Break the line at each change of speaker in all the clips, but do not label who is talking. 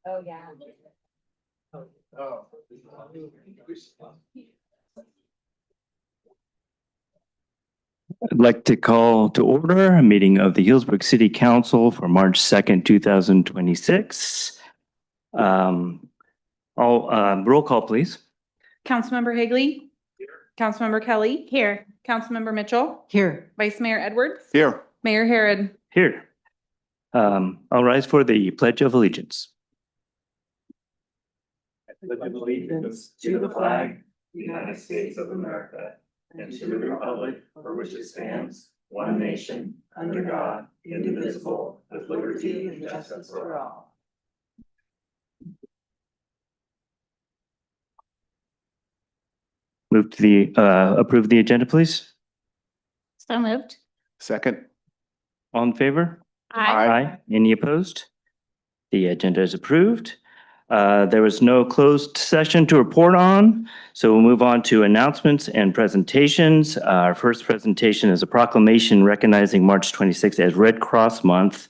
Oh, yeah.
I'd like to call to order a meeting of the Healdsburg City Council for March 2nd, 2026. Roll call, please.
Councilmember Higley. Councilmember Kelly.
Here.
Councilmember Mitchell.
Here.
Vice Mayor Edwards.
Here.
Mayor Herod.
Here. I'll rise for the Pledge of Allegiance. I pledge allegiance to the flag, of the United States of America, and to the republic for which it stands, one nation, under God, indivisible, with liberty and justice for all. Move to the approve the agenda, please.
So moved.
Second.
All in favor?
Aye.
Any opposed? The agenda is approved. There was no closed session to report on, so we'll move on to announcements and presentations. Our first presentation is a proclamation recognizing March 26th as Red Cross Month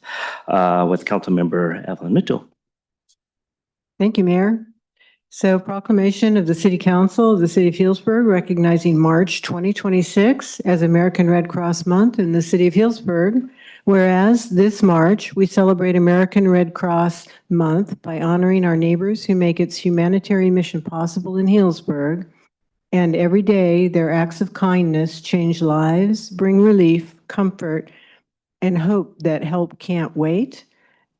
with Councilmember Evelyn Mitchell.
Thank you, Mayor. So proclamation of the City Council of the City of Healdsburg recognizing March 2026 as American Red Cross Month in the City of Healdsburg. Whereas this March, we celebrate American Red Cross Month by honoring our neighbors who make its humanitarian mission possible in Healdsburg. And every day, their acts of kindness change lives, bring relief, comfort, and hope that help can't wait.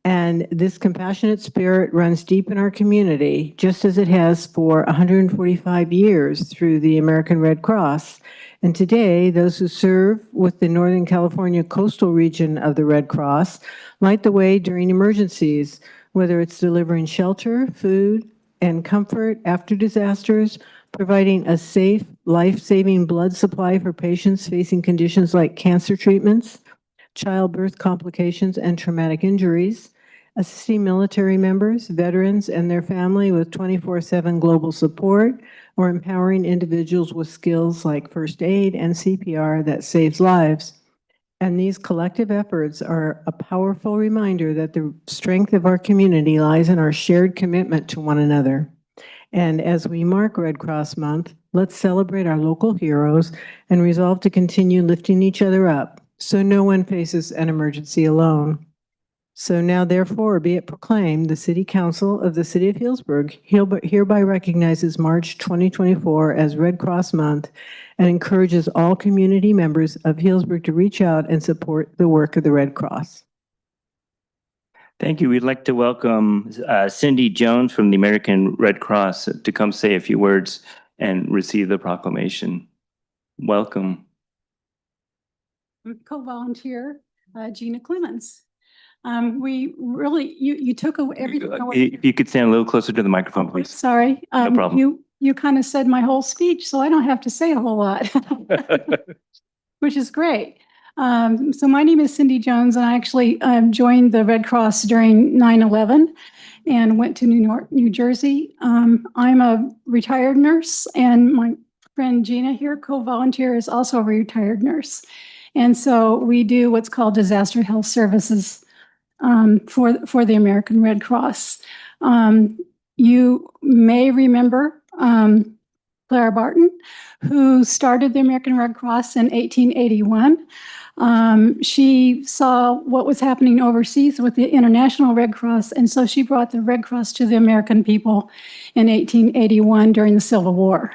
And this compassionate spirit runs deep in our community, just as it has for 145 years through the American Red Cross. And today, those who serve with the Northern California coastal region of the Red Cross light the way during emergencies, whether it's delivering shelter, food, and comfort after disasters, providing a safe, life-saving blood supply for patients facing conditions like cancer treatments, childbirth complications, and traumatic injuries, assisting military members, veterans, and their family with 24/7 global support, or empowering individuals with skills like first aid and CPR that saves lives. And these collective efforts are a powerful reminder that the strength of our community lies in our shared commitment to one another. And as we mark Red Cross Month, let's celebrate our local heroes and resolve to continue lifting each other up so no one faces an emergency alone. So now therefore be it proclaimed, the City Council of the City of Healdsburg hereby recognizes March 2024 as Red Cross Month and encourages all community members of Healdsburg to reach out and support the work of the Red Cross.
Thank you. We'd like to welcome Cindy Jones from the American Red Cross to come say a few words and receive the proclamation. Welcome.
Co-volunteer Gina Clemens. We really, you took away everything away.
If you could stand a little closer to the microphone, please.
Sorry.
No problem.
You kind of said my whole speech, so I don't have to say a whole lot, which is great. So my name is Cindy Jones, and I actually joined the Red Cross during 9/11 and went to New Jersey. I'm a retired nurse, and my friend Gina here, co-volunteer, is also a retired nurse. And so we do what's called disaster health services for the American Red Cross. You may remember Clara Barton, who started the American Red Cross in 1881. She saw what was happening overseas with the International Red Cross, and so she brought the Red Cross to the American people in 1881 during the Civil War.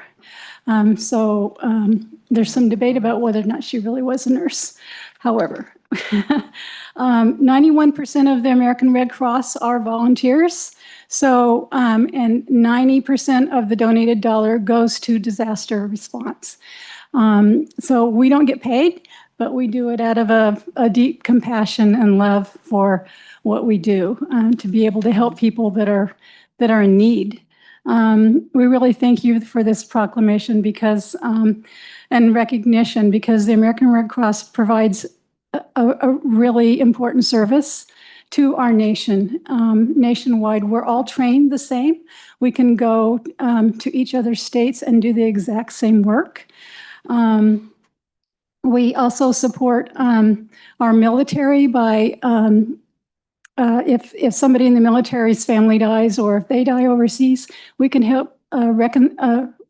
There's some debate about whether or not she really was a nurse. However, 91% of the American Red Cross are volunteers. So, and 90% of the donated dollar goes to disaster response. So we don't get paid, but we do it out of a deep compassion and love for what we do, to be able to help people that are in need. We really thank you for this proclamation because, and recognition, because the American Red Cross provides a really important service to our nation. Nationwide, we're all trained the same. We can go to each other's states and do the exact same work. We also support our military by if somebody in the military's family dies or if they die overseas, we can help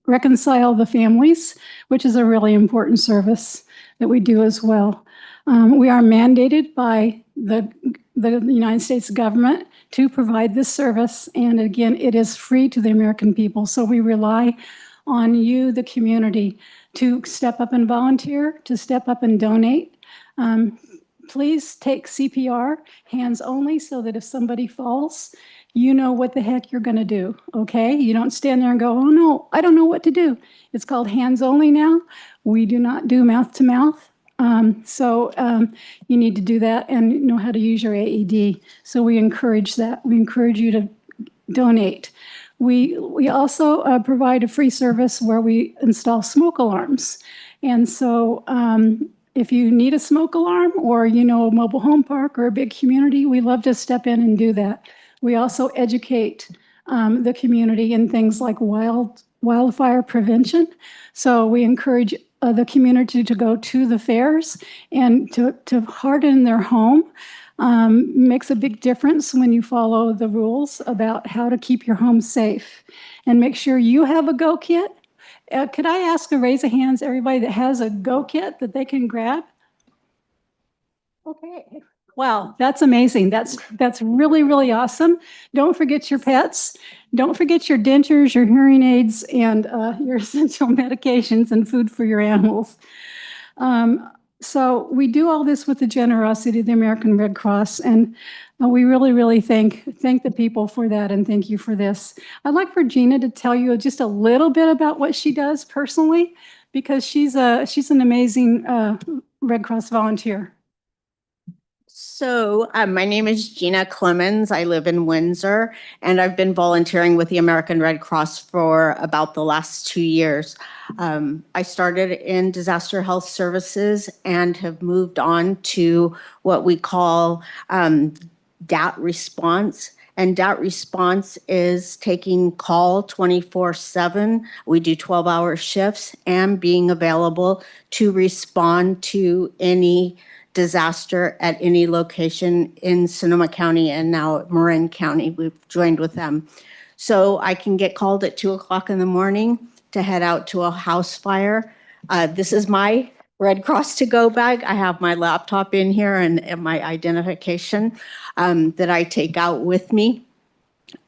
reconcile the families, which is a really important service that we do as well. We are mandated by the United States government to provide this service. And again, it is free to the American people. So we rely on you, the community, to step up and volunteer, to step up and donate. Please take CPR, hands only, so that if somebody falls, you know what the heck you're going to do, okay? You don't stand there and go, oh no, I don't know what to do. It's called hands only now. We do not do mouth to mouth. So you need to do that and know how to use your AED. So we encourage that. We encourage you to donate. We also provide a free service where we install smoke alarms. And so if you need a smoke alarm or a mobile home park or a big community, we love to step in and do that. We also educate the community in things like wildfire prevention. So we encourage the community to go to the fairs and to harden their home. Makes a big difference when you follow the rules about how to keep your home safe. And make sure you have a Go Kit. Could I ask a raise of hands, everybody that has a Go Kit that they can grab? Okay. Wow, that's amazing. That's really, really awesome. Don't forget your pets. Don't forget your dentures, your hearing aids, and your essential medications and food for your animals. So we do all this with the generosity of the American Red Cross, and we really, really thank the people for that, and thank you for this. I'd like for Gina to tell you just a little bit about what she does personally, because she's an amazing Red Cross volunteer.
So my name is Gina Clemens. I live in Windsor, and I've been volunteering with the American Red Cross for about the last 2 years. I started in disaster health services and have moved on to what we call DAT response. And DAT response is taking call 24/7. We do 12-hour shifts and being available to respond to any disaster at any location in Sonoma County and now Marin County. We've joined with them. So I can get called at 2 o'clock in the morning to head out to a house fire. This is my Red Cross to go bag. I have my laptop in here and my identification that I take out with me.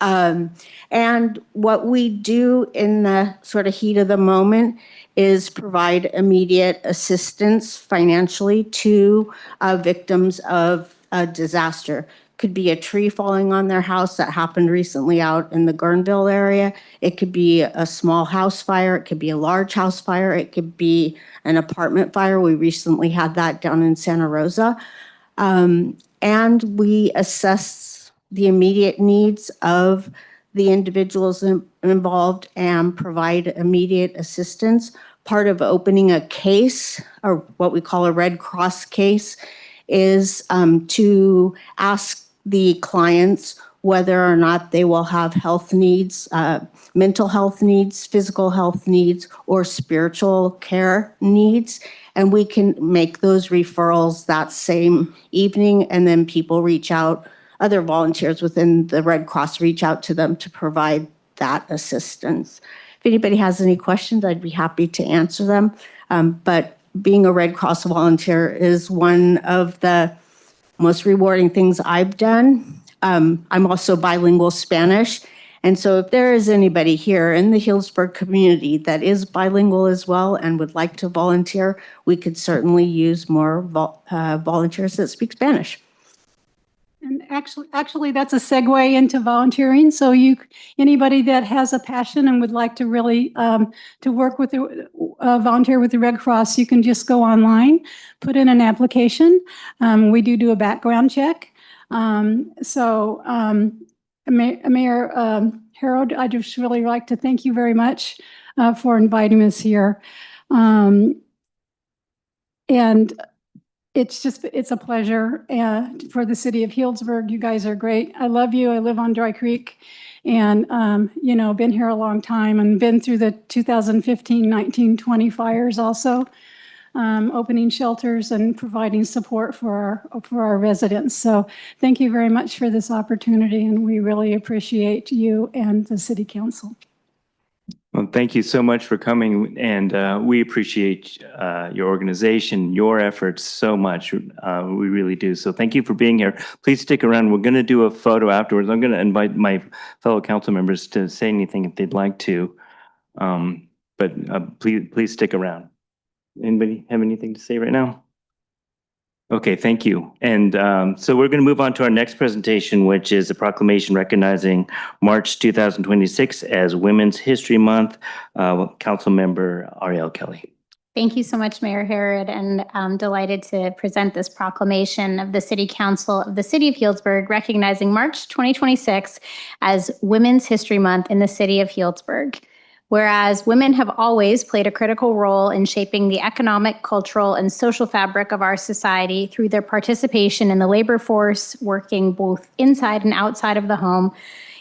And what we do in the sort of heat of the moment is provide immediate assistance financially to victims of a disaster. Could be a tree falling on their house that happened recently out in the Guerneville area. It could be a small house fire. It could be a large house fire. It could be an apartment fire. We recently had that down in Santa Rosa. And we assess the immediate needs of the individuals involved and provide immediate assistance. Part of opening a case, or what we call a Red Cross case, is to ask the clients whether or not they will have health needs, mental health needs, physical health needs, or spiritual care needs. And we can make those referrals that same evening, and then people reach out, other volunteers within the Red Cross reach out to them to provide that assistance. If anybody has any questions, I'd be happy to answer them. But being a Red Cross volunteer is one of the most rewarding things I've done. I'm also bilingual Spanish. And so if there is anybody here in the Healdsburg community that is bilingual as well and would like to volunteer, we could certainly use more volunteers that speak Spanish.
And actually, that's a segue into volunteering. So anybody that has a passion and would like to really to work with volunteer with the Red Cross, you can just go online, put in an application. We do a background check. Mayor Harold, I just really like to thank you very much for inviting us here. And it's a pleasure for the city of Healdsburg. You guys are great. I love you. I live on Dry Creek and, been here a long time and been through the 2015, 19, 20 fires also. opening shelters and providing support for our residents. So thank you very much for this opportunity, and we really appreciate you and the City Council.
Well, thank you so much for coming, and we appreciate your organization, your efforts so much. We really do. So thank you for being here. Please stick around. We're going to do a photo afterwards. I'm going to invite my fellow council members to say anything if they'd like to. But please stick around. Anybody have anything to say right now? Okay, thank you. And so we're going to move on to our next presentation, which is a proclamation recognizing March 2026 as Women's History Month. Councilmember Ariel Kelly.
Thank you so much, Mayor Herod, and I'm delighted to present this proclamation of the City Council of the City of Healdsburg recognizing March 2026 as Women's History Month in the City of Healdsburg. Whereas women have always played a critical role in shaping the economic, cultural, and social fabric of our society through their participation in the labor force, working both inside and outside of the home,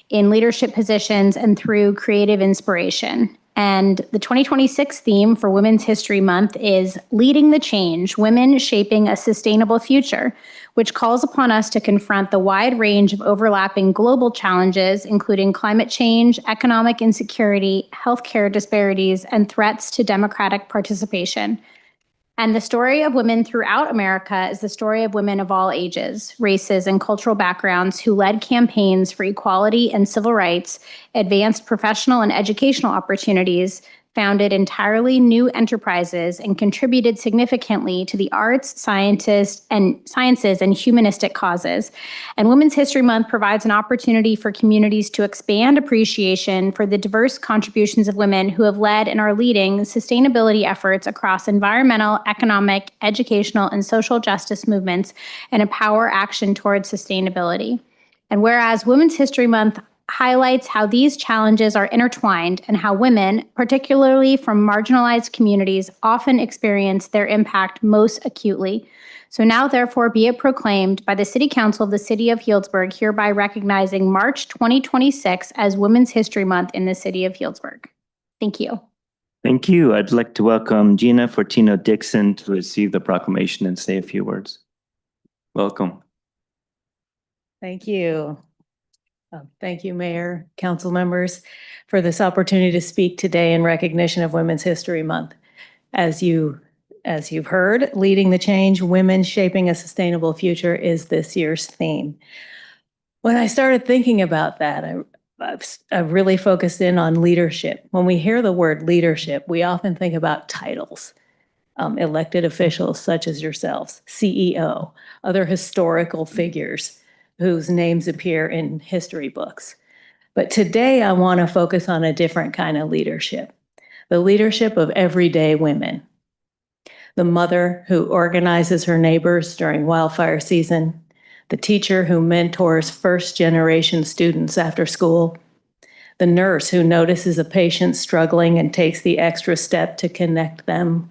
in leadership positions, and through creative inspiration. And the 2026 theme for Women's History Month is Leading the Change, Women Shaping a Sustainable Future, which calls upon us to confront the wide range of overlapping global challenges, including climate change, economic insecurity, healthcare disparities, and threats to democratic participation. And the story of women throughout America is the story of women of all ages, races, and cultural backgrounds who led campaigns for equality and civil rights, advanced professional and educational opportunities, founded entirely new enterprises, and contributed significantly to the arts, sciences, and humanistic causes. And Women's History Month provides an opportunity for communities to expand appreciation for the diverse contributions of women who have led and are leading sustainability efforts across environmental, economic, educational, and social justice movements, and empower action towards sustainability. And whereas Women's History Month highlights how these challenges are intertwined and how women, particularly from marginalized communities, often experience their impact most acutely. So now, therefore, be it proclaimed by the City Council of the City of Healdsburg, hereby recognizing March 2026 as Women's History Month in the City of Healdsburg. Thank you.
Thank you. I'd like to welcome Gina Fortino Dixon to receive the proclamation and say a few words. Welcome.
Thank you. Thank you, Mayor, council members, for this opportunity to speak today in recognition of Women's History Month. As you've heard, Leading the Change, Women Shaping a Sustainable Future is this year's theme. When I started thinking about that, I really focused in on leadership. When we hear the word leadership, we often think about titles. Elected officials such as yourselves, CEO, other historical figures whose names appear in history books. But today I want to focus on a different kind of leadership, the leadership of everyday women. The mother who organizes her neighbors during wildfire season, the teacher who mentors first-generation students after school, the nurse who notices a patient struggling and takes the extra step to connect them,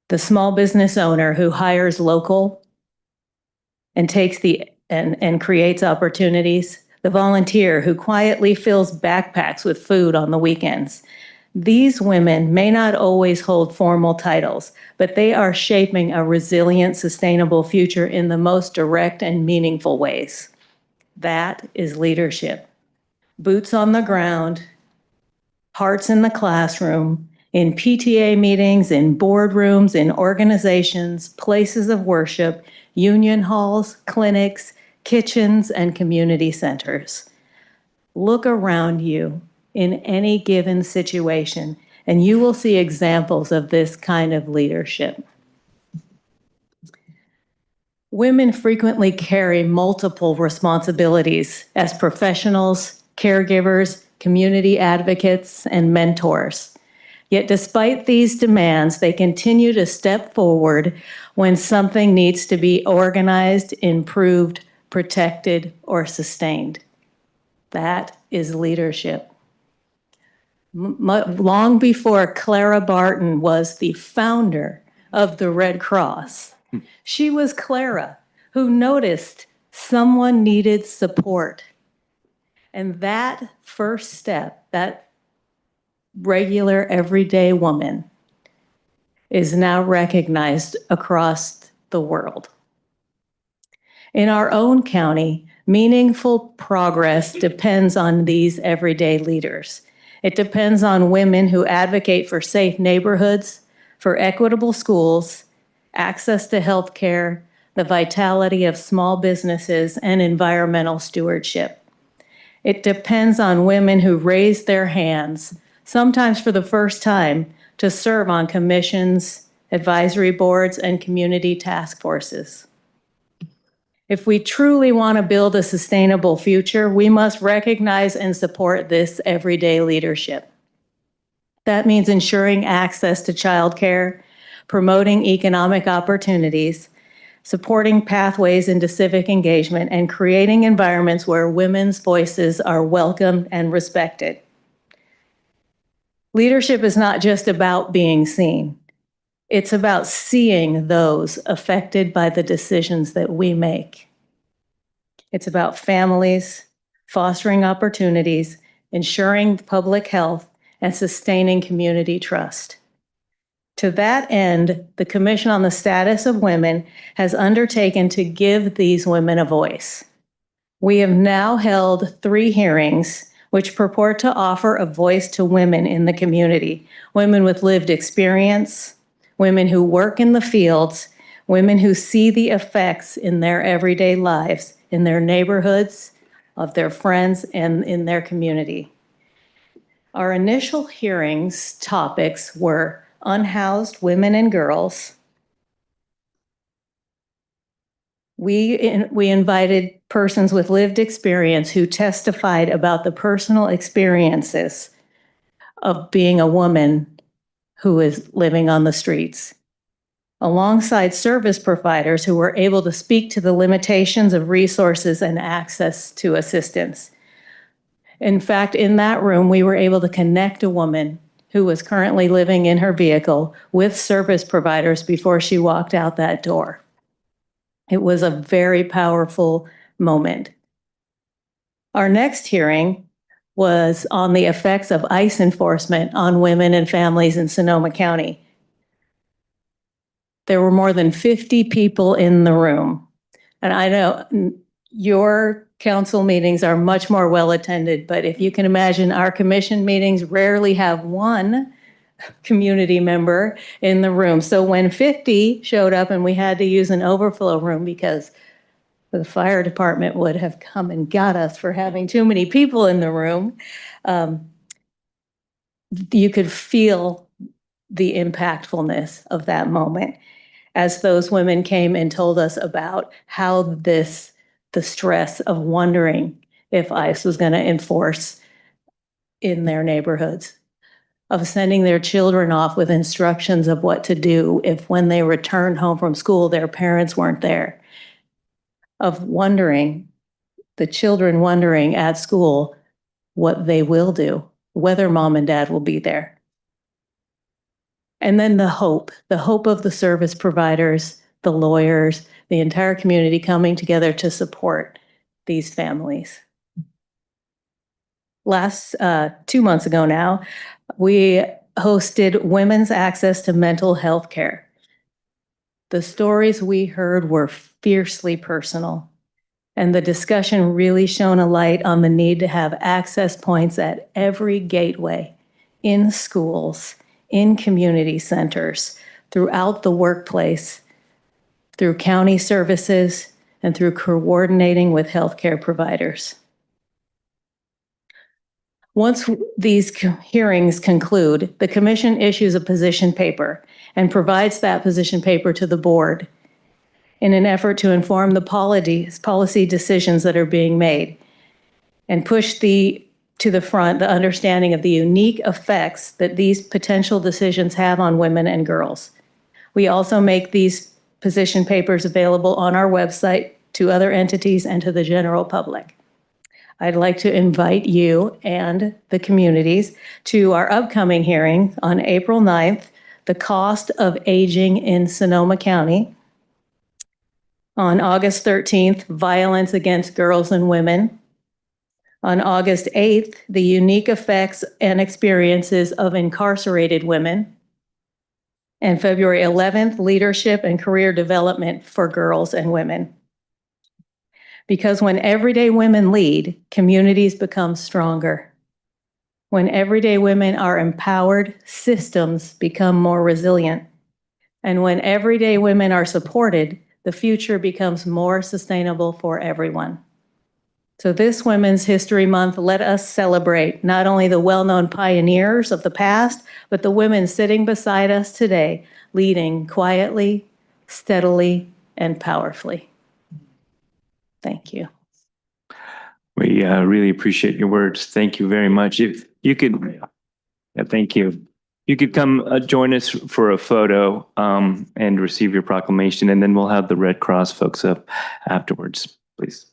the small business owner who hires local and creates opportunities, the volunteer who quietly fills backpacks with food on the weekends. These women may not always hold formal titles, but they are shaping a resilient, sustainable future in the most direct and meaningful ways. That is leadership. Boots on the ground, hearts in the classroom, in PTA meetings, in boardrooms, in organizations, places of worship, union halls, clinics, kitchens, and community centers. Look around you in any given situation, and you will see examples of this kind of leadership. Women frequently carry multiple responsibilities as professionals, caregivers, community advocates, and mentors. Yet despite these demands, they continue to step forward when something needs to be organized, improved, protected, or sustained. That is leadership. Long before Clara Barton was the founder of the Red Cross, she was Clara who noticed someone needed support. And that first step, that regular everyday woman, is now recognized across the world. In our own county, meaningful progress depends on these everyday leaders. It depends on women who advocate for safe neighborhoods, for equitable schools, access to health care, the vitality of small businesses, and environmental stewardship. It depends on women who raise their hands, sometimes for the first time, to serve on commissions, advisory boards, and community task forces. If we truly want to build a sustainable future, we must recognize and support this everyday leadership. That means ensuring access to childcare, promoting economic opportunities, supporting pathways into civic engagement, and creating environments where women's voices are welcomed and respected. Leadership is not just about being seen. It's about seeing those affected by the decisions that we make. It's about families, fostering opportunities, ensuring public health, and sustaining community trust. To that end, the Commission on the Status of Women has undertaken to give these women a voice. We have now held 3 hearings which purport to offer a voice to women in the community, women with lived experience, women who work in the fields, women who see the effects in their everyday lives, in their neighborhoods, of their friends, and in their community. Our initial hearings topics were unhoused women and girls. We invited persons with lived experience who testified about the personal experiences of being a woman who is living on the streets, alongside service providers who were able to speak to the limitations of resources and access to assistance. In fact, in that room, we were able to connect a woman who was currently living in her vehicle with service providers before she walked out that door. It was a very powerful moment. Our next hearing was on the effects of ICE enforcement on women and families in Sonoma County. There were more than 50 people in the room. And I know your council meetings are much more well attended, but if you can imagine, our commission meetings rarely have one community member in the room. So when 50 showed up and we had to use an overflow room because the fire department would have come and got us for having too many people in the room, you could feel the impactfulness of that moment as those women came and told us about how the stress of wondering if ICE was going to enforce in their neighborhoods, of sending their children off with instructions of what to do if when they returned home from school, their parents weren't there, of wondering, the children wondering at school what they will do, whether mom and dad will be there. And then the hope of the service providers, the lawyers, the entire community coming together to support these families. Last 2 months ago now, we hosted Women's Access to Mental Health Care. The stories we heard were fiercely personal, and the discussion really shone a light on the need to have access points at every gateway, in schools, in community centers, throughout the workplace, through county services, and through coordinating with healthcare providers. Once these hearings conclude, the commission issues a position paper and provides that position paper to the board in an effort to inform the policy decisions that are being made and push to the front the understanding of the unique effects that these potential decisions have on women and girls. We also make these position papers available on our website to other entities and to the general public. I'd like to invite you and the communities to our upcoming hearing on April 9th, The Cost of Aging in Sonoma County. On August 13th, Violence Against Girls and Women. On August 8th, The Unique Effects and Experiences of Incarcerated Women. And February 11th, Leadership and Career Development for Girls and Women. Because when everyday women lead, communities become stronger. When everyday women are empowered, systems become more resilient. And when everyday women are supported, the future becomes more sustainable for everyone. So this Women's History Month, let us celebrate not only the well-known pioneers of the past, but the women sitting beside us today, leading quietly, steadily, and powerfully. Thank you.
We really appreciate your words. Thank you very much. If you could, thank you. You could come join us for a photo and receive your proclamation, and then we'll have the Red Cross folks up afterwards, please.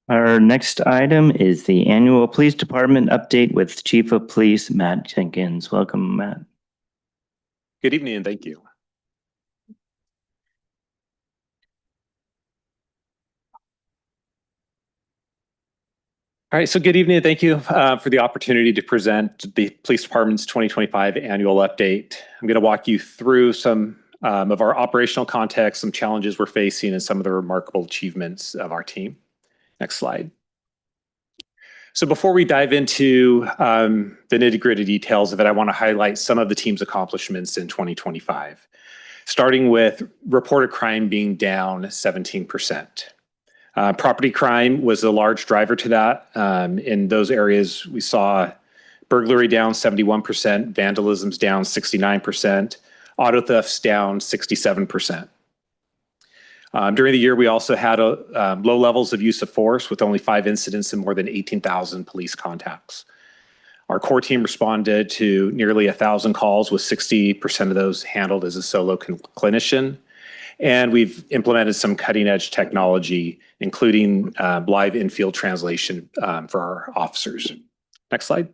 Our next item is the annual Police Department update with Chief of Police Matt Jenkins. Welcome, Matt.
Good evening and thank you. All right, so good evening and thank you for the opportunity to present the Police Department's 2025 annual update. I'm going to walk you through some of our operational context, some challenges we're facing, and some of the remarkable achievements of our team. Next slide. So before we dive into the nitty-gritty details of it, I want to highlight some of the team's accomplishments in 2025, starting with reported crime being down 17%. Property crime was a large driver to that. In those areas, we saw burglary down 71%, vandalism's down 69%, auto thefts down 67%. During the year, we also had low levels of use of force with only 5 incidents and more than 18,000 police contacts. Our core team responded to nearly 1,000 calls, with 60% of those handled as a solo clinician. And we've implemented some cutting edge technology, including live in-field translation for our officers. Next slide.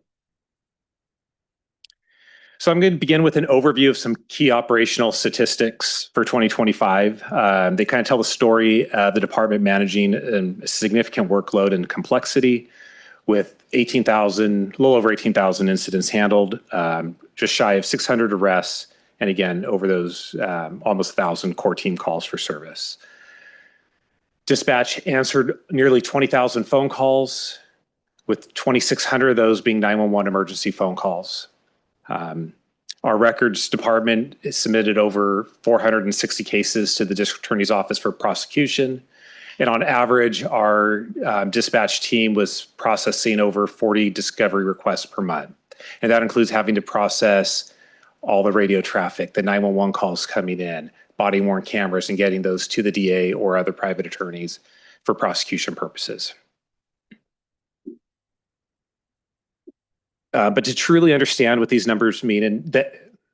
So I'm going to begin with an overview of some key operational statistics for 2025. They kind of tell the story of the department managing a significant workload and complexity, with a little over 18,000 incidents handled, just shy of 600 arrests, and again, over those almost 1,000 core team calls for service. Dispatch answered nearly 20,000 phone calls, with 2,600 of those being 911 emergency phone calls. Our records department submitted over 460 cases to the district attorney's office for prosecution. And on average, our dispatch team was processing over 40 discovery requests per month. And that includes having to process all the radio traffic, the 911 calls coming in, body worn cameras, and getting those to the DA or other private attorneys for prosecution purposes. But to truly understand what these numbers mean, and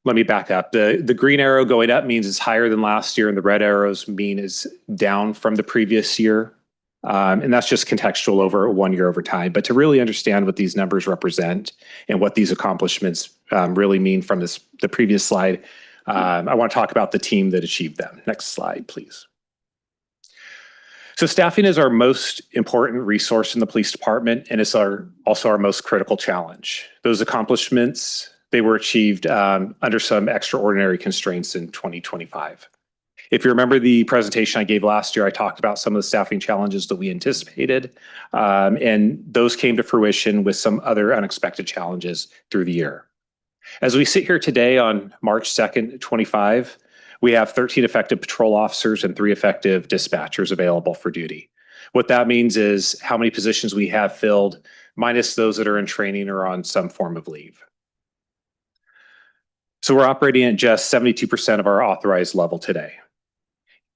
let me back up. The green arrow going up means it's higher than last year, and the red arrows mean is down from the previous year. And that's just contextual over 1 year over time. But to really understand what these numbers represent and what these accomplishments really mean from the previous slide, I want to talk about the team that achieved them. Next slide, please. So staffing is our most important resource in the police department, and it's also our most critical challenge. Those accomplishments, they were achieved under some extraordinary constraints in 2025. If you remember the presentation I gave last year, I talked about some of the staffing challenges that we anticipated, and those came to fruition with some other unexpected challenges through the year. As we sit here today on March 2nd, 25, we have 13 effective patrol officers and 3 effective dispatchers available for duty. What that means is how many positions we have filled, minus those that are in training or on some form of leave. So we're operating at just 72% of our authorized level today.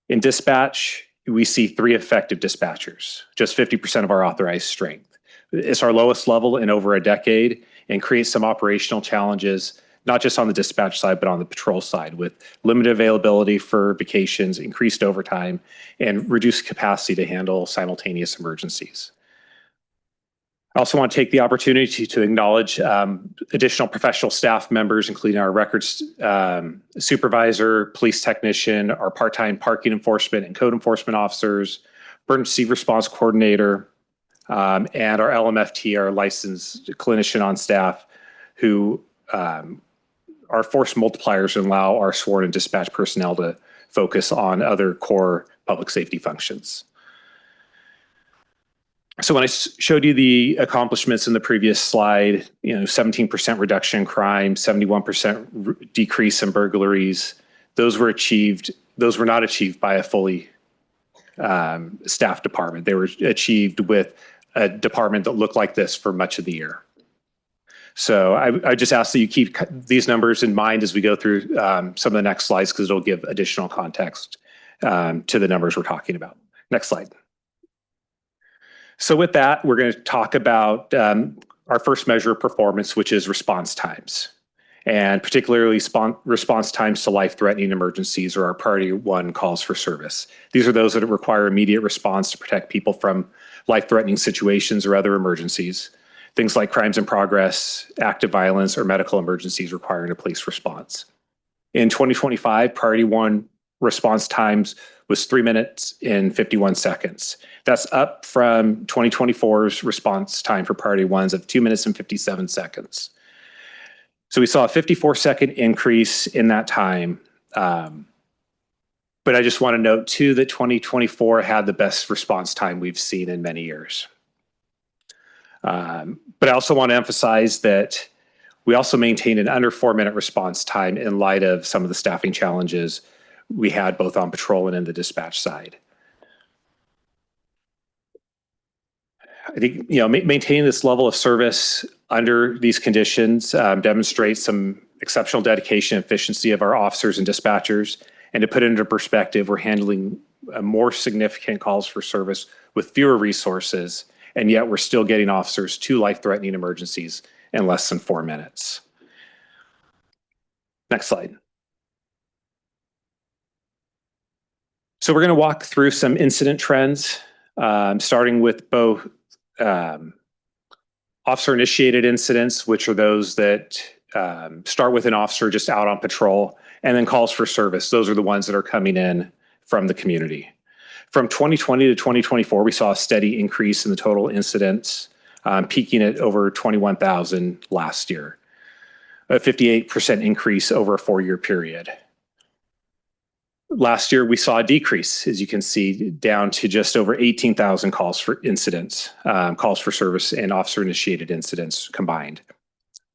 In dispatch, we see 3 effective dispatchers, just 50% of our authorized strength. It's our lowest level in over a decade and creates some operational challenges, not just on the dispatch side, but on the patrol side, with limited availability for vacations, increased overtime, and reduced capacity to handle simultaneous emergencies. I also want to take the opportunity to acknowledge additional professional staff members, including our records supervisor, police technician, our part-time parking enforcement and code enforcement officers, emergency response coordinator, and our LMFT, our licensed clinician on staff, who are force multipliers and allow our sworn and dispatch personnel to focus on other core public safety functions. So when I showed you the accomplishments in the previous slide, 17% reduction in crime, 71% decrease in burglaries, those were not achieved by a fully staffed department. They were achieved with a department that looked like this for much of the year. So I just ask that you keep these numbers in mind as we go through some of the next slides, because it'll give additional context to the numbers we're talking about. Next slide. So with that, we're going to talk about our first measure of performance, which is response times, and particularly response times to life-threatening emergencies, or our priority 1 calls for service. These are those that require immediate response to protect people from life-threatening situations or other emergencies. Things like crimes in progress, active violence, or medical emergencies requiring a police response. In 2025, priority 1 response times was 3 minutes and 51 seconds. That's up from 2024's response time for priority 1s of 2 minutes and 57 seconds. So we saw a 54-second increase in that time. But I just want to note too that 2024 had the best response time we've seen in many years. But I also want to emphasize that we also maintained an under 4-minute response time in light of some of the staffing challenges we had both on patrol and in the dispatch side. I think maintaining this level of service under these conditions demonstrates some exceptional dedication and efficiency of our officers and dispatchers. And to put it into perspective, we're handling more significant calls for service with fewer resources, and yet we're still getting officers to life-threatening emergencies in less than 4 minutes. Next slide. So we're going to walk through some incident trends, starting with both officer-initiated incidents, which are those that start with an officer just out on patrol, and then calls for service. Those are the ones that are coming in from the community. From 2020 to 2024, we saw a steady increase in the total incidents, peaking at over 21,000 last year, a 58% increase over a 4-year period. Last year, we saw a decrease, as you can see, down to just over 18,000 calls for incidents, calls for service and officer-initiated incidents combined,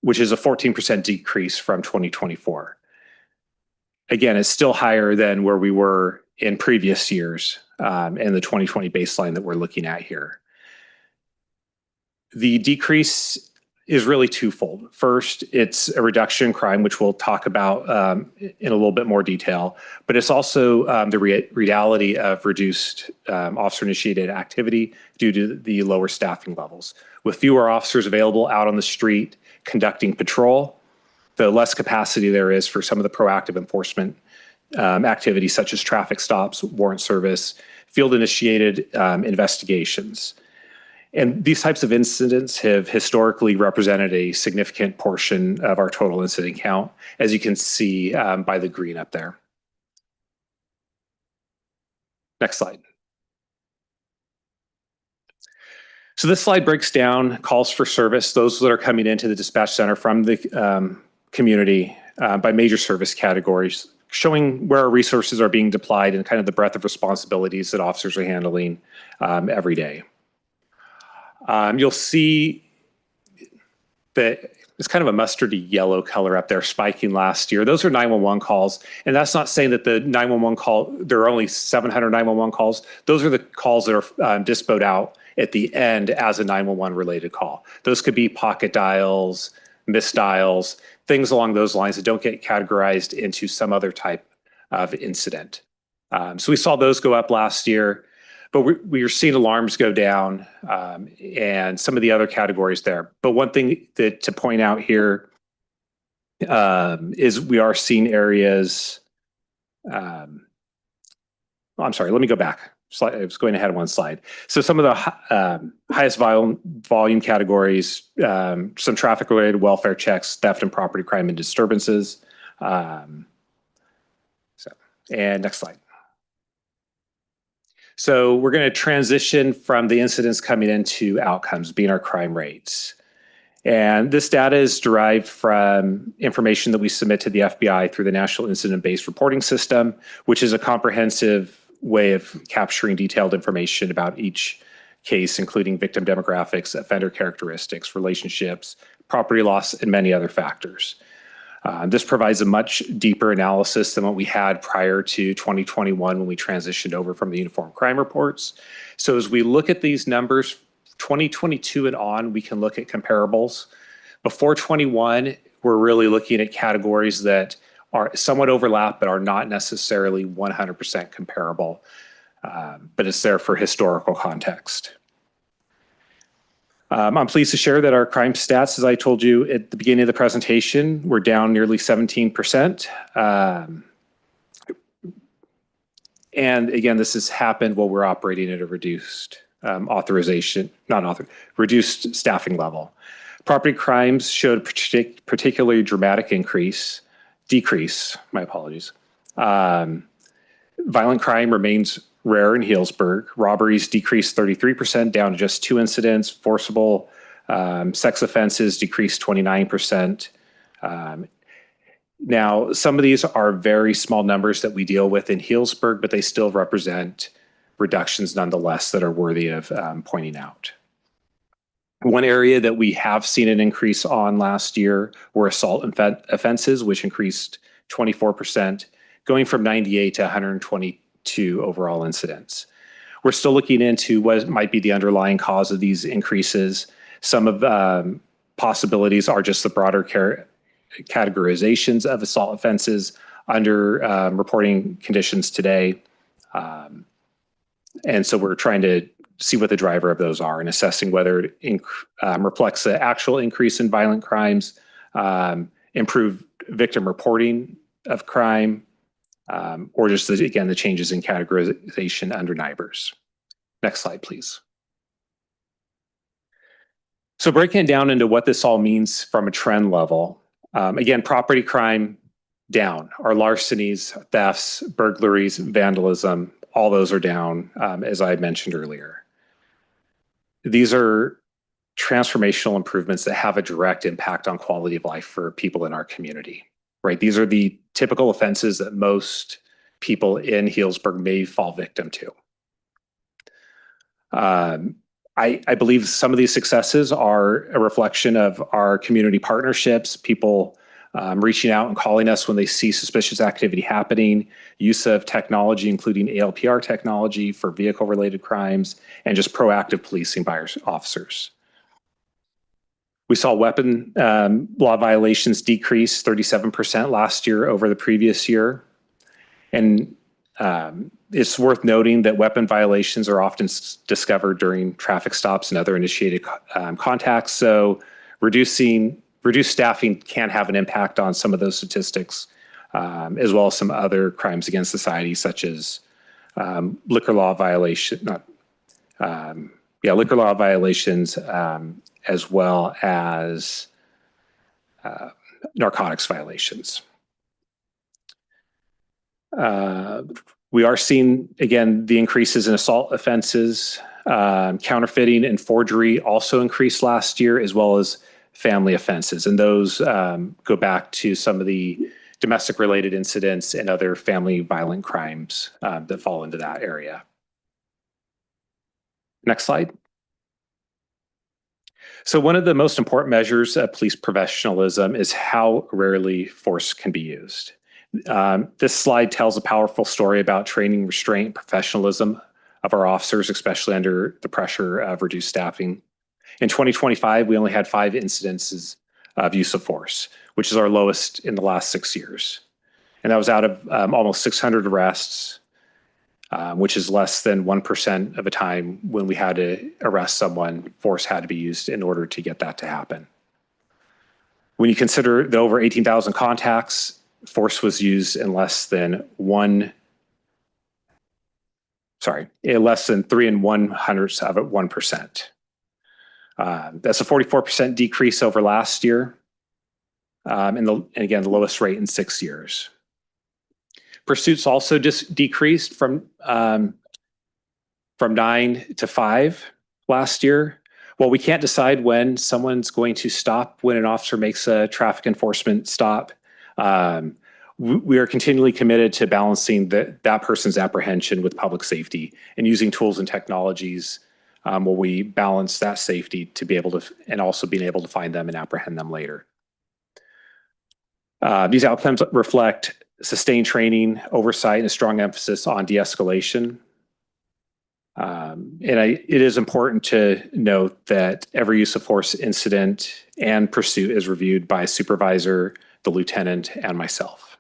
which is a 14% decrease from 2024. Again, it's still higher than where we were in previous years and the 2020 baseline that we're looking at here. The decrease is really twofold. First, it's a reduction in crime, which we'll talk about in a little bit more detail, but it's also the reality of reduced officer-initiated activity due to the lower staffing levels. With fewer officers available out on the street conducting patrol, the less capacity there is for some of the proactive enforcement activities such as traffic stops, warrant service, field-initiated investigations. And these types of incidents have historically represented a significant portion of our total incident count, as you can see by the green up there. Next slide. So this slide breaks down calls for service, those that are coming into the dispatch center from the community by major service categories, showing where our resources are being deployed and kind of the breadth of responsibilities that officers are handling every day. You'll see that it's kind of a mustardy yellow color up there spiking last year. Those are 911 calls. And that's not saying that the 911 call, there are only 700 911 calls. Those are the calls that are dispoed out at the end as a 911 related call. Those could be pocket dials, missed dials, things along those lines that don't get categorized into some other type of incident. So we saw those go up last year. But we are seeing alarms go down and some of the other categories there. But one thing that to point out here is we are seeing areas. I'm sorry, let me go back. I was going ahead of one slide. So some of the highest volume categories, some traffic related welfare checks, theft and property crime and disturbances. And next slide. So we're going to transition from the incidents coming into outcomes, being our crime rates. And this data is derived from information that we submit to the FBI through the National Incident-Based Reporting System, which is a comprehensive way of capturing detailed information about each case, including victim demographics, offender characteristics, relationships, property loss, and many other factors. This provides a much deeper analysis than what we had prior to 2021 when we transitioned over from the uniform crime reports. So as we look at these numbers, 2022 and on, we can look at comparables. Before 21, we're really looking at categories that are somewhat overlap, but are not necessarily 100% comparable, but it's there for historical context. I'm pleased to share that our crime stats, as I told you at the beginning of the presentation, were down nearly 17%. And again, this has happened while we're operating at a reduced reduced staffing level. Property crimes showed particularly dramatic decrease, my apologies. Violent crime remains rare in Healdsburg. Robberies decreased 33%, down to just 2 incidents. Forcible sex offenses decreased 29%. Now, some of these are very small numbers that we deal with in Healdsburg, but they still represent reductions nonetheless that are worthy of pointing out. One area that we have seen an increase on last year were assault offenses, which increased 24%, going from 98 to 122 overall incidents. We're still looking into what might be the underlying cause of these increases. Some of possibilities are just the broader categorizations of assault offenses under reporting conditions today. And so we're trying to see what the driver of those are and assessing whether it reflects the actual increase in violent crimes, improved victim reporting of crime, or just, again, the changes in categorization under NIBRS. Next slide, please. So breaking it down into what this all means from a trend level, again, property crime down. Our larcenies, thefts, burglaries, vandalism, all those are down, as I mentioned earlier. These are transformational improvements that have a direct impact on quality of life for people in our community, right? These are the typical offenses that most people in Healdsburg may fall victim to. I believe some of these successes are a reflection of our community partnerships, people reaching out and calling us when they see suspicious activity happening, use of technology, including ALPR technology for vehicle-related crimes, and just proactive policing by our officers. We saw weapon law violations decrease 37% last year over the previous year. And it's worth noting that weapon violations are often discovered during traffic stops and other initiated contacts. So reduced staffing can have an impact on some of those statistics, as well as some other crimes against society, such as liquor law violations, as well as narcotics violations. We are seeing, again, the increases in assault offenses. Counterfeiting and forgery also increased last year, as well as family offenses. And those go back to some of the domestic related incidents and other family violent crimes that fall into that area. Next slide. So one of the most important measures of police professionalism is how rarely force can be used. This slide tells a powerful story about training, restraint, and professionalism of our officers, especially under the pressure of reduced staffing. In 2025, we only had 5 incidences of use of force, which is our lowest in the last 6 years. And that was out of almost 600 arrests, which is less than 1% of the time when we had to arrest someone, force had to be used in order to get that to happen. When you consider the over 18,000 contacts, force was used in less than 3 1/100ths of 1%. That's a 44% decrease over last year, and again, the lowest rate in 6 years. Pursuits also just decreased from 9 to 5 last year. Well, we can't decide when someone's going to stop when an officer makes a traffic enforcement stop. We are continually committed to balancing that person's apprehension with public safety and using tools and technologies where we balance that safety to be able to, and also being able to find them and apprehend them later. These outcomes reflect sustained training, oversight, and a strong emphasis on de-escalation. It is important to note that every use of force incident and pursuit is reviewed by a supervisor, the lieutenant, and myself.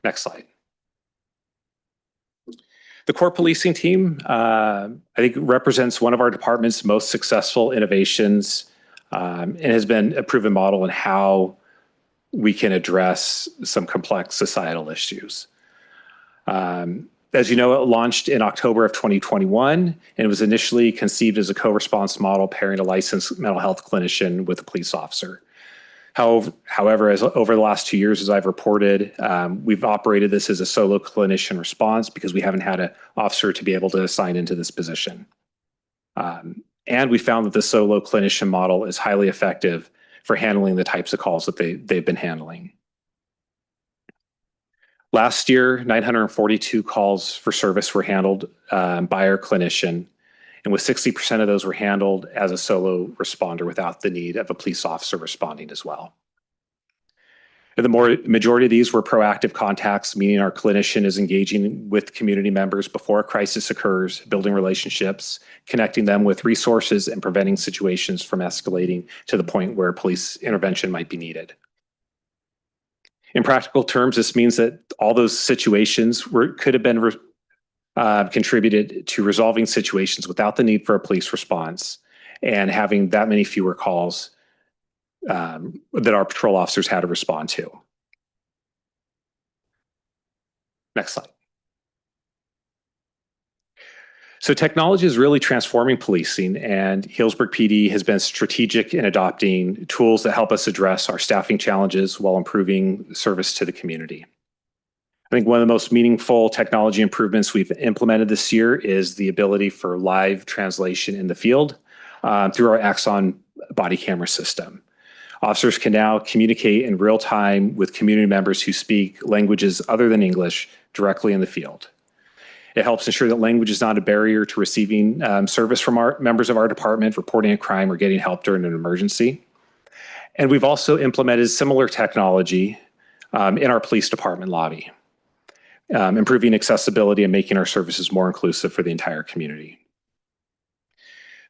Next slide. The core policing team, I think, represents one of our department's most successful innovations and has been a proven model in how we can address some complex societal issues. As you know, it launched in October of 2021, and it was initially conceived as a co-response model pairing a licensed mental health clinician with a police officer. However, over the last 2 years, as I've reported, we've operated this as a solo clinician response because we haven't had an officer to be able to assign into this position. And we found that the solo clinician model is highly effective for handling the types of calls that they've been handling. Last year, 942 calls for service were handled by our clinician, and with 60% of those were handled as a solo responder without the need of a police officer responding as well. And the majority of these were proactive contacts, meaning our clinician is engaging with community members before a crisis occurs, building relationships, connecting them with resources, and preventing situations from escalating to the point where police intervention might be needed. In practical terms, this means that all those situations could have been contributed to resolving situations without the need for a police response and having that many fewer calls that our patrol officers had to respond to. Next slide. So technology is really transforming policing, and Healdsburg PD has been strategic in adopting tools that help us address our staffing challenges while improving service to the community. I think one of the most meaningful technology improvements we've implemented this year is the ability for live translation in the field through our Axon body camera system. Officers can now communicate in real time with community members who speak languages other than English directly in the field. It helps ensure that language is not a barrier to receiving service from our members of our department, reporting a crime, or getting help during an emergency. And we've also implemented similar technology in our police department lobby, improving accessibility and making our services more inclusive for the entire community.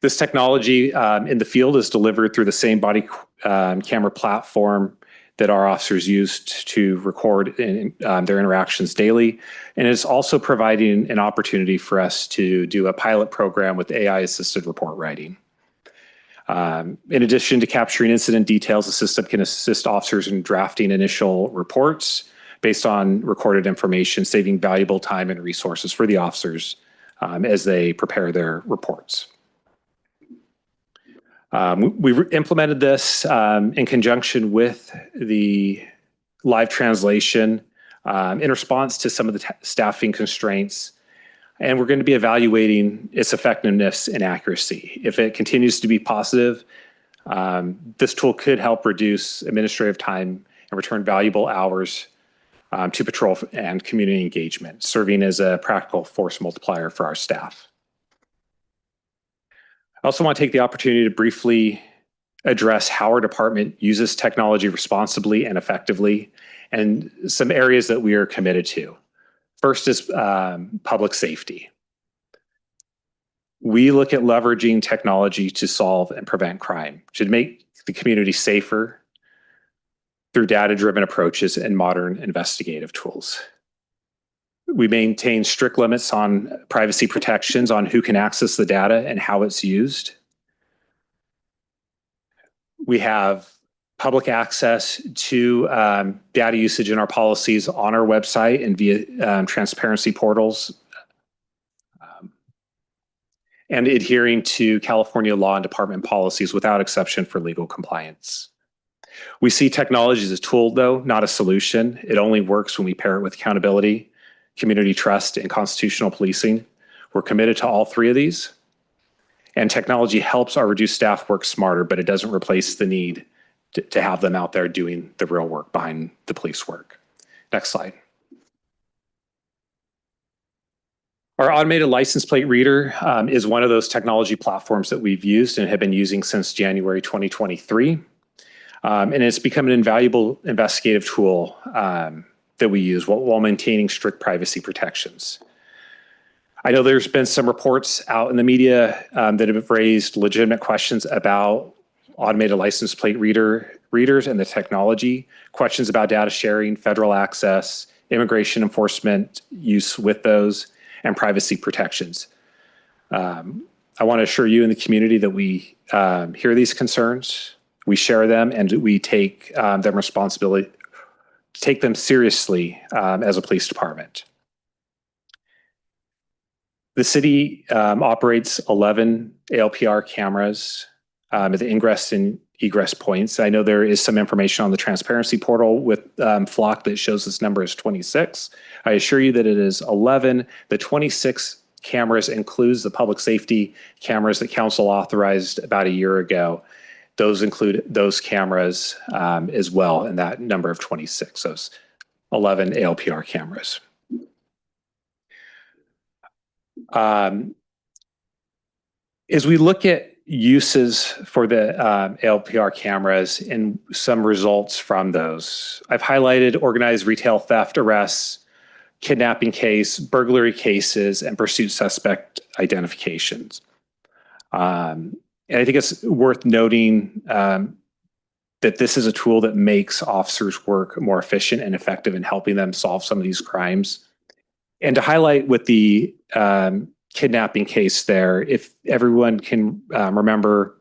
This technology in the field is delivered through the same body camera platform that our officers use to record their interactions daily. And it's also providing an opportunity for us to do a pilot program with AI-assisted report writing. In addition to capturing incident details, the system can assist officers in drafting initial reports based on recorded information, saving valuable time and resources for the officers as they prepare their reports. We implemented this in conjunction with the live translation in response to some of the staffing constraints. And we're going to be evaluating its effectiveness and accuracy. If it continues to be positive, this tool could help reduce administrative time and return valuable hours to patrol and community engagement, serving as a practical force multiplier for our staff. I also want to take the opportunity to briefly address how our department uses technology responsibly and effectively, and some areas that we are committed to. First is public safety. We look at leveraging technology to solve and prevent crime, to make the community safer through data-driven approaches and modern investigative tools. We maintain strict limits on privacy protections on who can access the data and how it's used. We have public access to data usage in our policies on our website and via transparency portals, and adhering to California law and department policies without exception for legal compliance. We see technology as a tool, though, not a solution. It only works when we pair it with accountability, community trust, and constitutional policing. We're committed to all three of these. And technology helps our reduced staff work smarter, but it doesn't replace the need to have them out there doing the real work behind the police work. Next slide. Our automated license plate reader is one of those technology platforms that we've used and have been using since January 2023. And it's become an invaluable investigative tool that we use while maintaining strict privacy protections. I know there's been some reports out in the media that have raised legitimate questions about automated license plate readers and the technology, questions about data sharing, federal access, immigration enforcement use with those, and privacy protections. I want to assure you in the community that we hear these concerns, we share them, and we take them responsibility, take them seriously as a police department. The city operates 11 ALPR cameras at the ingress and egress points. I know there is some information on the transparency portal with Flock that shows this number is 26. I assure you that it is 11. The 26 cameras includes the public safety cameras that council authorized about a year ago. Those include those cameras as well in that number of 26, those 11 ALPR cameras. As we look at uses for the ALPR cameras and some results from those, I've highlighted organized retail theft arrests, kidnapping case, burglary cases, and pursuit suspect identifications. And I think it's worth noting that this is a tool that makes officers' work more efficient and effective in helping them solve some of these crimes. And to highlight with the kidnapping case there, if everyone can remember,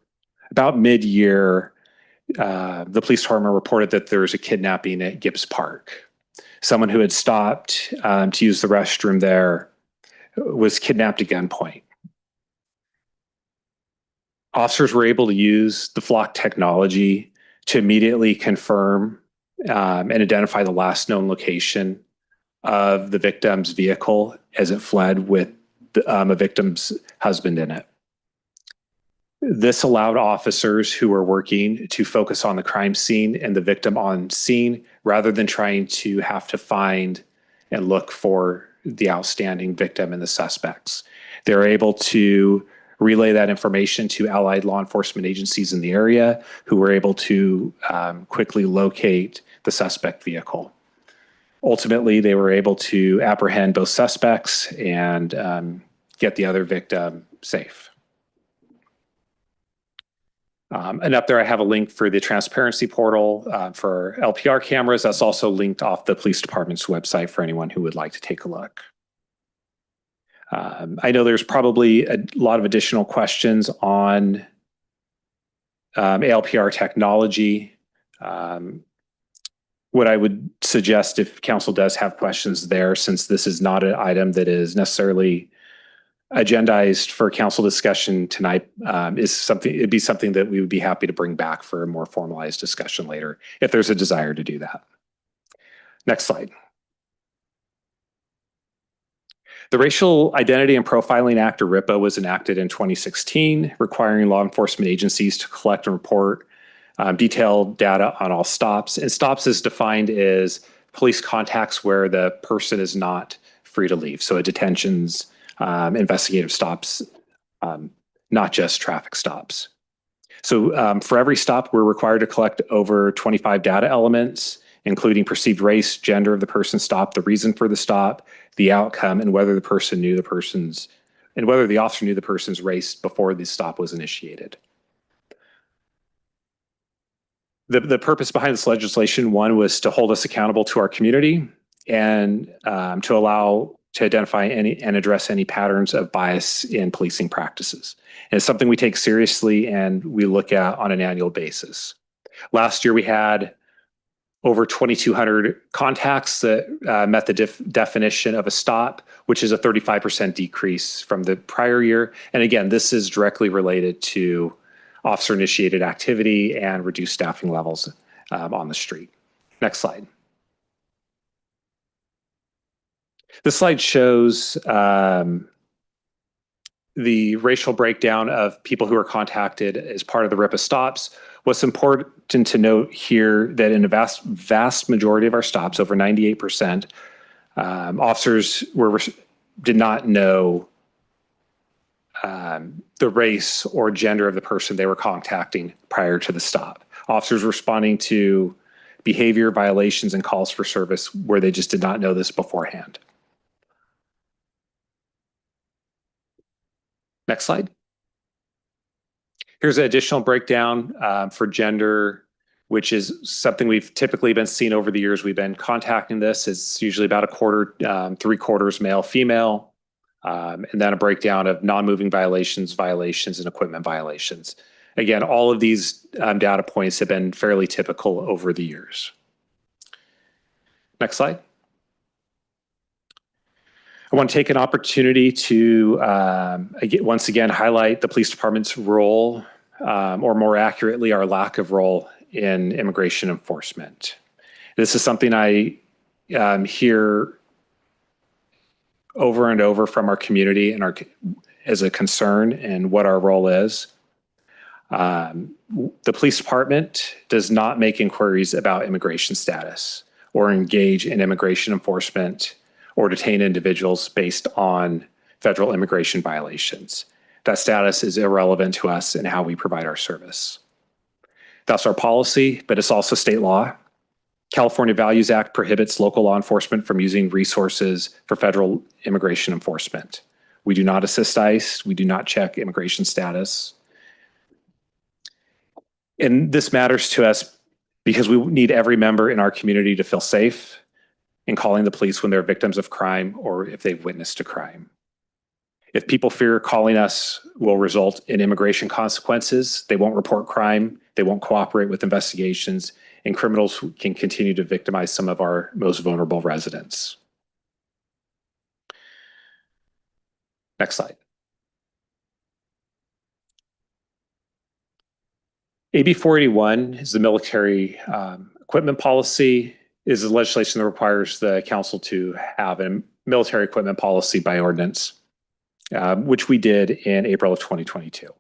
about mid-year, the police department reported that there was a kidnapping at Gibbs Park. Someone who had stopped to use the restroom there was kidnapped at gunpoint. Officers were able to use the Flock technology to immediately confirm and identify the last known location of the victim's vehicle as it fled with a victim's husband in it. This allowed officers who were working to focus on the crime scene and the victim on scene rather than trying to have to find and look for the outstanding victim and the suspects. They were able to relay that information to allied law enforcement agencies in the area who were able to quickly locate the suspect vehicle. Ultimately, they were able to apprehend both suspects and get the other victim safe. And up there, I have a link for the transparency portal for LPR cameras. That's also linked off the police department's website for anyone who would like to take a look. I know there's probably a lot of additional questions on ALPR technology. What I would suggest, if council does have questions there, since this is not an item that is necessarily agendized for council discussion tonight, it'd be something that we would be happy to bring back for a more formalized discussion later, if there's a desire to do that. Next slide. The Racial Identity and Profiling Act, or RIPA, was enacted in 2016, requiring law enforcement agencies to collect and report detailed data on all stops. And stops is defined as police contacts where the person is not free to leave. So detentions, investigative stops, not just traffic stops. So for every stop, we're required to collect over 25 data elements, including perceived race, gender of the person stopped, the reason for the stop, the outcome, and whether the officer knew the person's race before the stop was initiated. The purpose behind this legislation, one, was to hold us accountable to our community and to allow to identify and address any patterns of bias in policing practices. And it's something we take seriously and we look at on an annual basis. Last year, we had over 2,200 contacts that met the definition of a stop, which is a 35% decrease from the prior year. And again, this is directly related to officer-initiated activity and reduced staffing levels on the street. Next slide. This slide shows the racial breakdown of people who are contacted as part of the RIPA stops. What's important to note here that in a vast majority of our stops, over 98%, officers did not know the race or gender of the person they were contacting prior to the stop. Officers responding to behavior violations and calls for service where they just did not know this beforehand. Next slide. Here's an additional breakdown for gender, which is something we've typically been seeing over the years. We've been contacting this. It's usually about a quarter, 3/4 male, female. And then a breakdown of non-moving violations, and equipment violations. Again, all of these data points have been fairly typical over the years. Next slide. I want to take an opportunity to once again highlight the police department's role, or more accurately, our lack of role in immigration enforcement. This is something I hear over and over from our community and as a concern and what our role is. The police department does not make inquiries about immigration status or engage in immigration enforcement or detain individuals based on federal immigration violations. That status is irrelevant to us and how we provide our service. That's our policy, but it's also state law. California Values Act prohibits local law enforcement from using resources for federal immigration enforcement. We do not assist ICE. We do not check immigration status. And this matters to us because we need every member in our community to feel safe in calling the police when they're victims of crime or if they've witnessed a crime. If people fear calling us will result in immigration consequences, they won't report crime, they won't cooperate with investigations, and criminals can continue to victimize some of our most vulnerable residents. Next slide. AB 481 is the military equipment policy, is the legislation that requires the council to have a military equipment policy by ordinance, which we did in April of 2022.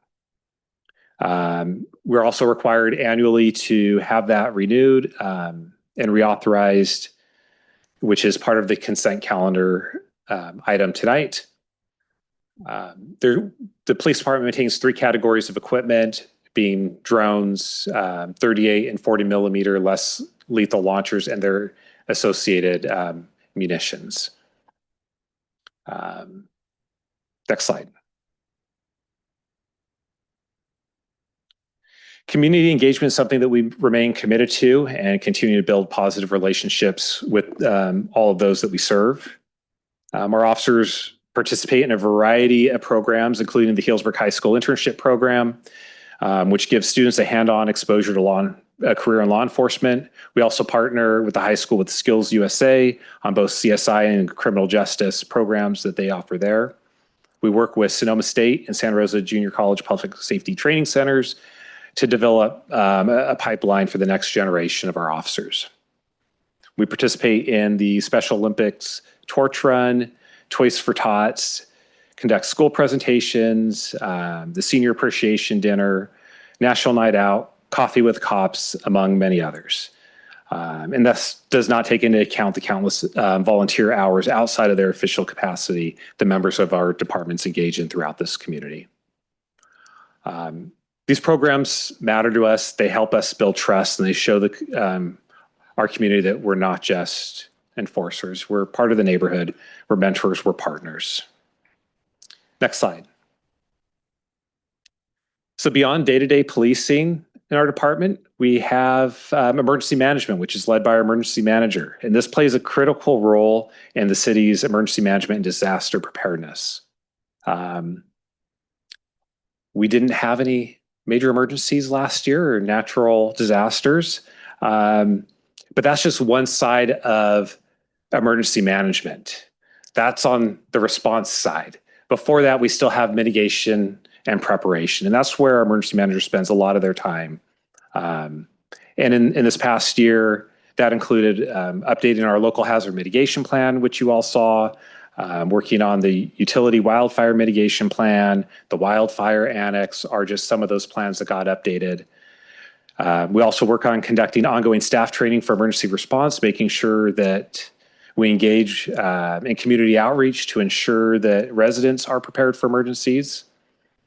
We're also required annually to have that renewed and reauthorized, which is part of the consent calendar item tonight. The police department maintains 3 categories of equipment, being drones, 38 and 40 millimeter less lethal launchers, and their associated munitions. Next slide. Community engagement is something that we remain committed to and continue to build positive relationships with all of those that we serve. Our officers participate in a variety of programs, including the Healdsburg High School Internship Program, which gives students a hands-on exposure to a career in law enforcement. We also partner with the high school with Skills USA on both CSI and criminal justice programs that they offer there. We work with Sonoma State and Santa Rosa Junior College Public Safety Training Centers to develop a pipeline for the next generation of our officers. We participate in the Special Olympics Torch Run, Toys for Tots, conduct school presentations, the Senior Appreciation Dinner, National Night Out, Coffee with Cops, among many others. And this does not take into account the countless volunteer hours outside of their official capacity the members of our departments engage in throughout this community. These programs matter to us. They help us build trust, and they show our community that we're not just enforcers. We're part of the neighborhood. We're mentors. We're partners. Next slide. So beyond day-to-day policing in our department, we have emergency management, which is led by our emergency manager. And this plays a critical role in the city's emergency management and disaster preparedness. We didn't have any major emergencies last year or natural disasters, but that's just one side of emergency management. That's on the response side. Before that, we still have mitigation and preparation, and that's where our emergency manager spends a lot of their time. And in this past year, that included updating our local hazard mitigation plan, which you all saw, working on the utility wildfire mitigation plan, the wildfire annex are just some of those plans that got updated. We also work on conducting ongoing staff training for emergency response, making sure that we engage in community outreach to ensure that residents are prepared for emergencies.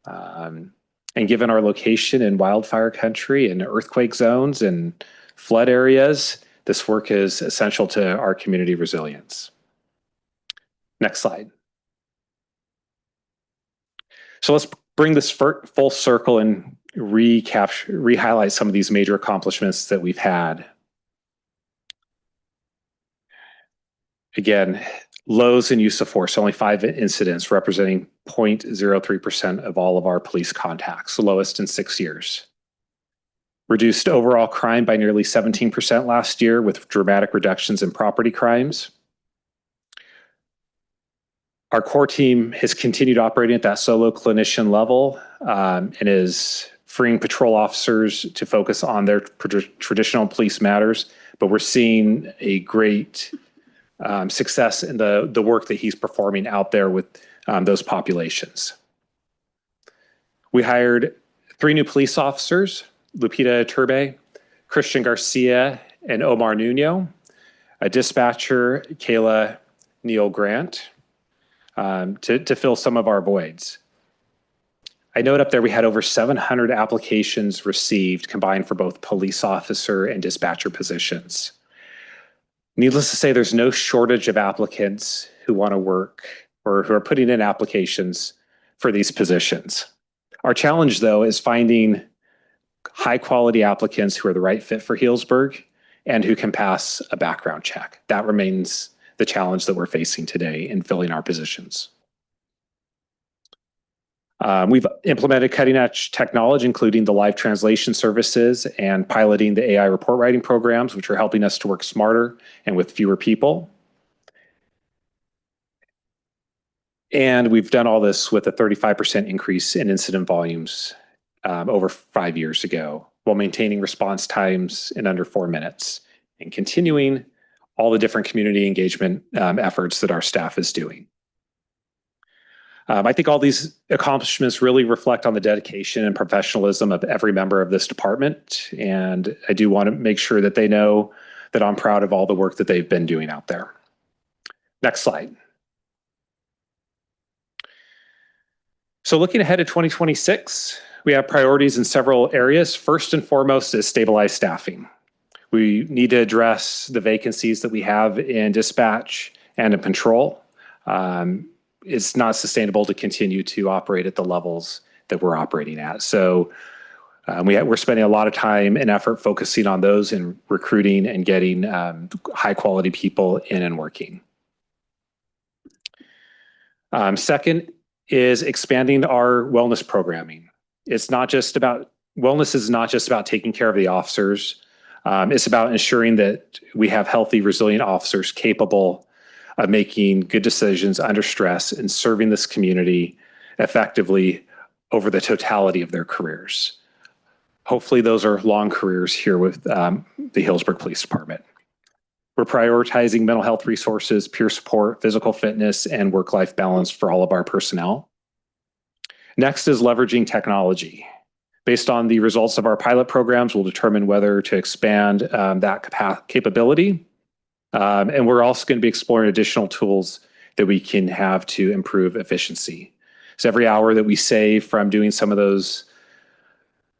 And given our location in wildfire country and earthquake zones and flood areas, this work is essential to our community resilience. Next slide. So let's bring this full circle and re-highlight some of these major accomplishments that we've had. Again, lows in use of force, only 5 incidents representing 0.03% of all of our police contacts, the lowest in 6 years. Reduced overall crime by nearly 17% last year with dramatic reductions in property crimes. Our core team has continued operating at that solo clinician level and is freeing patrol officers to focus on their traditional police matters, but we're seeing a great success in the work that he's performing out there with those populations. We hired 3 new police officers, Lupita Turbe, Christian Garcia, and Omar Nuno, a dispatcher, Kayla Neal Grant, to fill some of our voids. I note up there we had over 700 applications received combined for both police officer and dispatcher positions. Needless to say, there's no shortage of applicants who want to work or who are putting in applications for these positions. Our challenge, though, is finding high quality applicants who are the right fit for Healdsburg and who can pass a background check. That remains the challenge that we're facing today in filling our positions. We've implemented cutting edge technology, including the live translation services and piloting the AI report writing programs, which are helping us to work smarter and with fewer people. And we've done all this with a 35% increase in incident volumes over 5 years ago, while maintaining response times in under 4 minutes and continuing all the different community engagement efforts that our staff is doing. I think all these accomplishments really reflect on the dedication and professionalism of every member of this department. And I do want to make sure that they know that I'm proud of all the work that they've been doing out there. Next slide. So looking ahead to 2026, we have priorities in several areas. First and foremost is stabilized staffing. We need to address the vacancies that we have in dispatch and in patrol. It's not sustainable to continue to operate at the levels that we're operating at. So We're spending a lot of time and effort focusing on those and recruiting and getting high quality people in and working. Second is expanding our wellness programming. Wellness is not just about taking care of the officers. It's about ensuring that we have healthy, resilient officers capable of making good decisions under stress and serving this community effectively over the totality of their careers. Hopefully those are long careers here with the Healdsburg Police Department. We're prioritizing mental health resources, peer support, physical fitness, and work-life balance for all of our personnel. Next is leveraging technology. Based on the results of our pilot programs, we'll determine whether to expand that capability. And we're also going to be exploring additional tools that we can have to improve efficiency. So every hour that we save from doing some of those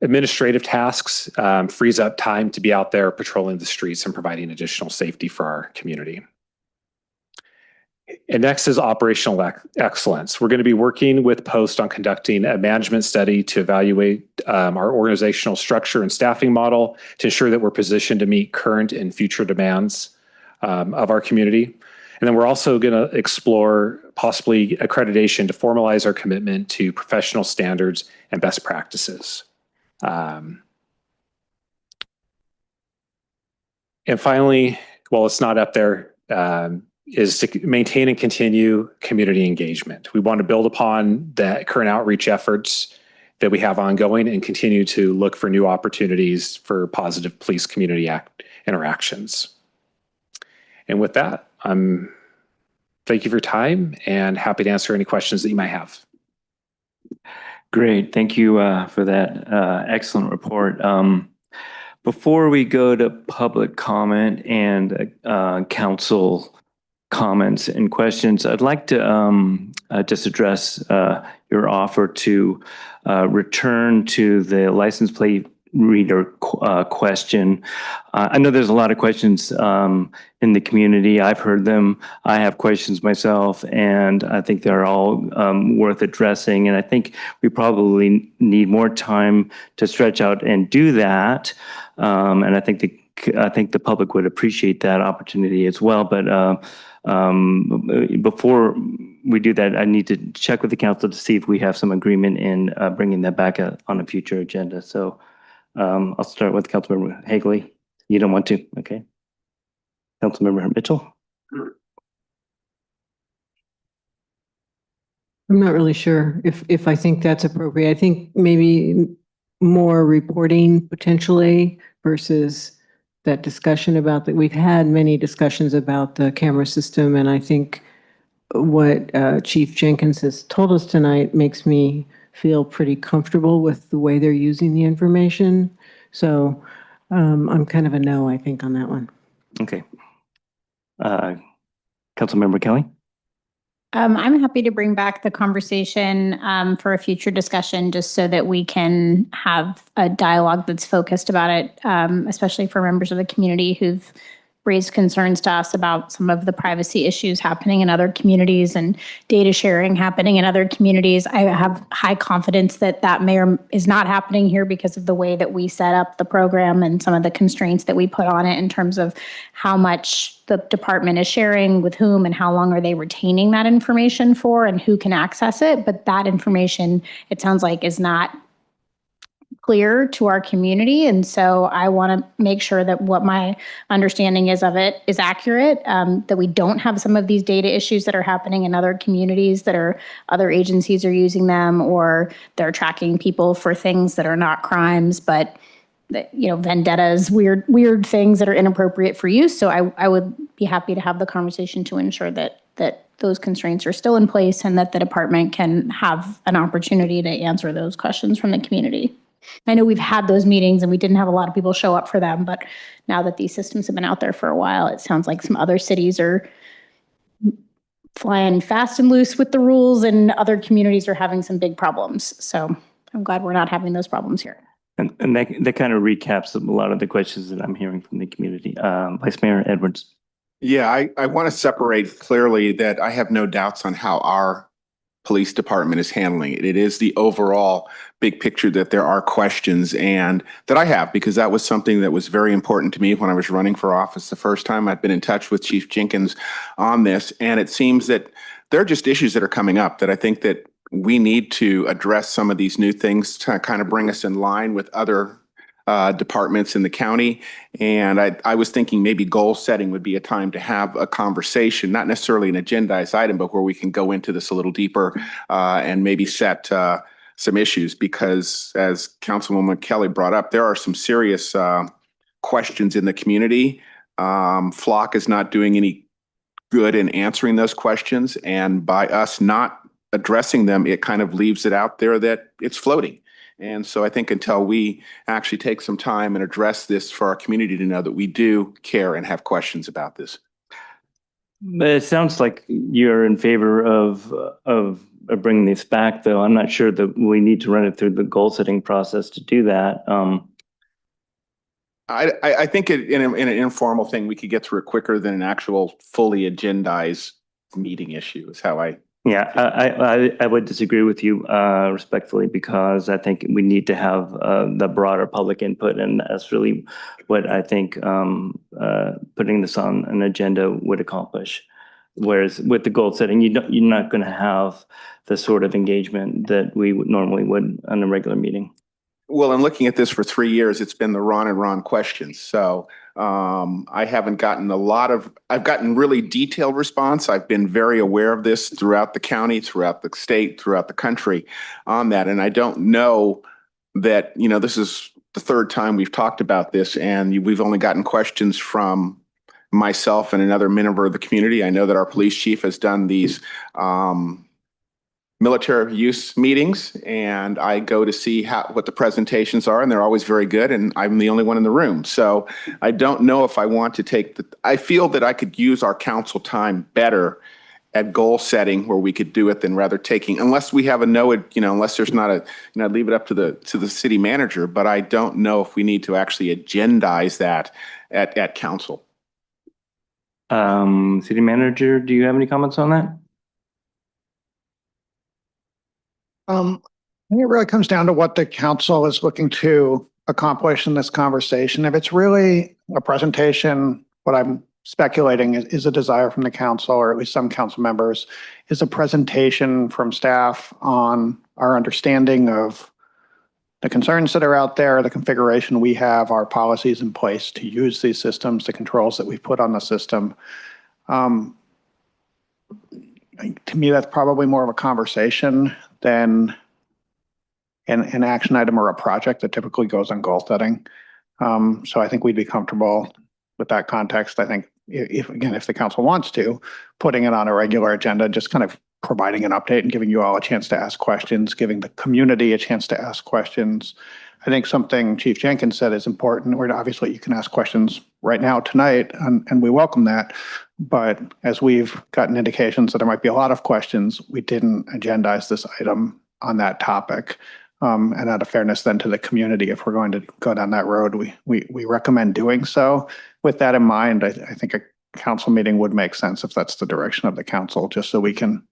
administrative tasks frees up time to be out there patrolling the streets and providing additional safety for our community. And next is operational excellence. We're going to be working with Post on conducting a management study to evaluate our organizational structure and staffing model to ensure that we're positioned to meet current and future demands of our community. And then we're also going to explore possibly accreditation to formalize our commitment to professional standards and best practices. And finally, while it's not up there, is to maintain and continue community engagement. We want to build upon the current outreach efforts that we have ongoing and continue to look for new opportunities for positive police community interactions. And with that, thank you for your time and happy to answer any questions that you might have.
Great. Thank you for that excellent report. Before we go to public comment and council comments and questions, I'd like to just address your offer to return to the license plate reader question. I know there's a lot of questions in the community. I've heard them. I have questions myself, and I think they're all worth addressing. And I think we probably need more time to stretch out and do that. And I think the public would appreciate that opportunity as well. But before we do that, I need to check with the council to see if we have some agreement in bringing that back on a future agenda. So I'll start with Councilmember Hagley. You don't want to? Okay. Councilmember Mitchell?
I'm not really sure if I think that's appropriate. I think maybe more reporting potentially versus that discussion about that. We've had many discussions about the camera system, and I think what Chief Jenkins has told us tonight makes me feel pretty comfortable with the way they're using the information. So I'm kind of a no, I think, on that one.
Okay. Councilmember Kelly?
I'm happy to bring back the conversation for a future discussion, just so that we can have a dialogue that's focused about it, especially for members of the community who've raised concerns to us about some of the privacy issues happening in other communities and data sharing happening in other communities. I have high confidence that that is not happening here because of the way that we set up the program and some of the constraints that we put on it in terms of how much the department is sharing with whom and how long are they retaining that information for and who can access it. But that information, it sounds like, is not clear to our community. And so I want to make sure that what my understanding is of it is accurate, that we don't have some of these data issues that are happening in other communities that are other agencies are using them, or they're tracking people for things that are not crimes, but vendettas, weird things that are inappropriate for use. So I would be happy to have the conversation to ensure that those constraints are still in place and that the department can have an opportunity to answer those questions from the community. I know we've had those meetings and we didn't have a lot of people show up for them, but now that these systems have been out there for a while, it sounds like some other cities are flying fast and loose with the rules and other communities are having some big problems. So I'm glad we're not having those problems here.
And that kind of recaps a lot of the questions that I'm hearing from the community. Vice Mayor Edwards.
Yeah, I want to separate clearly that I have no doubts on how our police department is handling it. It is the overall big picture that there are questions and that I have, because that was something that was very important to me when I was running for office the first time. I've been in touch with Chief Jenkins on this, and it seems that there are just issues that are coming up that I think that we need to address some of these new things to kind of bring us in line with other departments in the county. And I was thinking maybe goal setting would be a time to have a conversation, not necessarily an agendized item, but where we can go into this a little deeper and maybe set some issues, because as Councilwoman Kelly brought up, there are some serious questions in the community. Flock is not doing any good in answering those questions. And by us not addressing them, it kind of leaves it out there that it's floating. And so I think until we actually take some time and address this for our community to know that we do care and have questions about this.
But it sounds like you're in favor of bringing this back, though. I'm not sure that we need to run it through the goal setting process to do that.
I think in an informal thing, we could get through it quicker than an actual fully agendized meeting issue is how I.
Yeah, I would disagree with you respectfully, because I think we need to have the broader public input, and that's really what I think putting this on an agenda would accomplish. Whereas with the goal setting, you're not going to have the sort of engagement that we would normally would on a regular meeting.
Well, in looking at this for 3 years, it's been the Ron and Ron questions. So I haven't gotten I've gotten really detailed response. I've been very aware of this throughout the county, throughout the state, throughout the country on that. And I don't know that, this is the third time we've talked about this, and we've only gotten questions from myself and another member of the community. I know that our police chief has done these military use meetings, and I go to see what the presentations are, and they're always very good, and I'm the only one in the room. So I don't know if I want to I feel that I could use our council time better at goal setting, where we could do it, than rather taking, unless we have unless there's not I'd leave it up to the city manager, but I don't know if we need to actually agendize that at council.
City manager, do you have any comments on that?
I think it really comes down to what the council is looking to accomplish in this conversation. If it's really a presentation, what I'm speculating is a desire from the council, or at least some council members, is a presentation from staff on our understanding of the concerns that are out there, the configuration we have, our policies in place to use these systems, the controls that we've put on the system. To me, that's probably more of a conversation than an action item or a project that typically goes on goal setting. So I think we'd be comfortable with that context. I think if the council wants to, putting it on a regular agenda, just kind of providing an update and giving you all a chance to ask questions, giving the community a chance to ask questions. I think something Chief Jenkins said is important. Obviously, you can ask questions right now tonight, and we welcome that. But as we've gotten indications that there might be a lot of questions, we didn't agendize this item on that topic. And out of fairness then to the community, if we're going to go down that road, we recommend doing so. With that in mind, I think a council meeting would make sense if that's the direction of the council, just so we can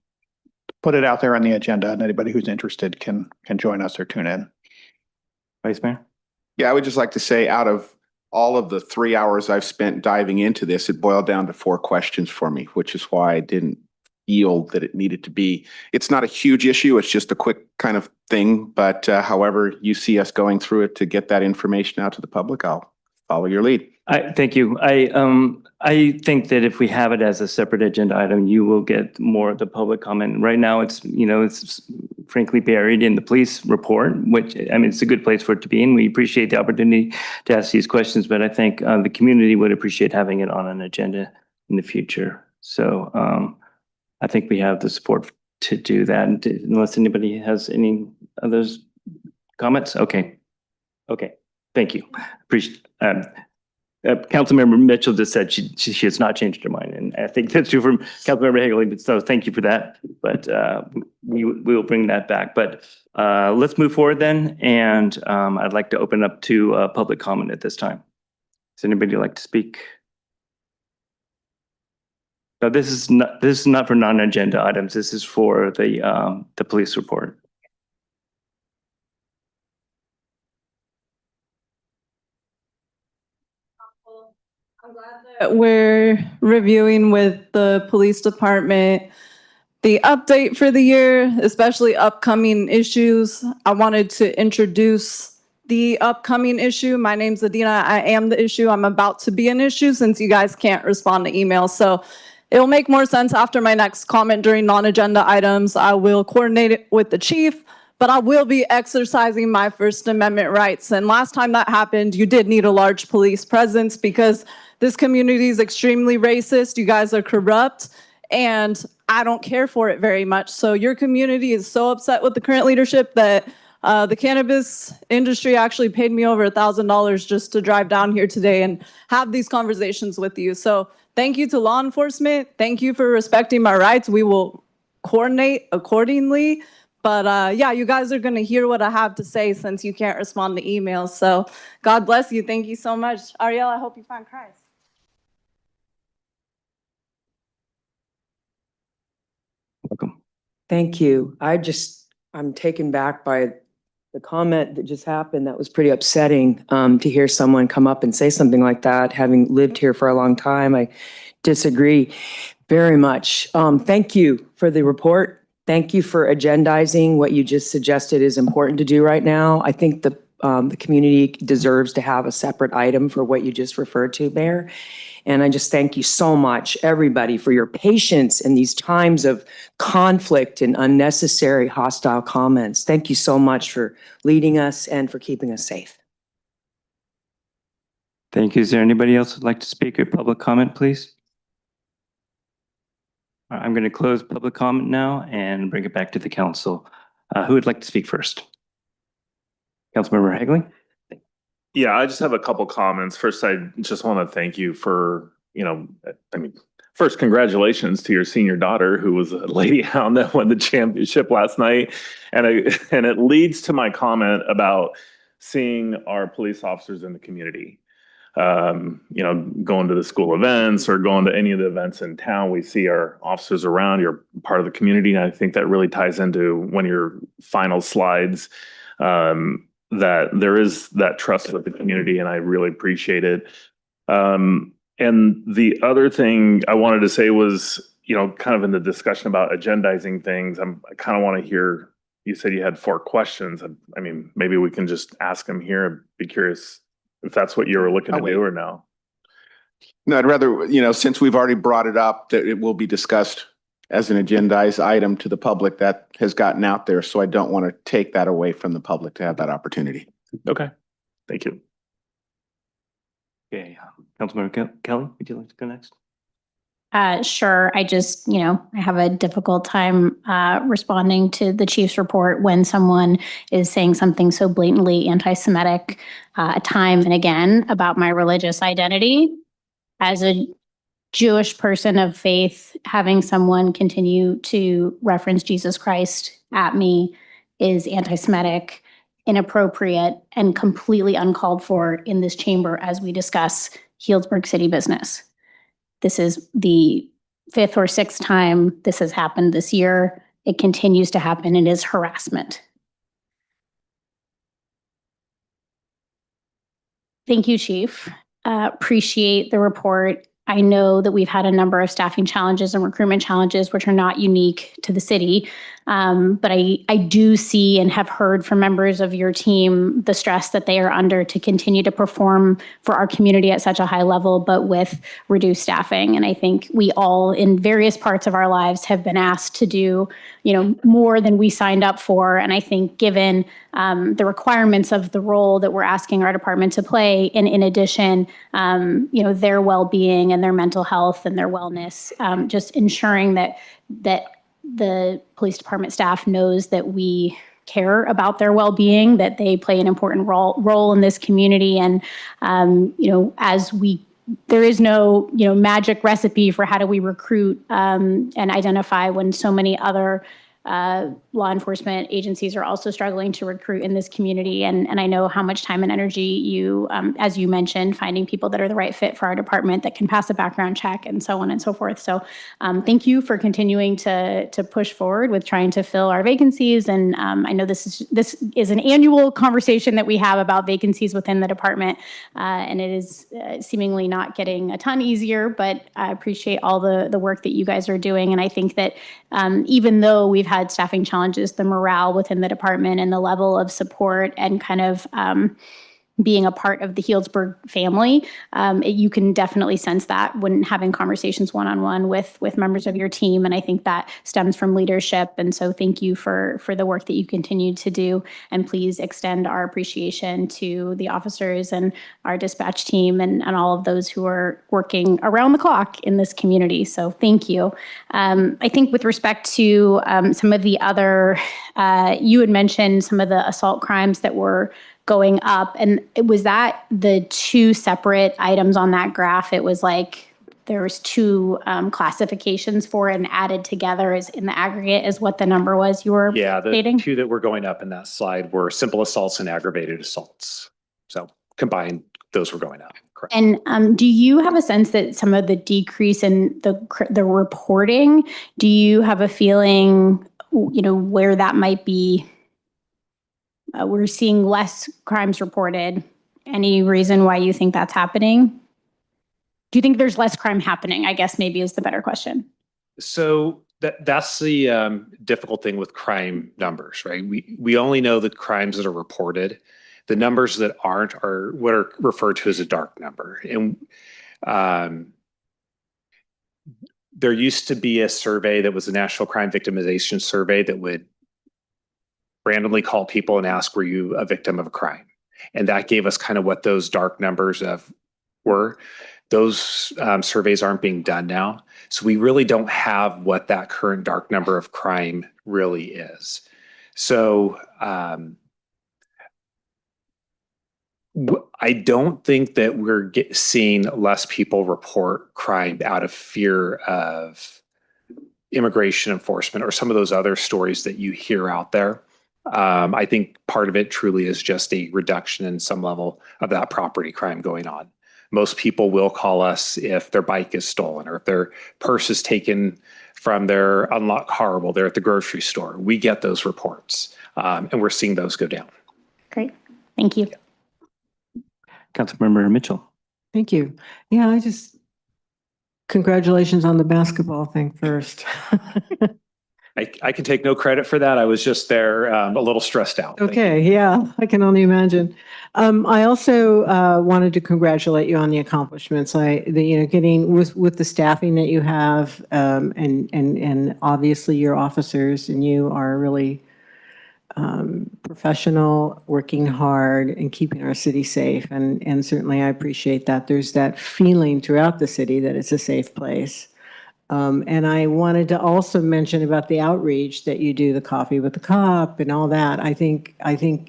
put it out there on the agenda, and anybody who's interested can join us or tune in.
Vice Mayor?
Yeah, I would just like to say, out of all of the 3 hours I've spent diving into this, it boiled down to 4 questions for me, which is why I didn't feel that it needed to be. It's not a huge issue. It's just a quick kind of thing. But however you see us going through it to get that information out to the public, I'll follow your lead.
Thank you. I think that if we have it as a separate agenda item, you will get more of the public comment. Right now, it's frankly buried in the police report, which, I mean, it's a good place for it to be, and we appreciate the opportunity to ask these questions, but I think the community would appreciate having it on an agenda in the future. So I think we have the support to do that, unless anybody has any others comments. Okay. Thank you. Appreciate. Councilmember Mitchell just said she has not changed her mind, and I think that's true from Councilmember Hagley. So thank you for that. But we will bring that back. But let's move forward then, and I'd like to open up to public comment at this time. Does anybody like to speak? No, this is not for non-agenda items. This is for the police report.
We're reviewing with the police department the update for the year, especially upcoming issues. I wanted to introduce the upcoming issue. My name's Adina. I am the issue. I'm about to be an issue since you guys can't respond to emails. So it'll make more sense after my next comment during non-agenda items. I will coordinate it with the chief, but I will be exercising my First Amendment rights. And last time that happened, you did need a large police presence because this community is extremely racist. You guys are corrupt, and I don't care for it very much. So your community is so upset with the current leadership that the cannabis industry actually paid me over $1,000 just to drive down here today and have these conversations with you. So thank you to law enforcement. Thank you for respecting my rights. We will coordinate accordingly. But yeah, you guys are going to hear what I have to say since you can't respond to emails. So God bless you. Thank you so much. Ariel, I hope you find Christ.
Welcome.
Thank you. I'm taken back by the comment that just happened. That was pretty upsetting to hear someone come up and say something like that. Having lived here for a long time, I disagree very much. Thank you for the report. Thank you for agendizing what you just suggested is important to do right now. I think the community deserves to have a separate item for what you just referred to, Mayor. And I just thank you so much, everybody, for your patience in these times of conflict and unnecessary hostile comments. Thank you so much for leading us and for keeping us safe.
Thank you. Is there anybody else who'd like to speak or public comment, please? All right, I'm going to close public comment now and bring it back to the council. Who would like to speak first? Councilmember Hagley?
Yeah, I just have a couple comments. First, I just want to thank you for, first, congratulations to your senior daughter who was a lady hound that won the championship last night. And it leads to my comment about seeing our police officers in the community. Going to the school events or going to any of the events in town, we see our officers around. You're part of the community. And I think that really ties into one of your final slides. That there is that trust with the community, and I really appreciate it. And the other thing I wanted to say was, kind of in the discussion about agendizing things, I kind of want to hear, you said you had 4 questions. Maybe we can just ask them here. I'd be curious if that's what you were looking to do or no.
No, I'd rather, since we've already brought it up, that it will be discussed as an agendized item to the public that has gotten out there. So I don't want to take that away from the public to have that opportunity.
Okay. Thank you.
Okay. Councilmember Kelly, would you like to go next?
Sure. I just, I have a difficult time responding to the chief's report when someone is saying something so blatantly anti-Semitic time and again about my religious identity. As a Jewish person of faith, having someone continue to reference Jesus Christ at me is anti-Semitic, inappropriate, and completely uncalled for in this chamber as we discuss Healdsburg city business. This is the 5th or 6th time this has happened this year. It continues to happen. It is harassment. Thank you, Chief. Appreciate the report. I know that we've had a number of staffing challenges and recruitment challenges, which are not unique to the city. But I do see and have heard from members of your team the stress that they are under to continue to perform for our community at such a high level, but with reduced staffing. And I think we all in various parts of our lives have been asked to do, more than we signed up for. And I think given the requirements of the role that we're asking our department to play, and in addition, their well-being and their mental health and their wellness, just ensuring that the police department staff knows that we care about their well-being, that they play an important role in this community. And, there is no, magic recipe for how do we recruit and identify when so many other law enforcement agencies are also struggling to recruit in this community. And I know how much time and energy you, as you mentioned, finding people that are the right fit for our department that can pass a background check and so on and so forth. So thank you for continuing to push forward with trying to fill our vacancies. And I know this is an annual conversation that we have about vacancies within the department, and it is seemingly not getting a ton easier, but I appreciate all the work that you guys are doing. And I think that even though we've had staffing challenges, the morale within the department and the level of support and kind of being a part of the Healdsburg family, you can definitely sense that when having conversations one-on-one with members of your team. And I think that stems from leadership. And so thank you for the work that you continue to do. And please extend our appreciation to the officers and our dispatch team and all of those who are working around the clock in this community. So thank you. I think with respect to some of the other, you had mentioned some of the assault crimes that were going up. And was that the two separate items on that graph? It was like there was two classifications for it and added together as in the aggregate is what the number was you were stating?
The two that were going up in that slide were simple assaults and aggravated assaults. So combined, those were going up. Correct.
And do you have a sense that some of the decrease in the reporting, do you have a feeling, where that might be? We're seeing less crimes reported. Any reason why you think that's happening? Do you think there's less crime happening? I guess maybe is the better question.
So that's the difficult thing with crime numbers, right? We only know the crimes that are reported. The numbers that aren't are what are referred to as a dark number. And there used to be a survey that was a National Crime Victimization Survey that would randomly call people and ask, were you a victim of a crime? And that gave us kind of what those dark numbers were. Those surveys aren't being done now. So we really don't have what that current dark number of crime really is. So I don't think that we're seeing less people report crime out of fear of immigration enforcement or some of those other stories that you hear out there. I think part of it truly is just a reduction in some level of that property crime going on. Most people will call us if their bike is stolen or if their purse is taken from their unlocked car while they're at the grocery store. We get those reports, and we're seeing those go down.
Great. Thank you.
Councilmember Mitchell.
Thank you. Yeah, congratulations on the basketball thing first.
I can take no credit for that. I was just there a little stressed out.
Okay, yeah, I can only imagine. I also wanted to congratulate you on the accomplishments. Getting with the staffing that you have, and obviously your officers and you are really professional, working hard, and keeping our city safe. And certainly I appreciate that. There's that feeling throughout the city that it's a safe place. And I wanted to also mention about the outreach that you do, the coffee with the cop and all that. I think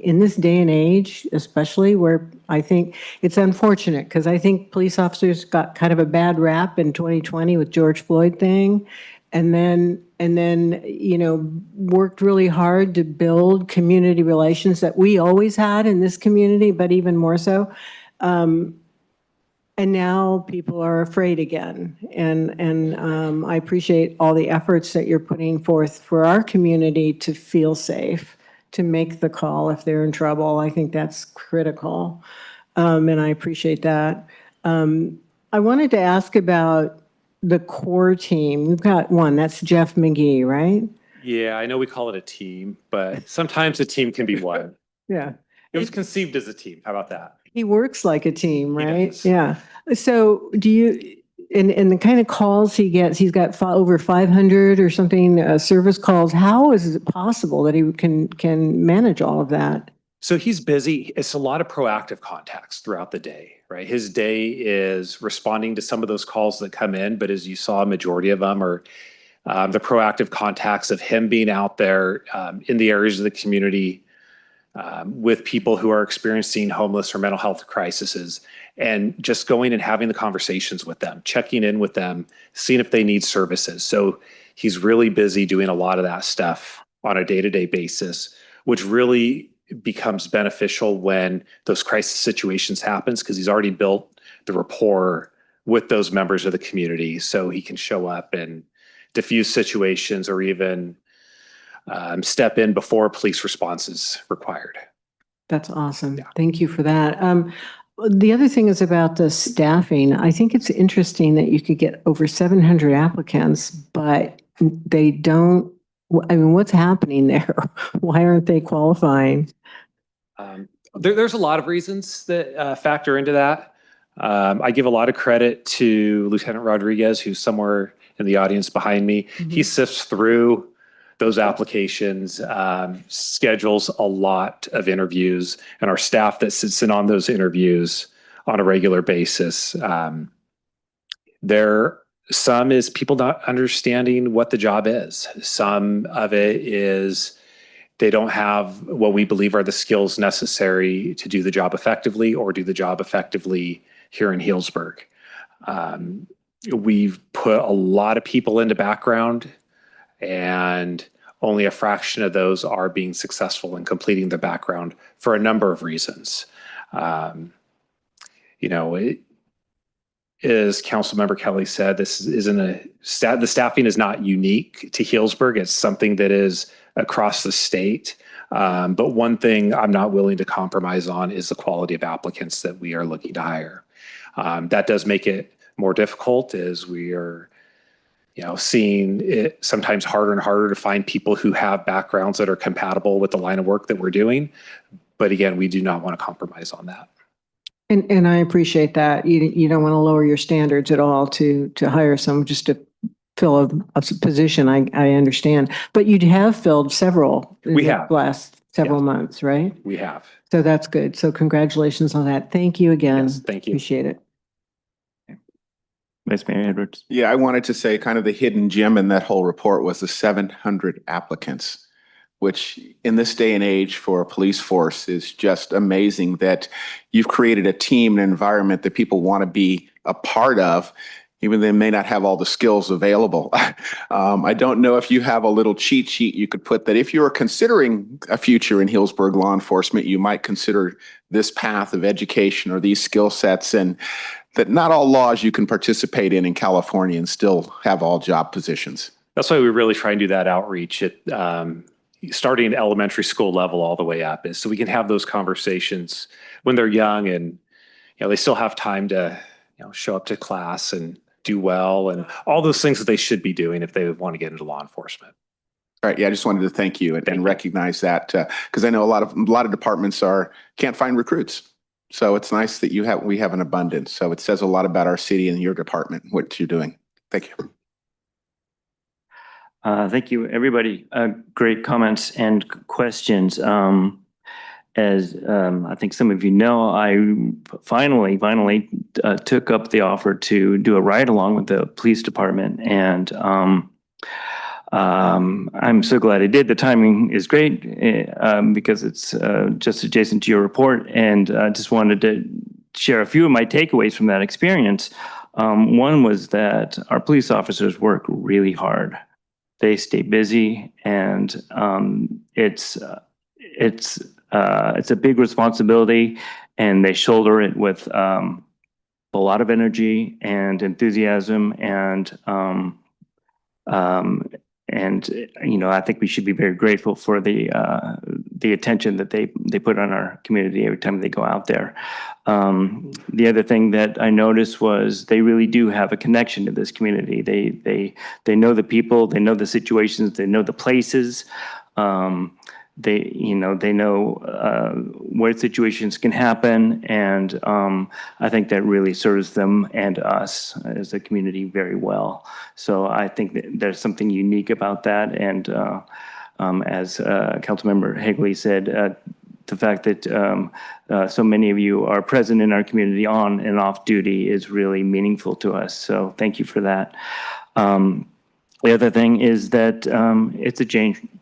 in this day and age, especially where I think it's unfortunate because I think police officers got kind of a bad rap in 2020 with George Floyd thing. And then, worked really hard to build community relations that we always had in this community, but even more so. And now people are afraid again. And I appreciate all the efforts that you're putting forth for our community to feel safe, to make the call if they're in trouble. I think that's critical. And I appreciate that. I wanted to ask about the core team. We've got one, that's Jeff McGee, right?
Yeah, I know we call it a team, but sometimes a team can be one.
Yeah.
It was conceived as a team. How about that?
He works like a team, right?
does.
Yeah. So do you, and the kind of calls he gets, he's got over 500 or something service calls. How is it possible that he can manage all of that?
So he's busy. It's a lot of proactive contacts throughout the day, right? His day is responding to some of those calls that come in, but as you saw, a majority of them are the proactive contacts of him being out there in the areas of the community with people who are experiencing homeless or mental health crises, and just going and having the conversations with them, checking in with them, seeing if they need services. So he's really busy doing a lot of that stuff on a day-to-day basis, which really becomes beneficial when those crisis situations happens, because he's already built the rapport with those members of the community, so he can show up and diffuse situations or even step in before police response is required.
That's awesome. Thank you for that. The other thing is about the staffing. I think it's interesting that you could get over 700 applicants, but they don't, I mean, what's happening there? Why aren't they qualifying?
There's a lot of reasons that factor into that. I give a lot of credit to Lieutenant Rodriguez, who's somewhere in the audience behind me. He sifts through those applications, schedules a lot of interviews, and our staff that sits in on those interviews on a regular basis. Some is people not understanding what the job is. Some of it is they don't have what we believe are the skills necessary to do the job effectively or do the job effectively here in Healdsburg. We've put a lot of people into background, and only a fraction of those are being successful in completing the background for a number of reasons. As Councilmember Kelly said, this isn't the staffing is not unique to Healdsburg. It's something that is across the state. But one thing I'm not willing to compromise on is the quality of applicants that we are looking to hire. That does make it more difficult, as we are seeing it sometimes harder and harder to find people who have backgrounds that are compatible with the line of work that we're doing. But again, we do not want to compromise on that.
And I appreciate that. You don't want to lower your standards at all to hire someone just to fill a position. I understand. But you have filled several in the last several months, right?
We have.
So that's good. So congratulations on that. Thank you again.
Yes, thank you.
Appreciate it.
Vice Mayor Edwards.
Yeah, I wanted to say kind of the hidden gem in that whole report was the 700 applicants, which in this day and age for a police force is just amazing that you've created a team, an environment that people want to be a part of, even though they may not have all the skills available. I don't know if you have a little cheat sheet you could put that if you're considering a future in Healdsburg law enforcement, you might consider this path of education or these skill sets, and that not all laws you can participate in California and still have all job positions.
That's why we really try and do that outreach at starting at elementary school level all the way up, is so we can have those conversations when they're young and they still have time to show up to class and do well and all those things that they should be doing if they want to get into law enforcement.
All right. Yeah, I just wanted to thank you and recognize that because I know a lot of departments can't find recruits. So it's nice that we have an abundance. So it says a lot about our city and your department, what you're doing. Thank you.
Thank you, everybody. Great comments and questions. As I think some of you know, I finally took up the offer to do a ride along with the police department, and I'm so glad I did. The timing is great because it's just adjacent to your report, and I just wanted to share a few of my takeaways from that experience. One was that our police officers work really hard. They stay busy, and it's a big responsibility, and they shoulder it with a lot of energy and enthusiasm, and I think we should be very grateful for the attention that they put on our community every time they go out there. The other thing that I noticed was they really do have a connection to this community. They know the people, they know the situations, they know the places. They know where situations can happen, and I think that really serves them and us as a community very well. So I think that there's something unique about that, and as Councilmember Higley said, the fact that so many of you are present in our community on and off duty is really meaningful to us. So thank you for that. The other thing is that it's a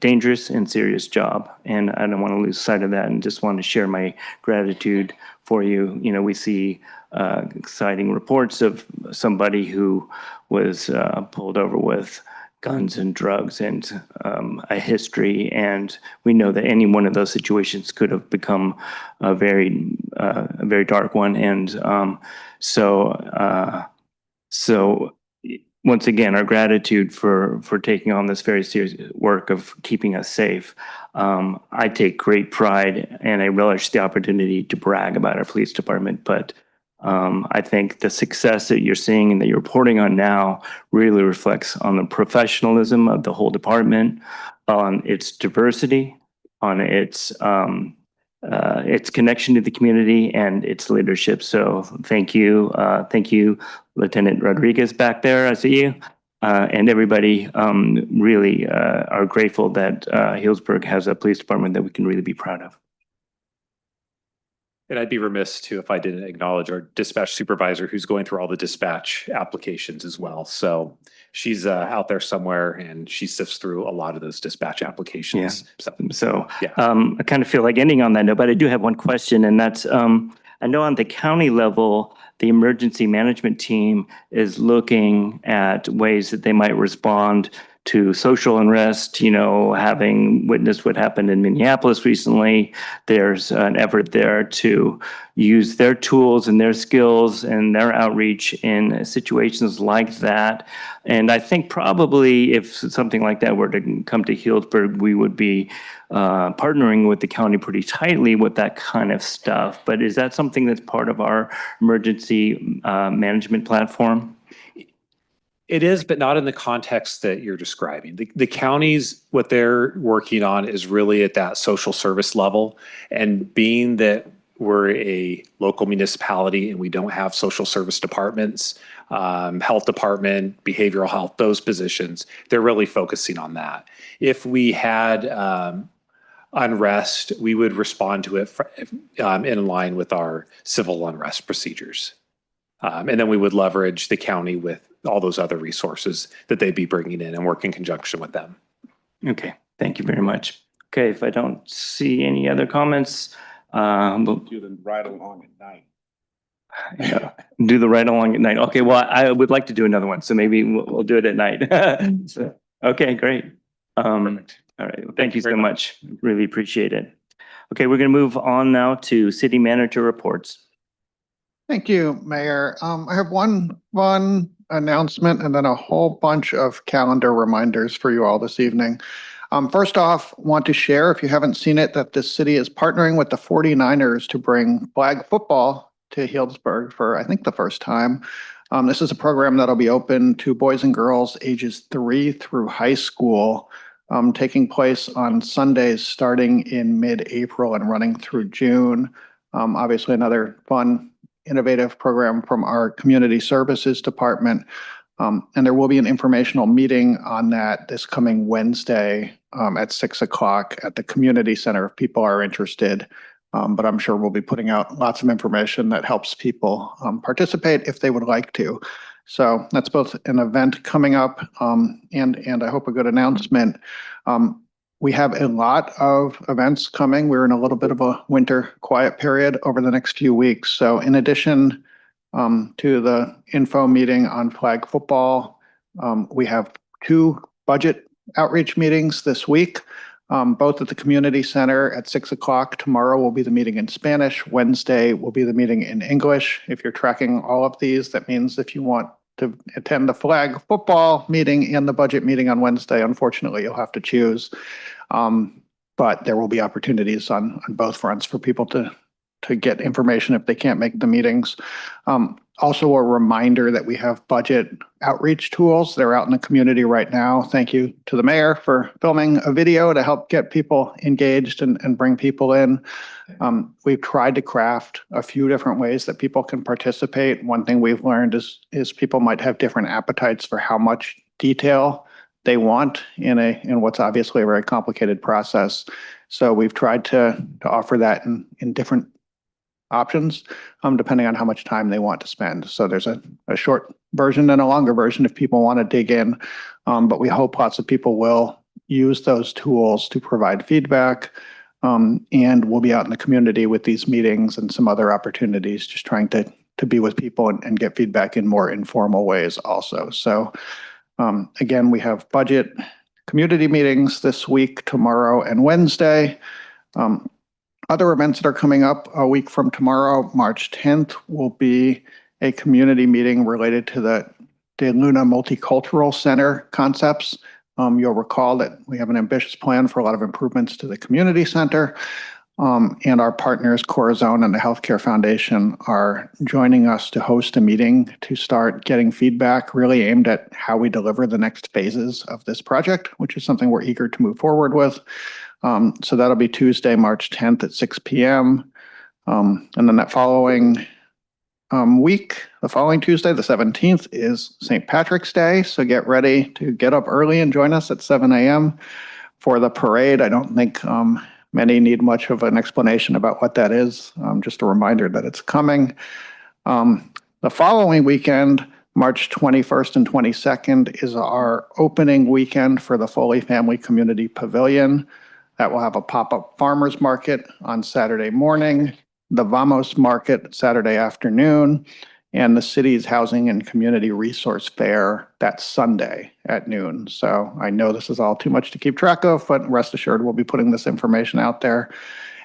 dangerous and serious job, and I don't want to lose sight of that, and just want to share my gratitude for you. You know, we see exciting reports of somebody who was pulled over with guns and drugs and a history, and we know that any one of those situations could have become a very dark one, and so once again, our gratitude for taking on this very serious work of keeping us safe. I take great pride and I relish the opportunity to brag about our police department, but I think the success that you're seeing and that you're reporting on now really reflects on the professionalism of the whole department, on its diversity, on its connection to the community and its leadership. So thank you, Lieutenant Rodriguez back there. I see you. And everybody really are grateful that Healdsburg has a police department that we can really be proud of.
And I'd be remiss too if I didn't acknowledge our dispatch supervisor who's going through all the dispatch applications as well. So she's out there somewhere and she sifts through a lot of those dispatch applications.
So
yeah.
I kind of feel like ending on that note, but I do have one question, and that's I know on the county level, the emergency management team is looking at ways that they might respond to social unrest, you know, having witnessed what happened in Minneapolis recently. There's an effort there to use their tools and their skills and their outreach in situations like that. And I think probably if something like that were to come to Healdsburg, we would be partnering with the county pretty tightly with that kind of stuff. But is that something that's part of our emergency management platform?
It is, but not in the context that you're describing. The counties, what they're working on is really at that social service level. And being that we're a local municipality and we don't have social service departments, health department, behavioral health, those positions, they're really focusing on that. If we had unrest, we would respond to it in line with our civil unrest procedures. And then we would leverage the county with all those other resources that they'd be bringing in and work in conjunction with them.
Okay, thank you very much. Okay, if I don't see any other comments,
Do the ride along at night.
yeah, do the ride along at night. Okay, well, I would like to do another one, so maybe we'll do it at night. So, okay, great. All right, well, thank you so much. Really appreciate it. Okay, we're going to move on now to city manager reports.
Thank you, Mayor. I have one announcement and then a whole bunch of calendar reminders for you all this evening. First off, want to share, if you haven't seen it, that this city is partnering with the 49ers to bring flag football to Healdsburg for, I think, the first time. This is a program that'll be open to boys and girls ages 3 through high school, taking place on Sundays starting in mid-April and running through June. Obviously, another fun, innovative program from our community services department. And there will be an informational meeting on that this coming Wednesday at 6 o'clock at the community center if people are interested. But I'm sure we'll be putting out lots of information that helps people participate if they would like to. So that's both an event coming up and I hope a good announcement. We have a lot of events coming. We're in a little bit of a winter quiet period over the next few weeks. So in addition to the info meeting on flag football, we have 2 budget outreach meetings this week, both at the community center at 6 o'clock. Tomorrow will be the meeting in Spanish. Wednesday will be the meeting in English. If you're tracking all of these, that means if you want to attend the flag football meeting and the budget meeting on Wednesday, unfortunately, you'll have to choose. But there will be opportunities on both fronts for people to get information if they can't make the meetings. Also, a reminder that we have budget outreach tools. They're out in the community right now. Thank you to the mayor for filming a video to help get people engaged and bring people in. We've tried to craft a few different ways that people can participate. One thing we've learned is people might have different appetites for how much detail they want in what's obviously a very complicated process. So we've tried to offer that in different options, depending on how much time they want to spend. So there's a short version and a longer version if people want to dig in. But we hope lots of people will use those tools to provide feedback. And we'll be out in the community with these meetings and some other opportunities, just trying to be with people and get feedback in more informal ways also. So again, we have budget community meetings this week, tomorrow and Wednesday. Other events that are coming up a week from tomorrow, March 10th, will be a community meeting related to the De Luna Multicultural Center concepts. You'll recall that we have an ambitious plan for a lot of improvements to the community center. And our partners, Corazon and the Healthcare Foundation, are joining us to host a meeting to start getting feedback really aimed at how we deliver the next phases of this project, which is something we're eager to move forward with. So that'll be Tuesday, March 10th at 6 p.m. And then that following week, the following Tuesday, the 17th, is St. Patrick's Day. So get ready to get up early and join us at 7 a.m. for the parade. I don't think many need much of an explanation about what that is. Just a reminder that it's coming. The following weekend, March 21st and 22nd, is our opening weekend for the Foley Family Community Pavilion. That will have a pop-up farmers market on Saturday morning, the Vamos Market Saturday afternoon, and the city's Housing and Community Resource Fair that Sunday at noon. So I know this is all too much to keep track of, but rest assured we'll be putting this information out there.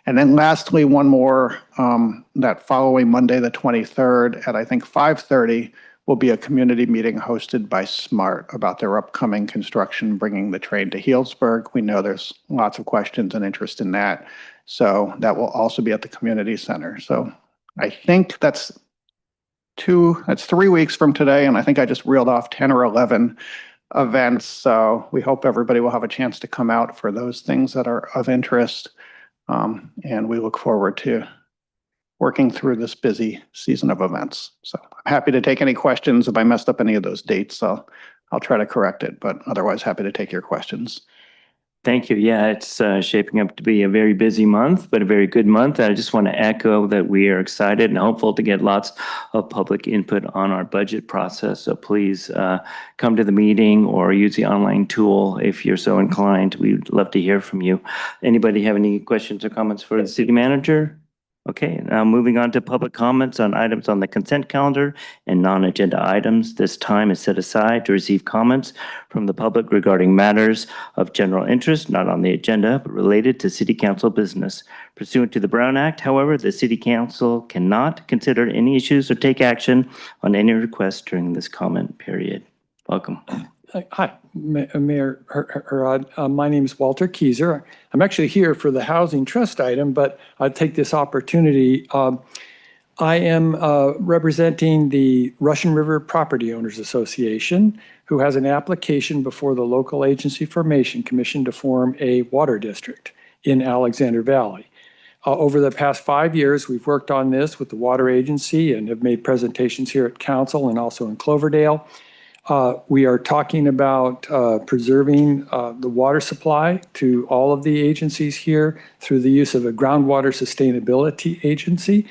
And then lastly, one more, that following Monday, the 23rd at I think 5:30, will be a community meeting hosted by SMART about their upcoming construction, bringing the train to Healdsburg. We know there's lots of questions and interest in that. So that will also be at the community center. So I think that's 3 weeks from today. And I think I just reeled off 10 or 11 events. So we hope everybody will have a chance to come out for those things that are of interest. And we look forward to working through this busy season of events. So I'm happy to take any questions. If I messed up any of those dates, I'll try to correct it, but otherwise happy to take your questions.
Thank you. Yeah, it's shaping up to be a very busy month, but a very good month. I just want to echo that we are excited and hopeful to get lots of public input on our budget process. So please come to the meeting or use the online tool if you're so inclined. We'd love to hear from you. Anybody have any questions or comments for the city manager? Okay, now moving on to public comments on items on the consent calendar and non-agenda items. This time is set aside to receive comments from the public regarding matters of general interest, not on the agenda, but related to City Council business. Pursuant to the Brown Act, however, the City Council cannot consider any issues or take action on any requests during this comment period. Welcome.
Hi, Mayor Herod. My name is Walter Kieser. I'm actually here for the housing trust item, but I'll take this opportunity. I am representing the Russian River Property Owners Association, who has an application before the Local Agency Formation Commission to form a water district in Alexander Valley. Over the past 5 years, we've worked on this with the water agency and have made presentations here at council and also in Cloverdale. We are talking about preserving the water supply to all of the agencies here through the use of a groundwater sustainability agency.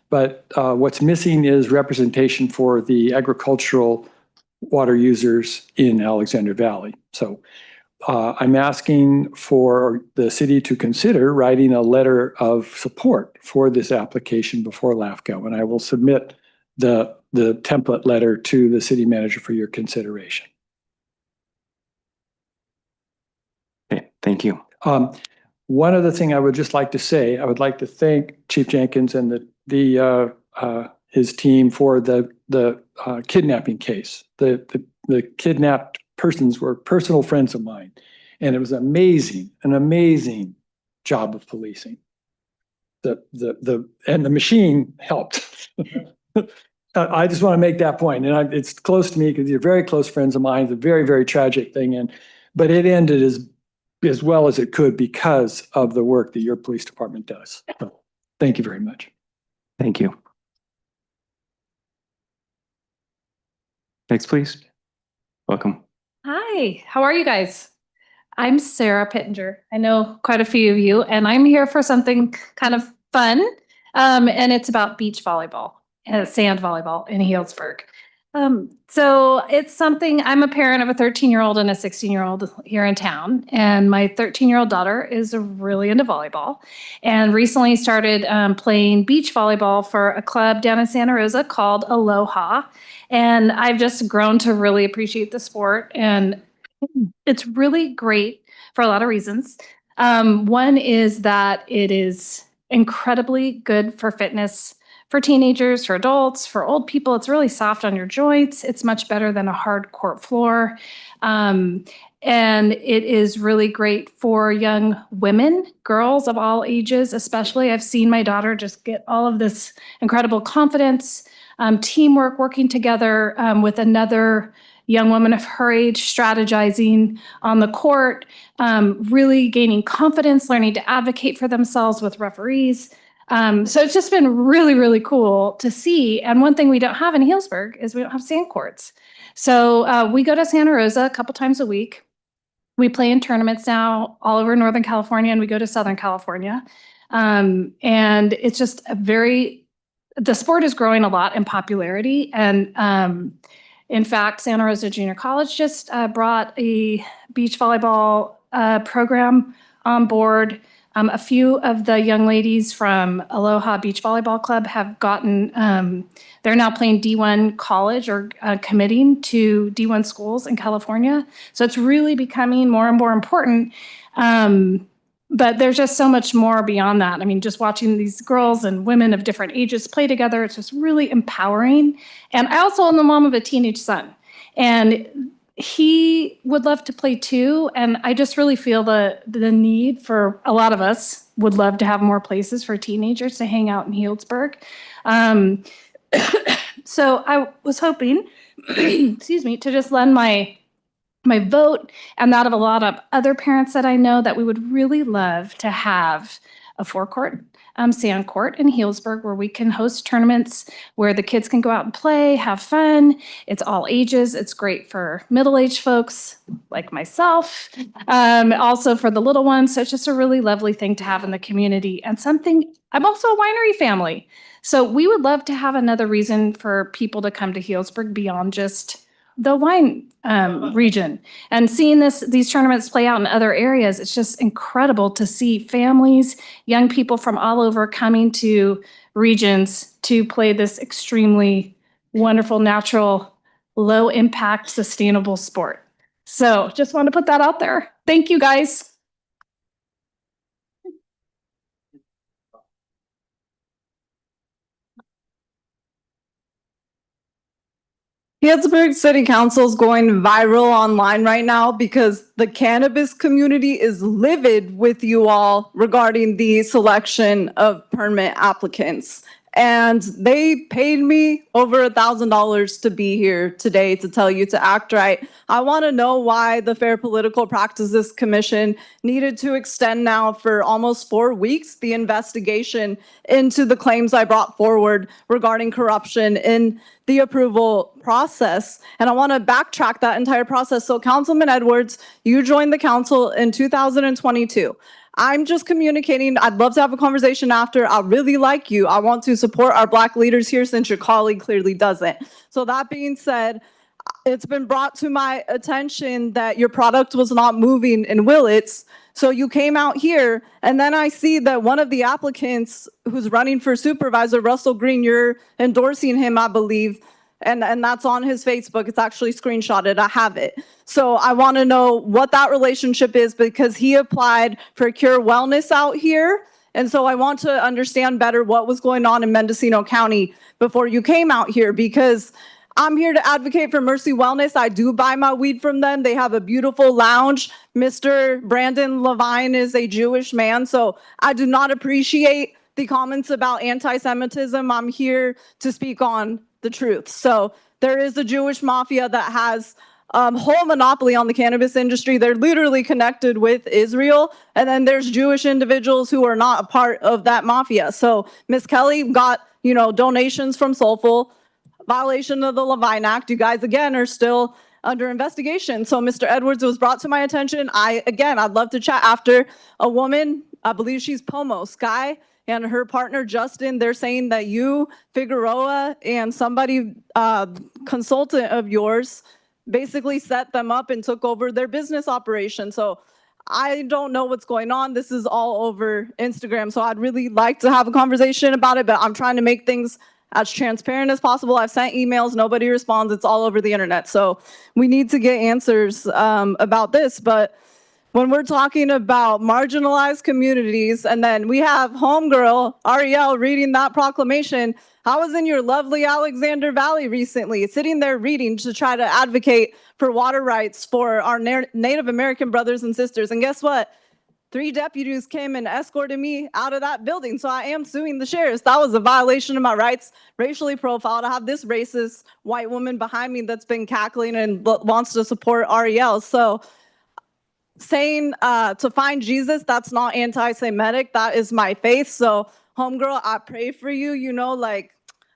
But what's missing is representation for the agricultural water users in Alexander Valley. So I'm asking for the city to consider writing a letter of support for this application before LAFCO, and I will submit the template letter to the city manager for your consideration.
Okay, thank you.
One other thing I would just like to say, I would like to thank Chief Jenkins and his team for the kidnapping case. The kidnapped persons were personal friends of mine, and it was an amazing job of policing. And the machine helped. I just want to make that point, and it's close to me because you're very close friends of mine. It's a very, very tragic thing, but it ended as well as it could because of the work that your police department does. So, thank you very much.
Thank you. Next, please. Welcome.
Hi, how are you guys? I'm Sarah Pittenger. I know quite a few of you, and I'm here for something kind of fun, and it's about beach volleyball. Sand volleyball in Healdsburg. So it's something, I'm a parent of a 13-year-old and a 16-year-old here in town. And my 13-year-old daughter is really into volleyball and recently started playing beach volleyball for a club down in Santa Rosa called Aloha. And I've just grown to really appreciate the sport. And it's really great for a lot of reasons. One is that it is incredibly good for fitness for teenagers, for adults, for old people. It's really soft on your joints. It's much better than a hard court floor. And it is really great for young women, girls of all ages, especially. I've seen my daughter just get all of this incredible confidence, teamwork, working together with another young woman of her age, strategizing on the court, really gaining confidence, learning to advocate for themselves with referees. So it's just been really, really cool to see. And one thing we don't have in Healdsburg is we don't have sand courts. So we go to Santa Rosa a couple times a week. We play in tournaments now all over Northern California, and we go to Southern California. And it's just the sport is growing a lot in popularity. And in fact, Santa Rosa Junior College just brought a beach volleyball program on board. A few of the young ladies from Aloha Beach Volleyball Club have gotten, they're now playing D1 college or committing to D1 schools in California. So it's really becoming more and more important. But there's just so much more beyond that. I mean, just watching these girls and women of different ages play together, it's just really empowering. And I also am the mom of a teenage son. And he would love to play too, and I just really feel the need for a lot of us would love to have more places for teenagers to hang out in Healdsburg. So I was hoping, excuse me, to just lend my vote and that of a lot of other parents that I know that we would really love to have a forecourt sand court in Healdsburg where we can host tournaments where the kids can go out and play, have fun. It's all ages. It's great for middle-aged folks like myself, also for the little ones. So it's just a really lovely thing to have in the community and something. I'm also a winery family. So we would love to have another reason for people to come to Healdsburg beyond just the wine region. And seeing these tournaments play out in other areas, it's just incredible to see families, young people from all over coming to regions to play this extremely wonderful, natural, low impact, sustainable sport. So just want to put that out there. Thank you, guys.
Healdsburg City Council is going viral online right now because the cannabis community is livid with you all regarding the selection of permit applicants. And they paid me over $1,000 to be here today to tell you to act right. I want to know why the Fair Political Practices Commission needed to extend now for almost 4 weeks the investigation into the claims I brought forward regarding corruption in the approval process. And I want to backtrack that entire process. So Councilman Edwards, you joined the council in 2022. I'm just communicating. I'd love to have a conversation after. I really like you. I want to support our Black leaders here since your colleague clearly doesn't. So that being said, it's been brought to my attention that your product was not moving in Willits. So you came out here, and then I see that one of the applicants who's running for supervisor, Russell Green, you're endorsing him, I believe. And that's on his Facebook. It's actually screenshotted. I have it. So I want to know what that relationship is because he applied for Cure Wellness out here. And so I want to understand better what was going on in Mendocino County before you came out here because I'm here to advocate for Mercy Wellness. I do buy my weed from them. They have a beautiful lounge. Mr. Brandon Levine is a Jewish man. So I do not appreciate the comments about anti-Semitism. I'm here to speak on the truth. So there is a Jewish mafia that has whole monopoly on the cannabis industry. They're literally connected with Israel. And then there's Jewish individuals who are not a part of that mafia. So Ms. Kelly got, donations from Soulful, violation of the Levine Act. You guys, again, are still under investigation. So Mr. Edwards, it was brought to my attention. I'd love to chat after. A woman, I believe she's Pomo, Sky, and her partner Justin, they're saying that you, Figueroa, and somebody, consultant of yours, basically set them up and took over their business operation. So I don't know what's going on. This is all over Instagram. So I'd really like to have a conversation about it, but I'm trying to make things as transparent as possible. I've sent emails, nobody responds. It's all over the internet. So we need to get answers about this. But when we're talking about marginalized communities, and then we have homegirl Ariel reading that proclamation. I was in your lovely Alexander Valley recently, sitting there reading to try to advocate for water rights for our Native American brothers and sisters. And guess what? 3 deputies came and escorted me out of that building. So I am suing the sheriffs. That was a violation of my rights, racially profiled. I have this racist white woman behind me that's been cackling and wants to support Ariel. So saying to find Jesus, that's not anti-Semitic. That is my faith. So homegirl, I pray for you. You know, like,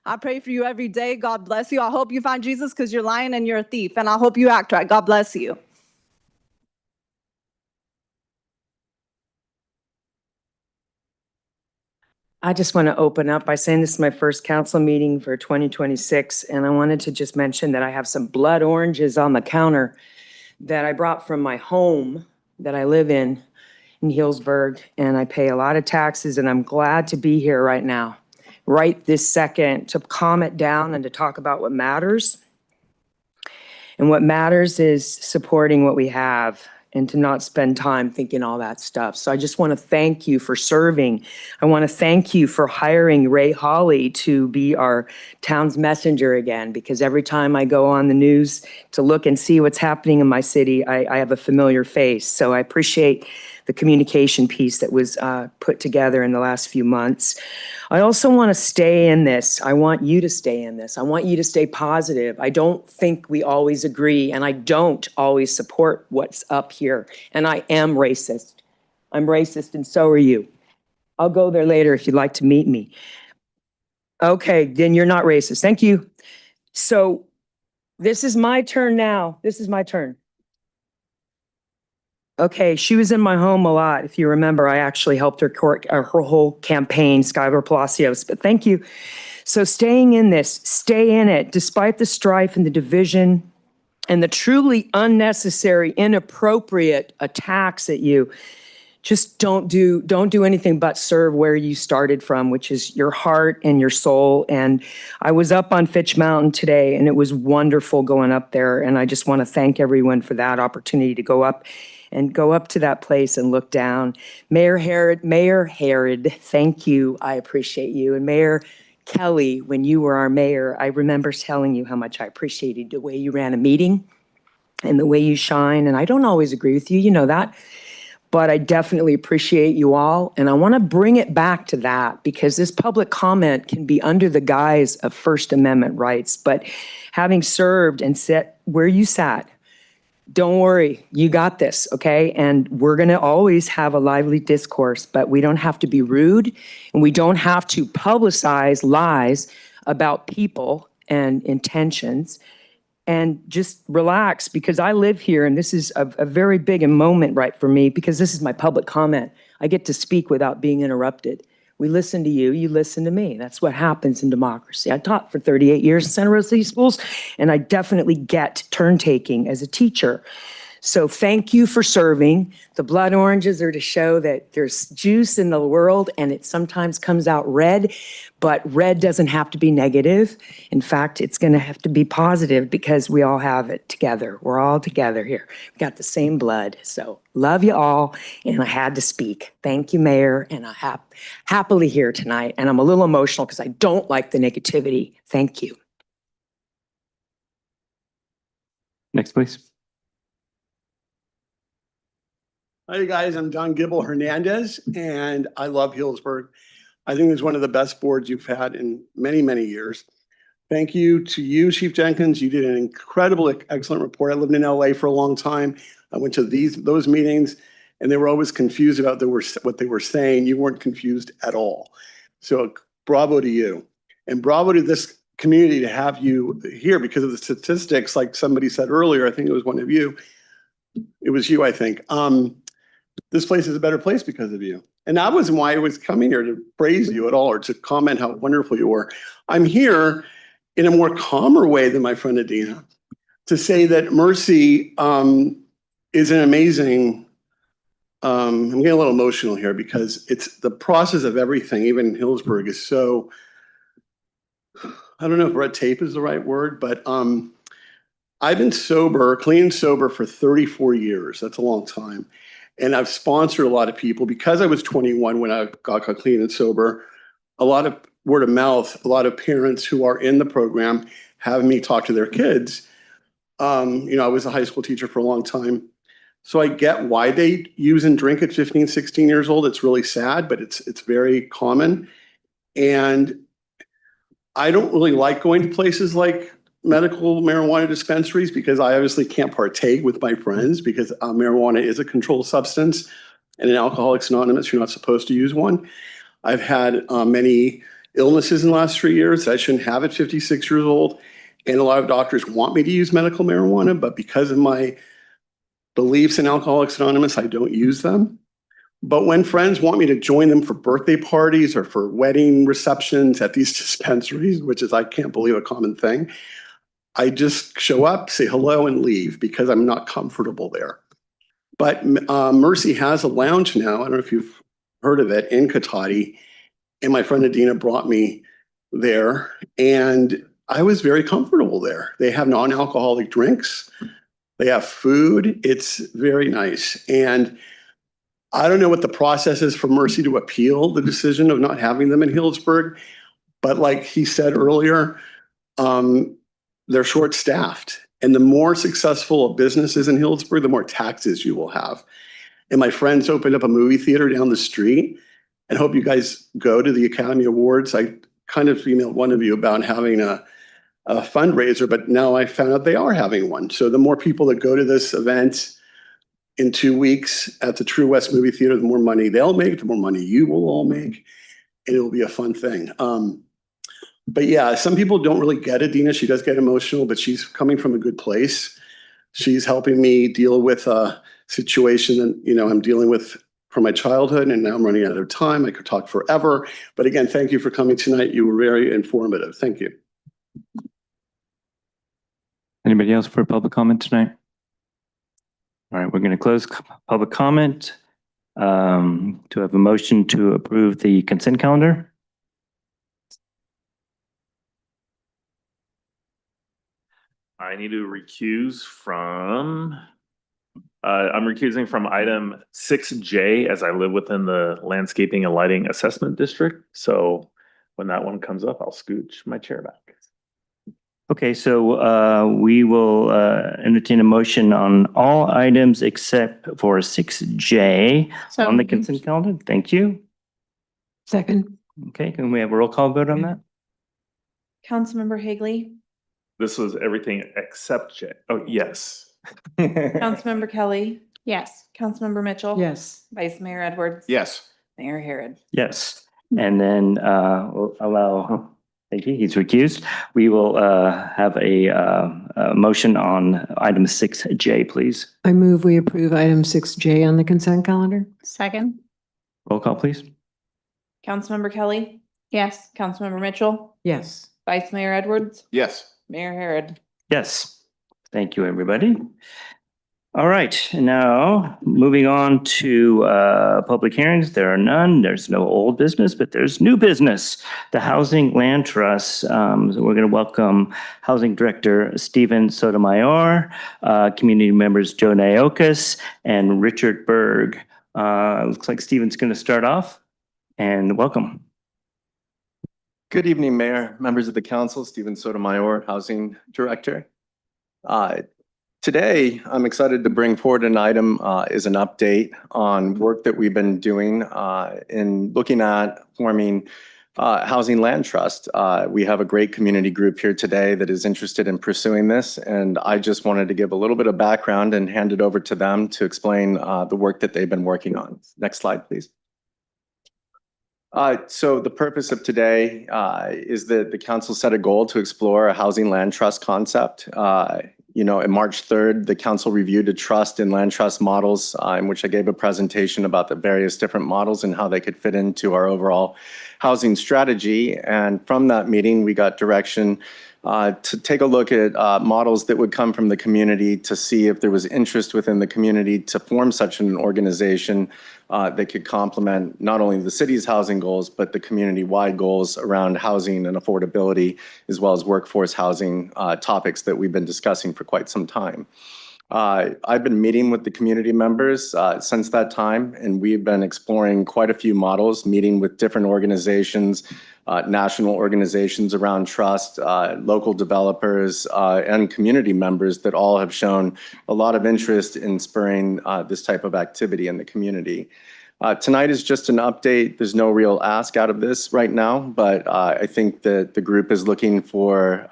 I pray for you every day. God bless you. I hope you find Jesus because you're lying and you're a thief. And I hope you act right. God bless you.
I just want to open up by saying this is my first council meeting for 2026, and I wanted to just mention that I have some blood oranges on the counter that I brought from my home that I live in Healdsburg, and I pay a lot of taxes, and I'm glad to be here right now, right this second, to calm it down and to talk about what matters. And what matters is supporting what we have and to not spend time thinking all that stuff. So I just want to thank you for serving. I want to thank you for hiring Ray Hawley to be our town's messenger again, because every time I go on the news to look and see what's happening in my city, I have a familiar face. So I appreciate the communication piece that was put together in the last few months. I also want to stay in this. I want you to stay in this. I want you to stay positive. I don't think we always agree, and I don't always support what's up here. And I am racist. I'm racist, and so are you. I'll go there later if you'd like to meet me. Okay, then you're not racist. Thank you. So this is my turn now. This is my turn. Okay, she was in my home a lot. If you remember, I actually helped her her whole campaign, Skylar Palacios, but thank you. So staying in this, stay in it, despite the strife and the division and the truly unnecessary, inappropriate attacks at you. Just don't do anything but serve where you started from, which is your heart and your soul. And I was up on Fitch Mountain today, and it was wonderful going up there. And I just want to thank everyone for that opportunity to go up to that place and look down. Mayor Herod, thank you. I appreciate you. And Mayor Kelly, when you were our mayor, I remember telling you how much I appreciated the way you ran a meeting and the way you shine. And I don't always agree with you, you know that. But I definitely appreciate you all. And I want to bring it back to that, because this public comment can be under the guise of First Amendment rights. But having served and sat where you sat, don't worry, you got this, okay? And we're going to always have a lively discourse, but we don't have to be rude, and we don't have to publicize lies about people and intentions. And just relax, because I live here, and this is a very big moment right for me, because this is my public comment. I get to speak without being interrupted. We listen to you, you listen to me. That's what happens in democracy. I taught for 38 years in Santa Rosa City Schools, and I definitely get turn taking as a teacher. So thank you for serving. The blood oranges are to show that there's juice in the world, and it sometimes comes out red, but red doesn't have to be negative. In fact, it's going to have to be positive, because we all have it together. We're all together here. We got the same blood. So love you all, and I had to speak. Thank you, Mayor, and I'm happily here tonight, and I'm a little emotional because I don't like the negativity. Thank you.
Next, please.
Hi, guys. I'm John Gibble Hernandez, and I love Healdsburg. I think it's one of the best boards you've had in many, many years. Thank you to you, Chief Jenkins. You did an incredible, excellent report. I lived in LA for a long time. I went to those meetings, and they were always confused about what they were saying. You weren't confused at all. So bravo to you. And bravo to this community to have you here because of the statistics, like somebody said earlier. I think it was one of you. It was you, I think. this place is a better place because of you. And that wasn't why I was coming here to praise you at all or to comment how wonderful you were. I'm here in a more calmer way than my friend Adina to say that Mercy is an amazing, I'm getting a little emotional here because it's the process of everything, even in Hillsburg, is so, I don't know if red tape is the right word, but I've been sober, clean and sober for 34 years. That's a long time. And I've sponsored a lot of people because I was 21 when I got clean and sober. A lot of word of mouth, a lot of parents who are in the program have me talk to their kids. I was a high school teacher for a long time. So I get why they use and drink at 15, 16 years old. It's really sad, but it's very common. And I don't really like going to places like medical marijuana dispensaries because I obviously can't partake with my friends because marijuana is a controlled substance, and in Alcoholics Anonymous, you're not supposed to use one. I've had many illnesses in the last 3 years that I shouldn't have at 56 years old. And a lot of doctors want me to use medical marijuana, but because of my beliefs in Alcoholics Anonymous, I don't use them. But when friends want me to join them for birthday parties or for wedding receptions at these dispensaries, which is, I can't believe, a common thing, I just show up, say hello, and leave because I'm not comfortable there. But Mercy has a lounge now. I don't know if you've heard of it, in Cotati. And my friend Adina brought me there. And I was very comfortable there. They have non-alcoholic drinks. They have food. It's very nice. And I don't know what the process is for Mercy to appeal the decision of not having them in Hillsburg. But like he said earlier, they're short-staffed. And the more successful a business is in Hillsburg, the more taxes you will have. And my friends opened up a movie theater down the street, and hope you guys go to the Academy Awards. I kind of emailed one of you about having a fundraiser, but now I found out they are having one. So the more people that go to this event in 2 weeks at the True West Movie Theater, the more money they'll make, the more money you will all make, and it'll be a fun thing. But yeah, some people don't really get it. Dina, she does get emotional, but she's coming from a good place. She's helping me deal with a situation that, I'm dealing with from my childhood, and now I'm running out of time. I could talk forever. But again, thank you for coming tonight. You were very informative. Thank you.
Anybody else for public comment tonight? All right, we're going to close public comment. To have a motion to approve the consent calendar.
I need to recuse from, I'm recusing from item 6J as I live within the landscaping and lighting assessment district. So when that one comes up, I'll scooch my chair back.
Okay, so we will entertain a motion on all items except for 6J on the consent calendar. Thank you.
Second.
Okay, can we have a roll call vote on that?
Councilmember Hagley,
This was everything except J. Oh, yes.
Councilmember Kelly,
Yes.
Councilmember Mitchell.
Yes.
Vice Mayor Edwards.
Yes.
Mayor Harrod.
Yes, and then we'll allow, thank you, he's recused. We will have a motion on item 6J, please.
I move we approve item 6J on the consent calendar.
Second.
Roll call, please.
Councilmember Kelly,
Yes.
Councilmember Mitchell,
Yes.
Vice Mayor Edwards,
Yes.
Mayor Harrod.
Yes, thank you, everybody. All right, now moving on to public hearings. There are none. There's no old business, but there's new business. The Housing Land Trust. So we're going to welcome Housing Director Stephen Sotomayor, community members Joe Naokas and Richard Berg. Looks like Stephen's going to start off, and welcome.
Good evening, Mayor, members of the council. Stephen Sotomayor, Housing Director. Today, I'm excited to bring forward an item is an update on work that we've been doing in looking at forming Housing Land Trust. We have a great community group here today that is interested in pursuing this, and I just wanted to give a little bit of background and hand it over to them to explain the work that they've been working on. Next slide, please. So the purpose of today is that the council set a goal to explore a housing land trust concept. on March 3rd, the council reviewed a trust and land trust models in which I gave a presentation about the various different models and how they could fit into our overall housing strategy. And from that meeting, we got direction to take a look at models that would come from the community to see if there was interest within the community to form such an organization that could complement not only the city's housing goals, but the community-wide goals around housing and affordability, as well as workforce housing topics that we've been discussing for quite some time. I've been meeting with the community members since that time, and we've been exploring quite a few models, meeting with different organizations, national organizations around trust, local developers, and community members that all have shown a lot of interest in spurring this type of activity in the community. Tonight is just an update. There's no real ask out of this right now, but I think that the group is looking for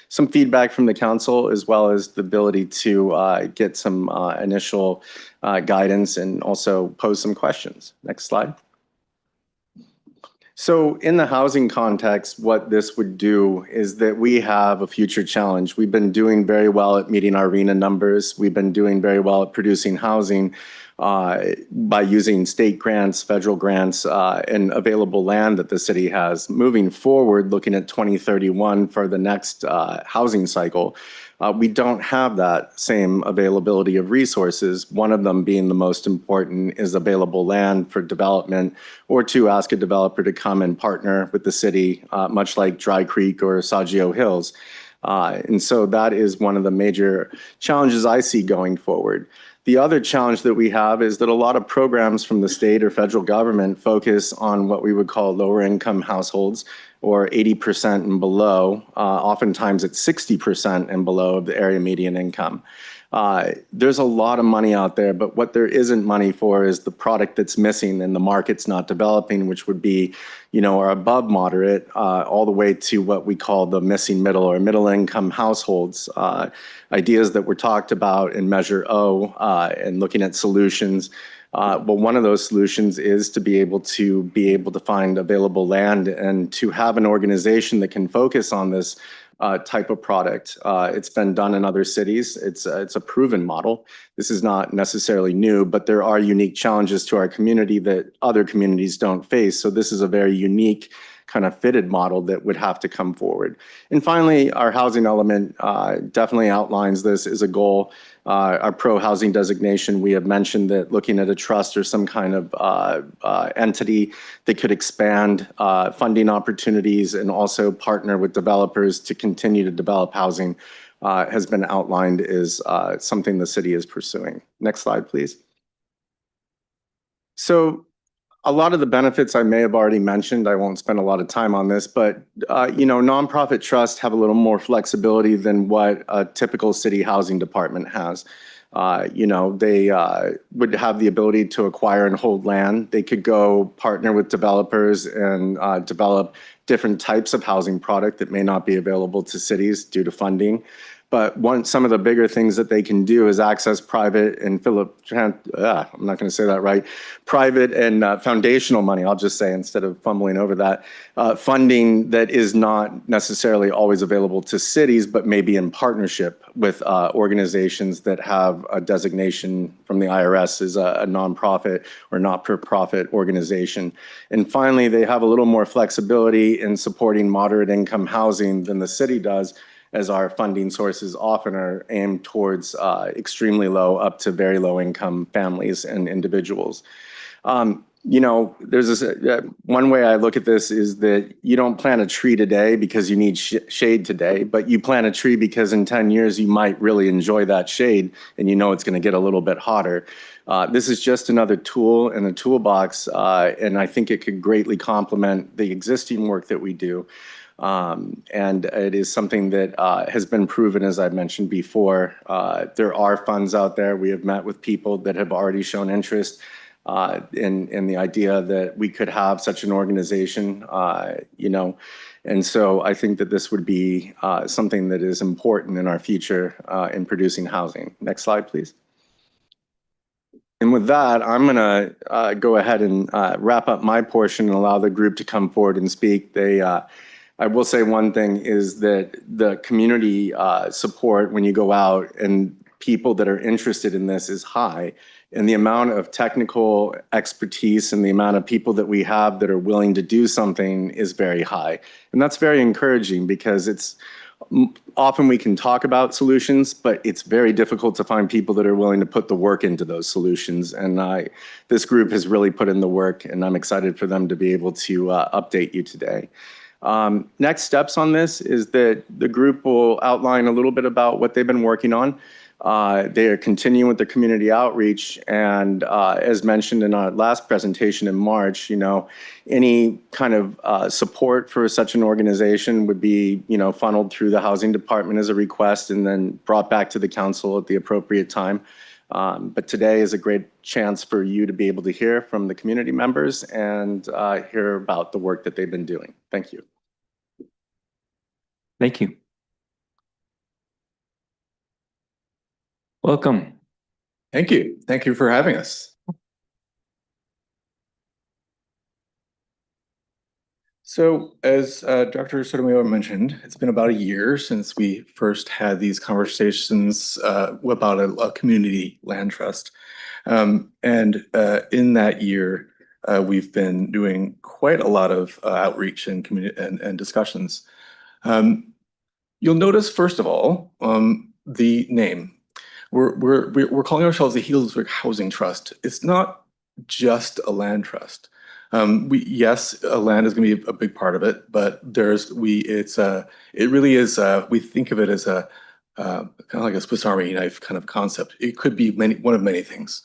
some feedback from the council, as well as the ability to get some initial guidance and also pose some questions. Next slide. So in the housing context, what this would do is that we have a future challenge. We've been doing very well at meeting our RHNA numbers. We've been doing very well at producing housing by using state grants, federal grants, and available land that the city has. Moving forward, looking at 2031 for the next housing cycle, we don't have that same availability of resources. One of them being the most important is available land for development, or to ask a developer to come and partner with the city, much like Dry Creek or Saggio Hills. And so that is one of the major challenges I see going forward. The other challenge that we have is that a lot of programs from the state or federal government focus on what we would call lower income households, or 80% and below. Oftentimes it's 60% and below of the area median income. There's a lot of money out there, but what there isn't money for is the product that's missing and the market's not developing, which would be, or above moderate, all the way to what we call the missing middle or middle income households. Ideas that were talked about in Measure O and looking at solutions. Well, one of those solutions is to be able to find available land and to have an organization that can focus on this type of product. It's been done in other cities. It's a proven model. This is not necessarily new, but there are unique challenges to our community that other communities don't face. So this is a very unique kind of fitted model that would have to come forward. And finally, our housing element definitely outlines this as a goal. Our pro-housing designation, we have mentioned that looking at a trust or some kind of entity that could expand funding opportunities and also partner with developers to continue to develop housing has been outlined as something the city is pursuing. Next slide, please. So a lot of the benefits I may have already mentioned. I won't spend a lot of time on this, but nonprofit trusts have a little more flexibility than what a typical city housing department has. They would have the ability to acquire and hold land. They could go partner with developers and develop different types of housing product that may not be available to cities due to funding. But some of the bigger things that they can do is access private and I'm not going to say that right, private and foundational money, I'll just say, instead of fumbling over that, funding that is not necessarily always available to cities, but maybe in partnership with organizations that have a designation from the IRS as a nonprofit or not-for-profit organization. And finally, they have a little more flexibility in supporting moderate income housing than the city does, as our funding sources often are aimed towards extremely low up to very low income families and individuals. There's this, one way I look at this is that you don't plant a tree today because you need shade today, but you plant a tree because in 10 years you might really enjoy that shade and it's going to get a little bit hotter. This is just another tool in the toolbox, and I think it could greatly complement the existing work that we do. And it is something that has been proven, as I mentioned before. There are funds out there. We have met with people that have already shown interest in the idea that we could have such an organization, and so I think that this would be something that is important in our future in producing housing. Next slide, please. And with that, I'm going to go ahead and wrap up my portion and allow the group to come forward and speak. I will say one thing is that the community support when you go out and people that are interested in this is high. And the amount of technical expertise and the amount of people that we have that are willing to do something is very high. And that's very encouraging because it's often we can talk about solutions, but it's very difficult to find people that are willing to put the work into those solutions. And this group has really put in the work, and I'm excited for them to be able to update you today. Next steps on this is that the group will outline a little bit about what they've been working on. They are continuing with the community outreach, and as mentioned in our last presentation in March, any kind of support for such an organization would be, funneled through the housing department as a request and then brought back to the council at the appropriate time. But today is a great chance for you to be able to hear from the community members and hear about the work that they've been doing. Thank you.
Thank you. Welcome.
Thank you. Thank you for having us. So as Dr. Sotomayor mentioned, it's been about a year since we first had these conversations about a community land trust. And in that year, we've been doing quite a lot of outreach and community and discussions. You'll notice, first of all, the name. We're calling ourselves the Healdsburg Housing Trust. It's not just a land trust. Yes, land is going to be a big part of it, but it really is. We think of it as a kind of like a Swiss Army knife kind of concept. It could be one of many things.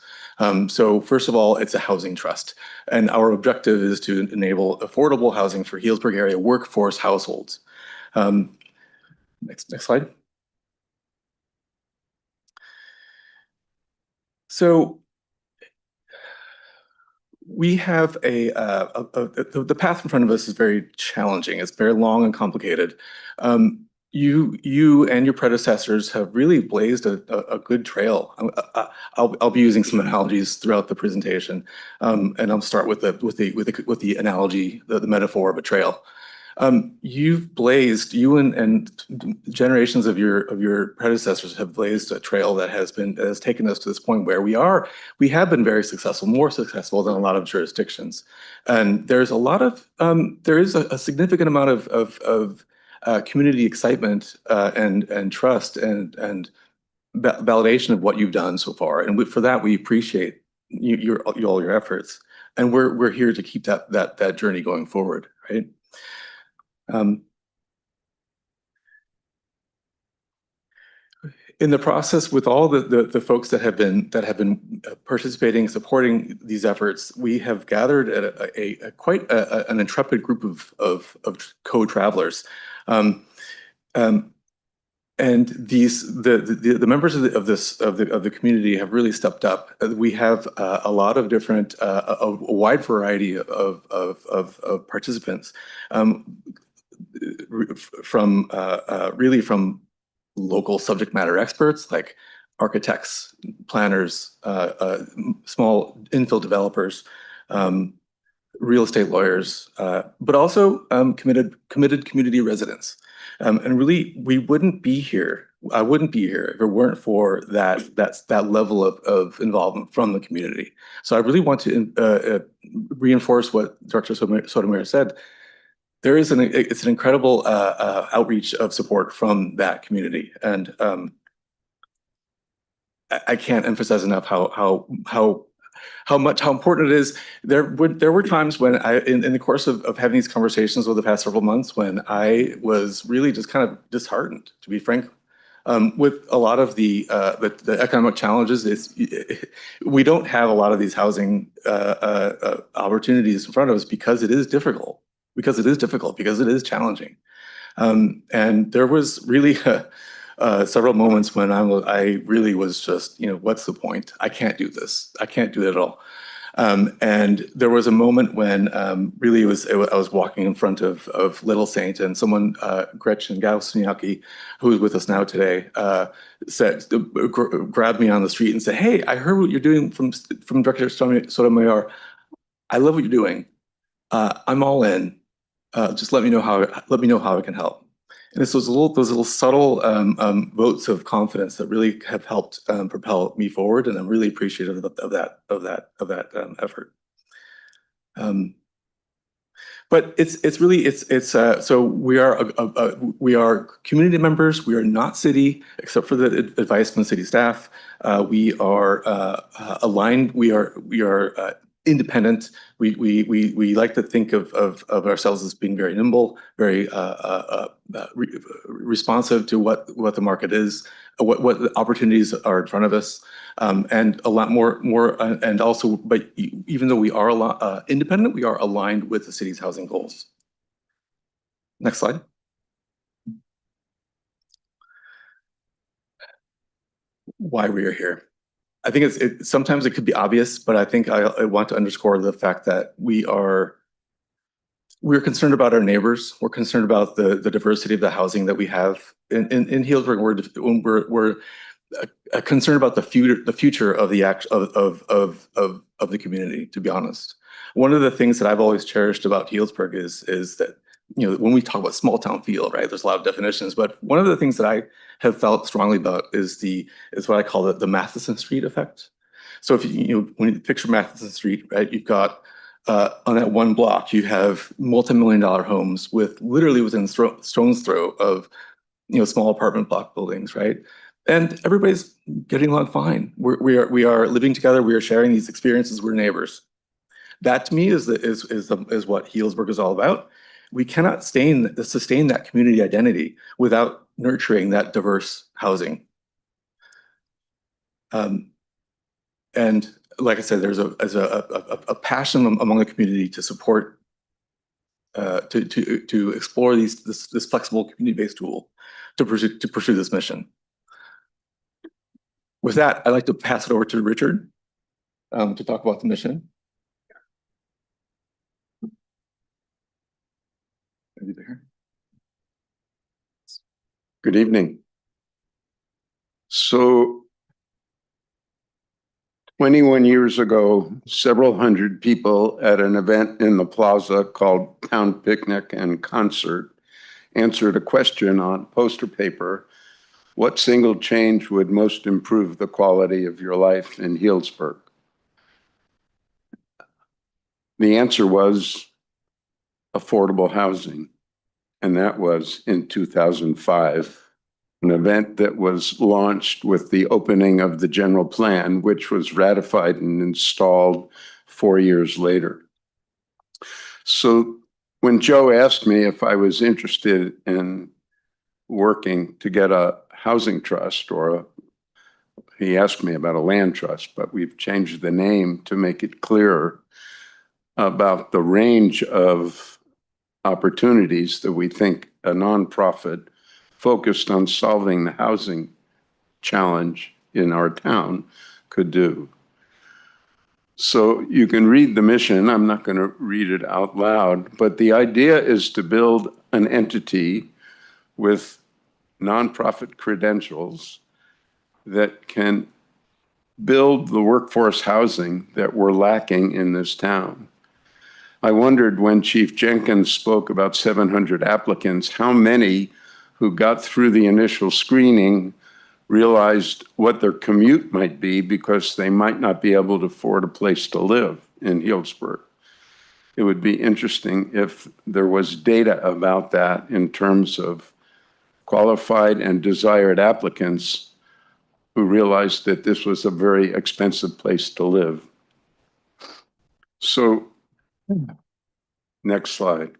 So first of all, it's a housing trust, and our objective is to enable affordable housing for Healdsburg area workforce households. Next slide. So we have the path in front of us is very challenging. It's very long and complicated. You and your predecessors have really blazed a good trail. I'll be using some analogies throughout the presentation, and I'll start with the analogy, the metaphor of a trail. You and generations of your predecessors have blazed a trail that has taken us to this point where we have been very successful, more successful than a lot of jurisdictions. And there's there is a significant amount of community excitement and trust and validation of what you've done so far. And for that, we appreciate all your efforts. And we're here to keep that journey going forward, right? In the process, with all the folks that have been participating, supporting these efforts, we have gathered quite an intrepid group of co-travelers, and the members of the community have really stepped up. We have a lot of different, a wide variety of participants. From local subject matter experts like architects, planners, small infill developers, real estate lawyers, but also committed community residents. And really, we wouldn't be here. I wouldn't be here if it weren't for that level of involvement from the community. So I really want to reinforce what Dr. Sotomayor said. It's an incredible outreach of support from that community, and I can't emphasize enough how important it is. There were times when in the course of having these conversations over the past several months, when I was really just kind of disheartened, to be frank, with a lot of the economic challenges. We don't have a lot of these housing opportunities in front of us because it is difficult. Because it is challenging. And there was really several moments when I really was just, what's the point? I can't do this. I can't do it at all. And there was a moment when really I was walking in front of Little Saint, and someone, Gretchen Gausniaki, who is with us now today, grabbed me on the street and said, "Hey, I heard what you're doing from Director Sotomayor. I love what you're doing. I'm all in. just let me know how I can help. And it's those little subtle votes of confidence that really have helped propel me forward, and I'm really appreciative of that effort. But so we are community members. We are not city, except for the advice from the city staff. We are aligned. We are independent. We like to think of ourselves as being very nimble, very responsive to what the market is, what the opportunities are in front of us, and a lot more. And also, but even though we are independent, we are aligned with the city's housing goals. Next slide. Why we are here. I think sometimes it could be obvious, but I think I want to underscore the fact that we're concerned about our neighbors. We're concerned about the diversity of the housing that we have in Healdsburg. We're concerned about the future of the community. To be honest, one of the things that I've always cherished about Healdsburg is that, you know, when we talk about small town feel, right? There's a lot of definitions, but one of the things that I have felt strongly about is what I call the Matheson Street effect. So if when you picture Matheson Street, right, you've got on that one block, you have multi-million-dollar homes with literally within stone's throw of, you know, small apartment block buildings, right? And everybody's getting along fine. We are living together. We are sharing these experiences. We're neighbors. That to me is what Healdsburg is all about. We cannot sustain that community identity without nurturing that diverse housing. And like I said, there's a passion among the community to support, to explore this flexible community-based tool to pursue this mission. With that, I'd like to pass it over to Richard to talk about the mission. Are you there?
Good evening. So 21 years ago, several hundred people at an event in the plaza called Town Picnic and Concert answered a question on poster paper: what single change would most improve the quality of your life in Healdsburg? The answer was affordable housing. And that was in 2005, an event that was launched with the opening of the general plan, which was ratified and installed 4 years later. So when Joe asked me if I was interested in working to get a housing trust, he asked me about a land trust, but we've changed the name to make it clearer about the range of opportunities that we think a nonprofit focused on solving the housing challenge in our town could do. So you can read the mission. I'm not going to read it out loud, but the idea is to build an entity with nonprofit credentials that can build the workforce housing that we're lacking in this town. I wondered when Chief Jenkins spoke about 700 applicants, how many who got through the initial screening realized what their commute might be because they might not be able to afford a place to live in Healdsburg. It would be interesting if there was data about that in terms of qualified and desired applicants who realized that this was a very expensive place to live. So, next slide.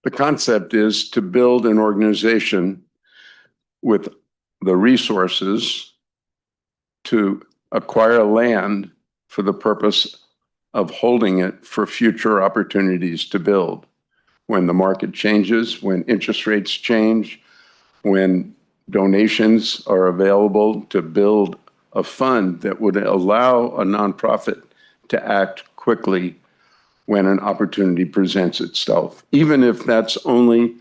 The concept is to build an organization with the resources to acquire land for the purpose of holding it for future opportunities to build. When the market changes, when interest rates change, when donations are available to build a fund that would allow a nonprofit to act quickly when an opportunity presents itself, even if that's only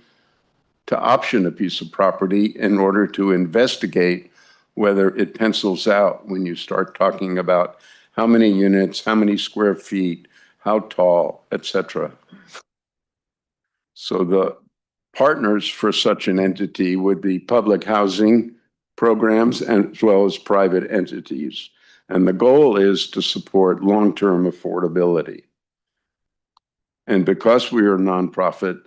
to option a piece of property in order to investigate whether it pencils out when you start talking about how many units, how many square feet, how tall, etc. So the partners for such an entity would be public housing programs as well as private entities. And the goal is to support long-term affordability. And because we are a nonprofit,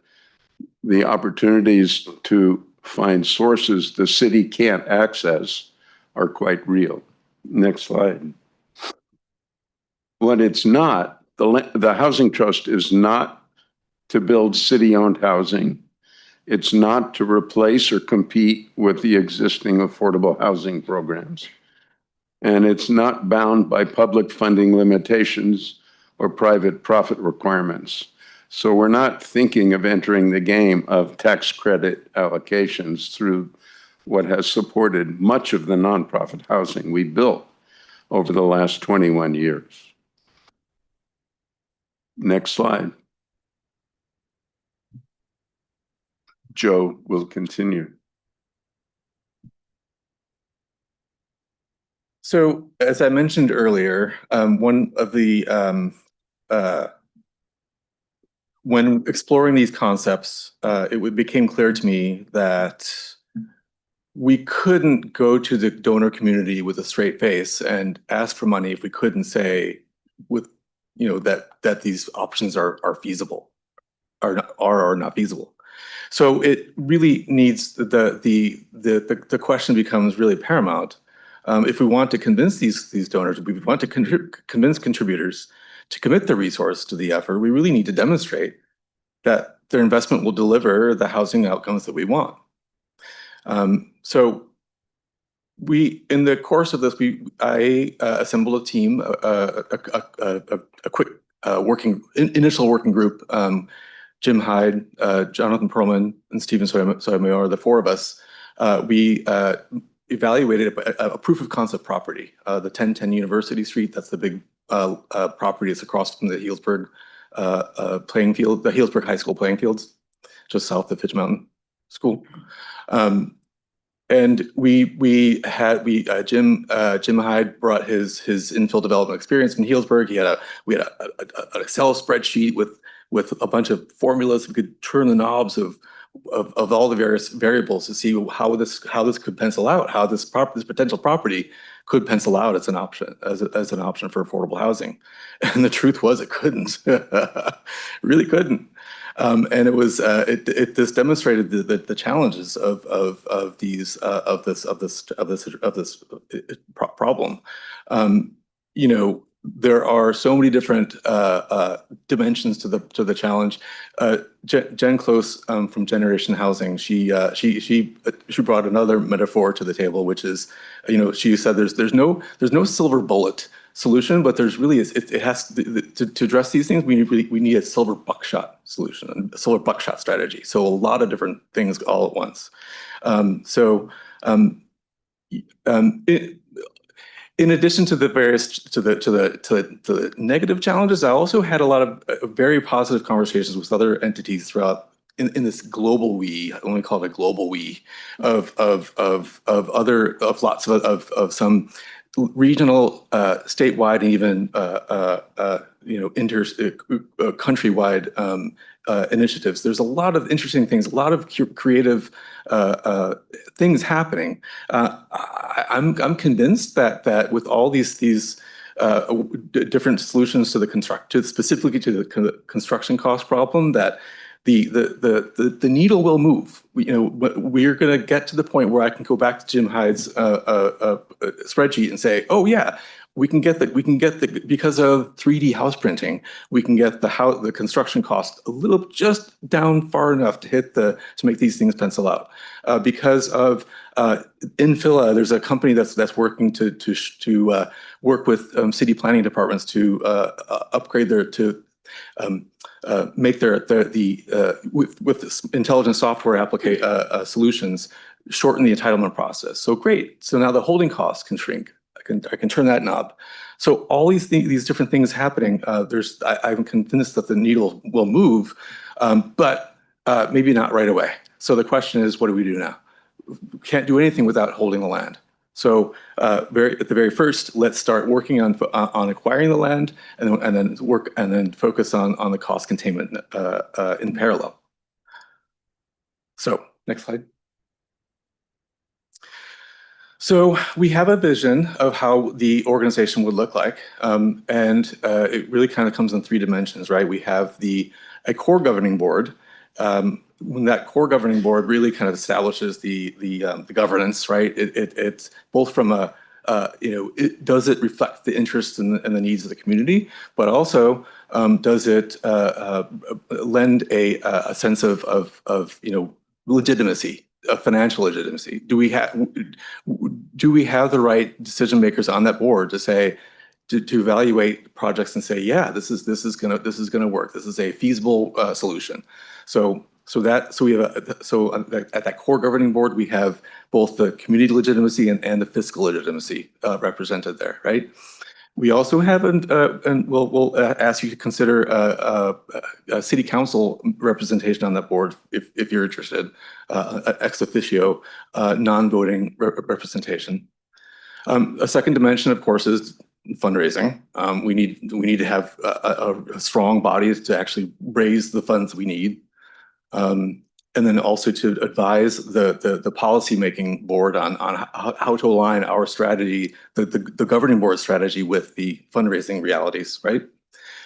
the opportunities to find sources the city can't access are quite real. Next slide. What it's not, the Housing Trust is not to build city-owned housing. It's not to replace or compete with the existing affordable housing programs. And it's not bound by public funding limitations or private profit requirements. So we're not thinking of entering the game of tax credit allocations through what has supported much of the nonprofit housing we built over the last 21 years. Next slide. Joe will continue.
So as I mentioned earlier, one of the, when exploring these concepts, it became clear to me that we couldn't go to the donor community with a straight face and ask for money if we couldn't say with, you know, that these options are feasible, are not feasible. So it really needs the question becomes really paramount. If we want to convince these donors, we want to convince contributors to commit their resource to the effort, we really need to demonstrate that their investment will deliver the housing outcomes that we want. So in the course of this, I assembled a team, a quick initial working group. Jim Hyde, Jonathan Perlman, and Stephen Sotomayor, the four of us, we evaluated a proof of concept property, the 1010 University Street. That's the big property. It's across from the Healdsburg playing field, the Healdsburg High School playing fields, just south of Fitch Mountain School. And Jim Hyde brought his infill development experience from Healdsburg. We had an Excel spreadsheet with a bunch of formulas. We could turn the knobs of all the various variables to see how this could pencil out, how this potential property could pencil out as an option for affordable housing. And the truth was it couldn't, really couldn't. And it was this demonstrated the challenges of this problem. You know, there are so many different dimensions to the challenge. Jen Close from Generation Housing, she brought another metaphor to the table, which is, you know, she said there's no silver bullet solution, but there's really it has to address these things. We need a silver buckshot solution, a silver buckshot strategy. So a lot of different things all at once. In addition to the various to the negative challenges, I also had a lot of very positive conversations with other entities throughout in this global we. I only call it a global we of lots of some regional, statewide, and even countrywide initiatives. There's a lot of interesting things, a lot of creative things happening. I'm convinced that with all these different solutions to specifically to the construction cost problem, that the needle will move. We're going to get to the point where I can go back to Jim Hyde's spreadsheet and say, oh yeah, we can get because of 3D house printing, we can get the construction cost a little just down far enough to make these things pencil out. Because of Infilla, there's a company that's working to work with city planning departments to upgrade make with intelligent software solutions, shorten the entitlement process. So great. So now the holding costs can shrink. I can turn that knob. So all these different things happening. I'm convinced that the needle will move, but maybe not right away. So the question is, what do we do now? We can't do anything without holding the land. So at the very first, let's start working on acquiring the land, and then focus on the cost containment in parallel. So next slide. So we have a vision of how the organization would look like, and it really kind of comes in 3 dimensions, right? We have a core governing board. When that core governing board really kind of establishes the governance, right? It's both from does it reflect the interests and the needs of the community, but also does it lend a sense of legitimacy, financial legitimacy? Do we have the right decision makers on that board to say, to evaluate projects and say, yeah, this is gonna work. This is a feasible solution. So at that core governing board, we have both the community legitimacy and the fiscal legitimacy represented there, right? We also have, and we'll ask you to consider a city council representation on that board if you're interested, ex officio, non-voting representation. A second dimension, of course, is fundraising. We need to have a strong body to actually raise the funds we need. And then also to advise the policymaking board on how to align our strategy, the governing board strategy, with the fundraising realities, right?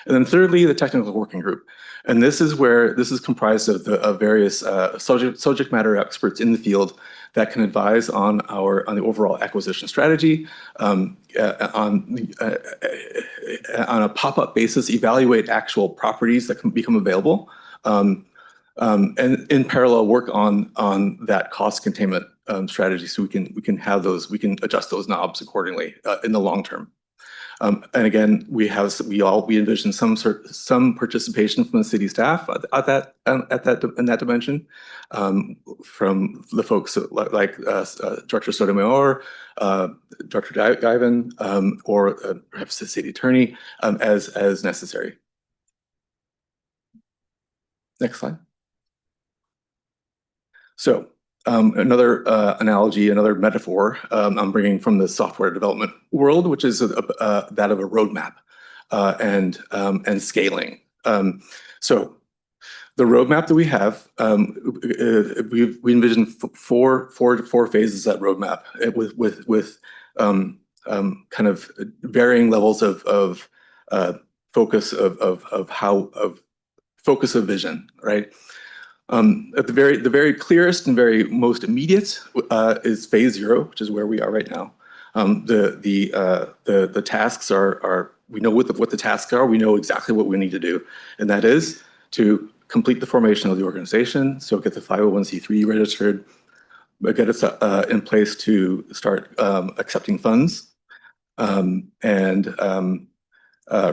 And then thirdly, the technical working group. And this is comprised of various subject matter experts in the field that can advise on the overall acquisition strategy, on a pop-up basis, evaluate actual properties that can become available, and in parallel work on that cost containment strategy, so we can adjust those knobs accordingly in the long term. And again, we envision some participation from the city staff in that dimension, from the folks like Director Sotomayor, Director Guyven, or perhaps the city attorney, as necessary. Next slide. So another analogy, another metaphor I'm bringing from the software development world, which is that of a roadmap and scaling. So the roadmap that we have, we envision four phases of that roadmap with kind of varying levels of focus focus of vision, right? At the very clearest and very most immediate is phase 0, which is where we are right now. The tasks are we know what the tasks are. We know exactly what we need to do, and that is to complete the formation of the organization. So get the 501c3 registered, get us in place to start accepting funds, and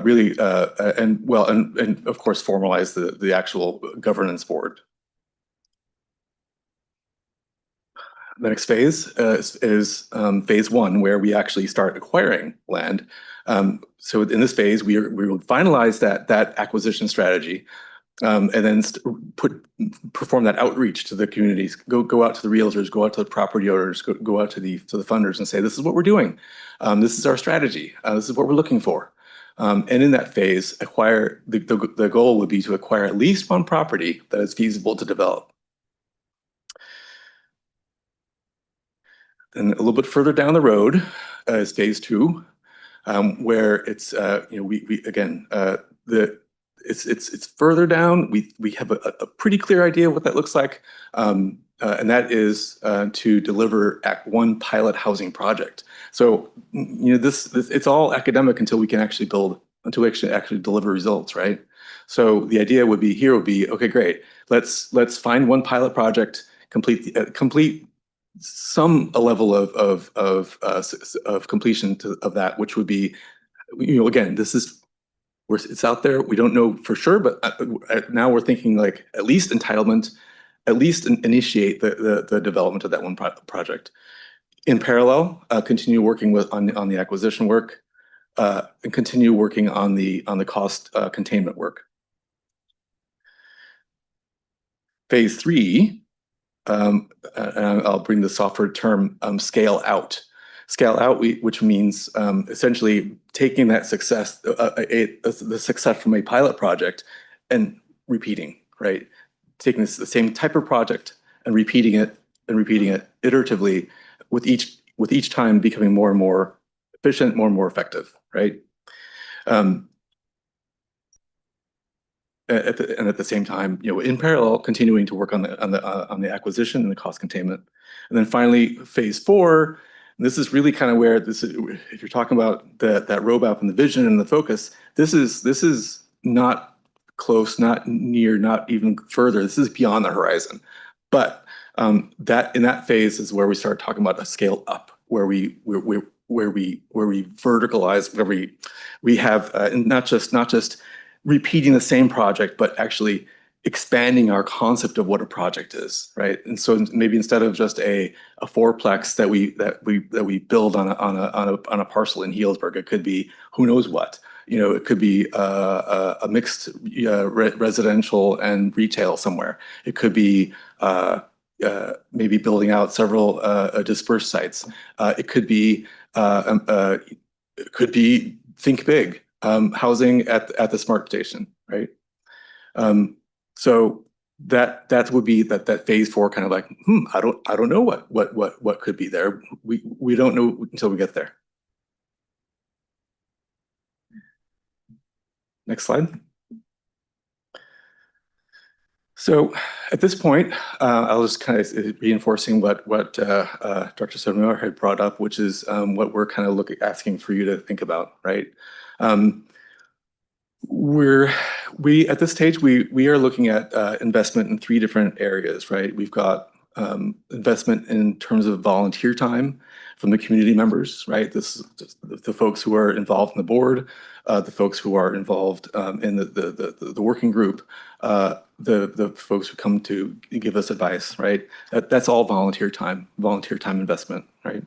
really and of course formalize the actual governance board. The next phase is phase 1, where we actually start acquiring land. So in this phase, we will finalize that acquisition strategy, and then perform that outreach to the communities. Go out to the realtors, go out to the property owners, go out to the funders, and say, this is what we're doing. This is our strategy. This is what we're looking for. And in that phase, the goal would be to acquire at least one property that is feasible to develop. And a little bit further down the road is phase 2, where it's it's further down. We have a pretty clear idea of what that looks like, and that is to deliver Act 1 pilot housing project. So this it's all academic until we can actually actually deliver results, right? So the idea would be okay, great. Let's find one pilot project, complete some level of completion of that, which would be, again, it's out there. We don't know for sure, but now we're thinking like at least entitlement, at least initiate the development of that one project. In parallel, continue working on the acquisition work, and continue working on the cost containment work. Phase 3. And I'll bring the software term scale out. Scale out, which means essentially taking that success, the success from a pilot project and repeating, right? Taking the same type of project and repeating it iteratively with each time becoming more and more efficient, more and more effective, right? And at the same time, in parallel, continuing to work on the acquisition and the cost containment. And then finally, phase 4, and this is really kind of where if you're talking about that roadmap and the vision and the focus, this is not close, not near, not even further. This is beyond the horizon. But that in that phase is where we start talking about a scale up, where we verticalize, where we have not just repeating the same project, but actually expanding our concept of what a project is, right? And so maybe instead of just a fourplex that we build on a parcel in Healdsburg, it could be who knows what. It could be a mixed residential and retail somewhere. It could be maybe building out several dispersed sites. It could be think big, housing at the smart station, right? So that would be that phase 4 kind of like, I don't know what could be there. We don't know until we get there. Next slide. So at this point, I was kind of reinforcing what Dr. Sotomayor had brought up, which is what we're kind of asking for you to think about, right? We at this stage we are looking at investment in 3 different areas, right? We've got investment in terms of volunteer time from the community members, right? This is the folks who are involved in the board, the folks who are involved in the working group, the folks who come to give us advice, right? That's all volunteer time investment, right?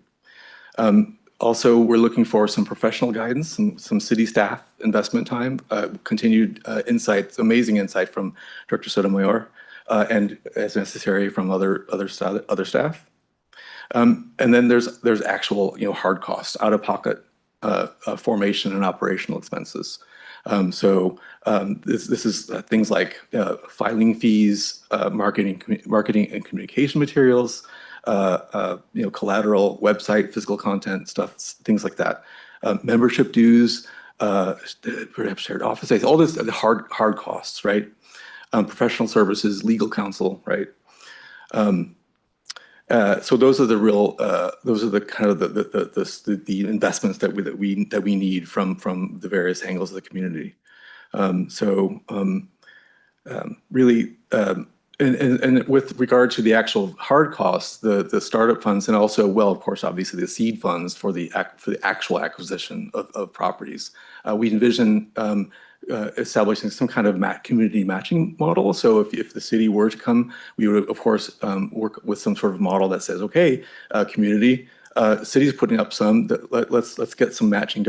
Also, we're looking for some professional guidance, some city staff investment time, continued insights, amazing insight from Director Sotomayor, and as necessary from other staff. And then there's actual hard costs, out of pocket formation and operational expenses. So this is things like filing fees, marketing and communication materials, collateral, website, physical content stuff, things like that. Membership dues, perhaps shared office days, all this hard costs, right? Professional services, legal counsel, right? So those are the kind of the investments that we need from the various angles of the community. Really, and with regard to the actual hard costs, the startup funds, and also, well, of course, obviously the seed funds for the actual acquisition of properties, we envision establishing some kind of community matching model. So if the city were to come, we would, of course, work with some sort of model that says, okay, community, city's putting up some, let's get some matching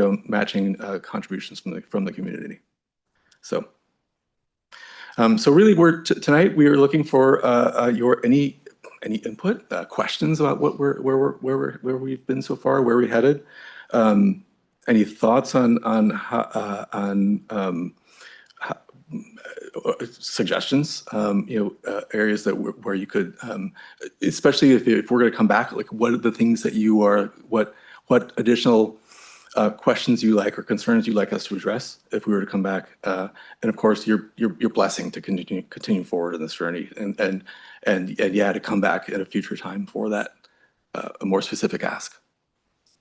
contributions from the community. So really, tonight we are looking for your any input, questions about where we've been so far, where we're headed. Any thoughts on suggestions? Areas where you could, especially if we're going to come back, like what are the things that you are, what additional questions you like or concerns you'd like us to address if we were to come back, and of course your blessing to continue forward in this journey, and yeah, to come back at a future time for that a more specific ask.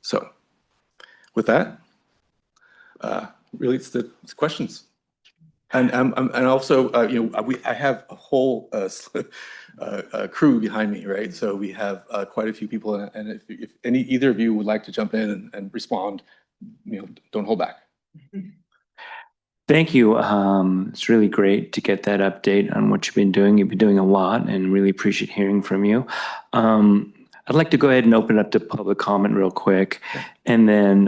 So with that, really it's questions, and also I have a whole crew behind me, right? So we have quite a few people, and if either of you would like to jump in and respond, don't hold back.
Thank you. It's really great to get that update on what you've been doing. You've been doing a lot, and really appreciate hearing from you. I'd like to go ahead and open up to public comment real quick, and then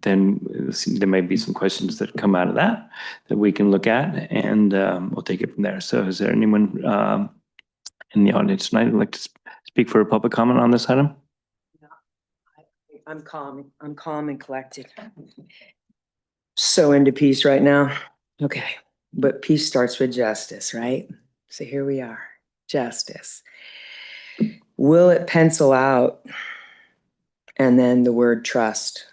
there might be some questions that come out of that we can look at, and we'll take it from there. So is there anyone in the audience tonight who'd like to speak for a public comment on this item?
I'm calm. I'm calm and collected. So into peace right now. Okay. But peace starts with justice, right? So here we are. Justice. Will it pencil out? And then the word trust.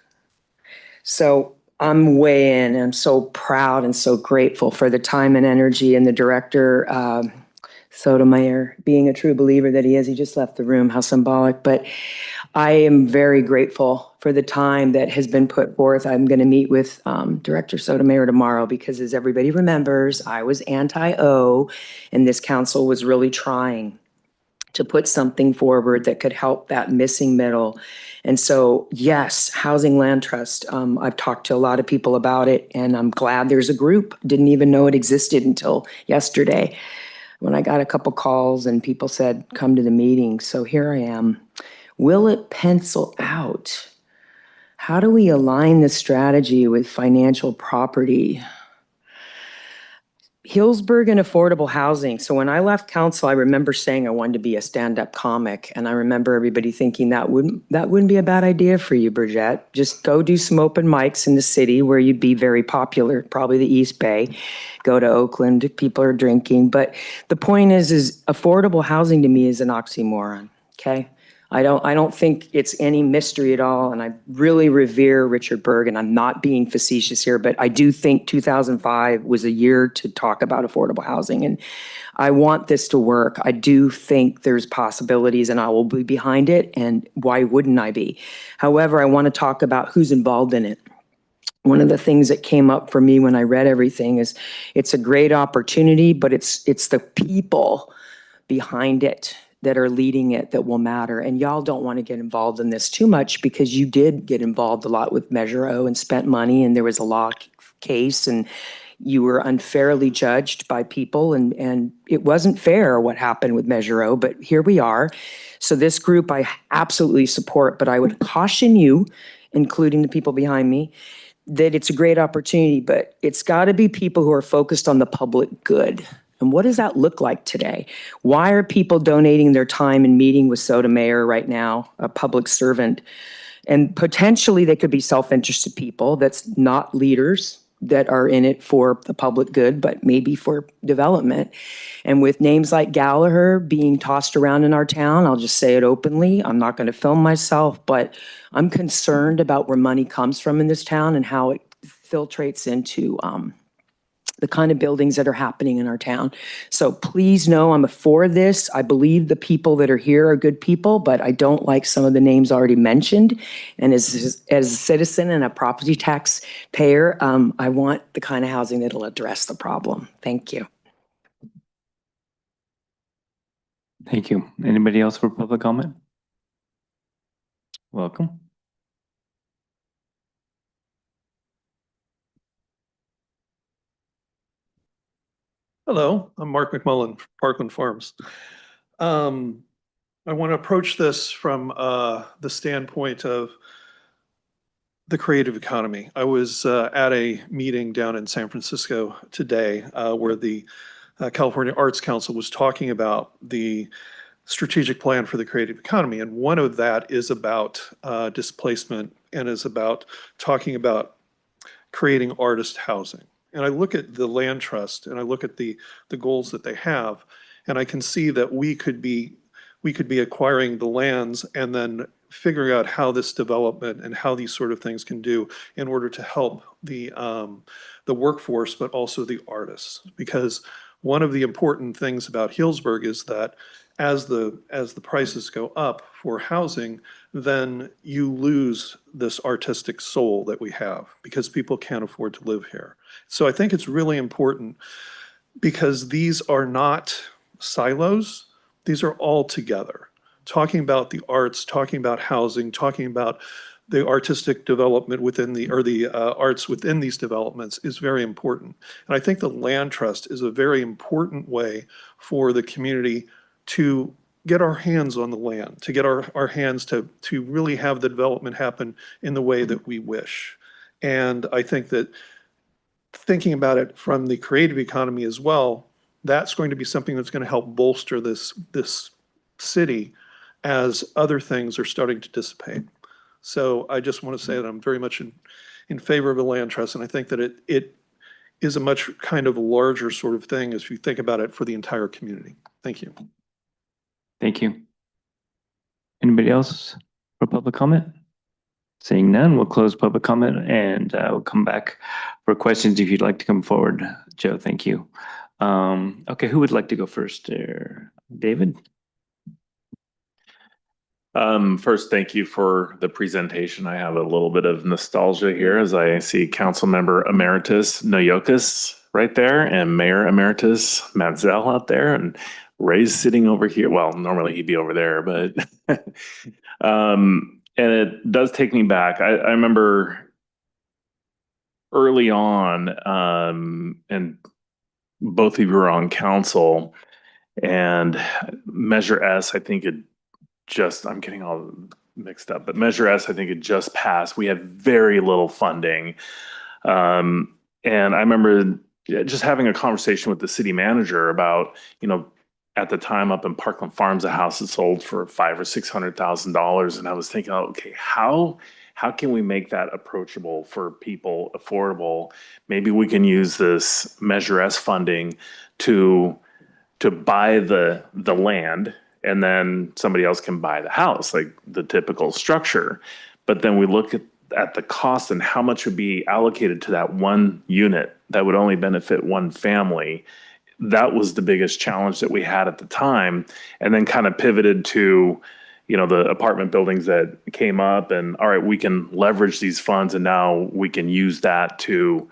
So I'm way in. I'm so proud and so grateful for the time and energy and the director, Sotomayor, being a true believer that he is. He just left the room. How symbolic. But I am very grateful for the time that has been put forth. I'm going to meet with Director Sotomayor tomorrow because, as everybody remembers, I was anti-O, and this council was really trying to put something forward that could help that missing middle. And so, yes, Housing Land Trust. I've talked to a lot of people about it, and I'm glad there's a group. Didn't even know it existed until yesterday when I got a couple calls and people said, come to the meeting. So here I am. Will it pencil out? How do we align the strategy with financial property? Healdsburg and affordable housing. So when I left council, I remember saying I wanted to be a stand-up comic. And I remember everybody thinking that wouldn't be a bad idea for you, Bridgette. Just go do some open mics in the city where you'd be very popular, probably the East Bay. Go to Oakland, people are drinking. But the point is affordable housing to me is an oxymoron, okay? I don't think it's any mystery at all, and I really revere Richard Berg, and I'm not being facetious here, but I do think 2005 was a year to talk about affordable housing, and I want this to work. I do think there's possibilities, and I will be behind it, and why wouldn't I be? However, I want to talk about who's involved in it. One of the things that came up for me when I read everything is it's a great opportunity, but it's the people behind it that are leading it that will matter. And y'all don't want to get involved in this too much because you did get involved a lot with Measure O and spent money, and there was a law case, and you were unfairly judged by people, and it wasn't fair what happened with Measure O, but here we are. So this group I absolutely support, but I would caution you, including the people behind me, that it's a great opportunity, but it's got to be people who are focused on the public good. And what does that look like today? Why are people donating their time and meeting with Sotomayor right now, a public servant? And potentially they could be self-interested people that's not leaders that are in it for the public good, but maybe for development. And with names like Gallagher being tossed around in our town, I'll just say it openly, I'm not going to film myself, but I'm concerned about where money comes from in this town and how it filtrates into the kind of buildings that are happening in our town. So please know I'm for this. I believe the people that are here are good people, but I don't like some of the names already mentioned. And as a citizen and a property tax payer, I want the kind of housing that'll address the problem. Thank you.
Thank you. Anybody else for public comment? Welcome.
Hello, I'm Mark McMullen, from Parkland Farms. I want to approach this from the standpoint of the creative economy. I was at a meeting down in San Francisco today where the California Arts Council was talking about the strategic plan for the creative economy. And one of that is about displacement and is about talking about creating artist housing. And I look at the land trust and I look at the goals that they have, and I can see that we could be acquiring the lands and then figuring out how this development and how these sort of things can do in order to help the workforce, but also the artists. Because one of the important things about Healdsburg is that as the prices go up for housing, then you lose this artistic soul that we have because people can't afford to live here. So I think it's really important because these are not silos, these are all together. Talking about the arts, talking about housing, talking about the artistic development within the arts within these developments is very important. And I think the land trust is a very important way for the community to get our hands on the land, to get our hands to really have the development happen in the way that we wish. And I think that thinking about it from the creative economy as well, that's going to be something that's going to help bolster this city as other things are starting to dissipate. So I just want to say that I'm very much in favor of a land trust, and I think that it is a much kind of larger sort of thing as you think about it for the entire community. Thank you.
Thank you. Anybody else for public comment? Seeing none, we'll close public comment and we'll come back for questions if you'd like to come forward. Joe, thank you. Okay, who would like to go first there? David?
First, thank you for the presentation. I have a little bit of nostalgia here as I see Councilmember Emeritus Noyokas right there and Mayor Emeritus Matzel out there, and Ray's sitting over here. Well, normally he'd be over there, but and it does take me back. I remember early on, and both of you were on council, and Measure S, I think I'm getting all mixed up, but Measure S, I think it just passed. We had very little funding. And I remember just having a conversation with the city manager about, at the time up in Parkland Farms, a house had sold for $500,000 or $600,000. And I was thinking, okay, how can we make that approachable for people, affordable? Maybe we can use this Measure S funding to buy the land, and then somebody else can buy the house, like the typical structure. But then we look at the cost and how much would be allocated to that one unit that would only benefit one family. That was the biggest challenge that we had at the time. And then kind of pivoted to, the apartment buildings that came up, and all right, we can leverage these funds and now we can use that to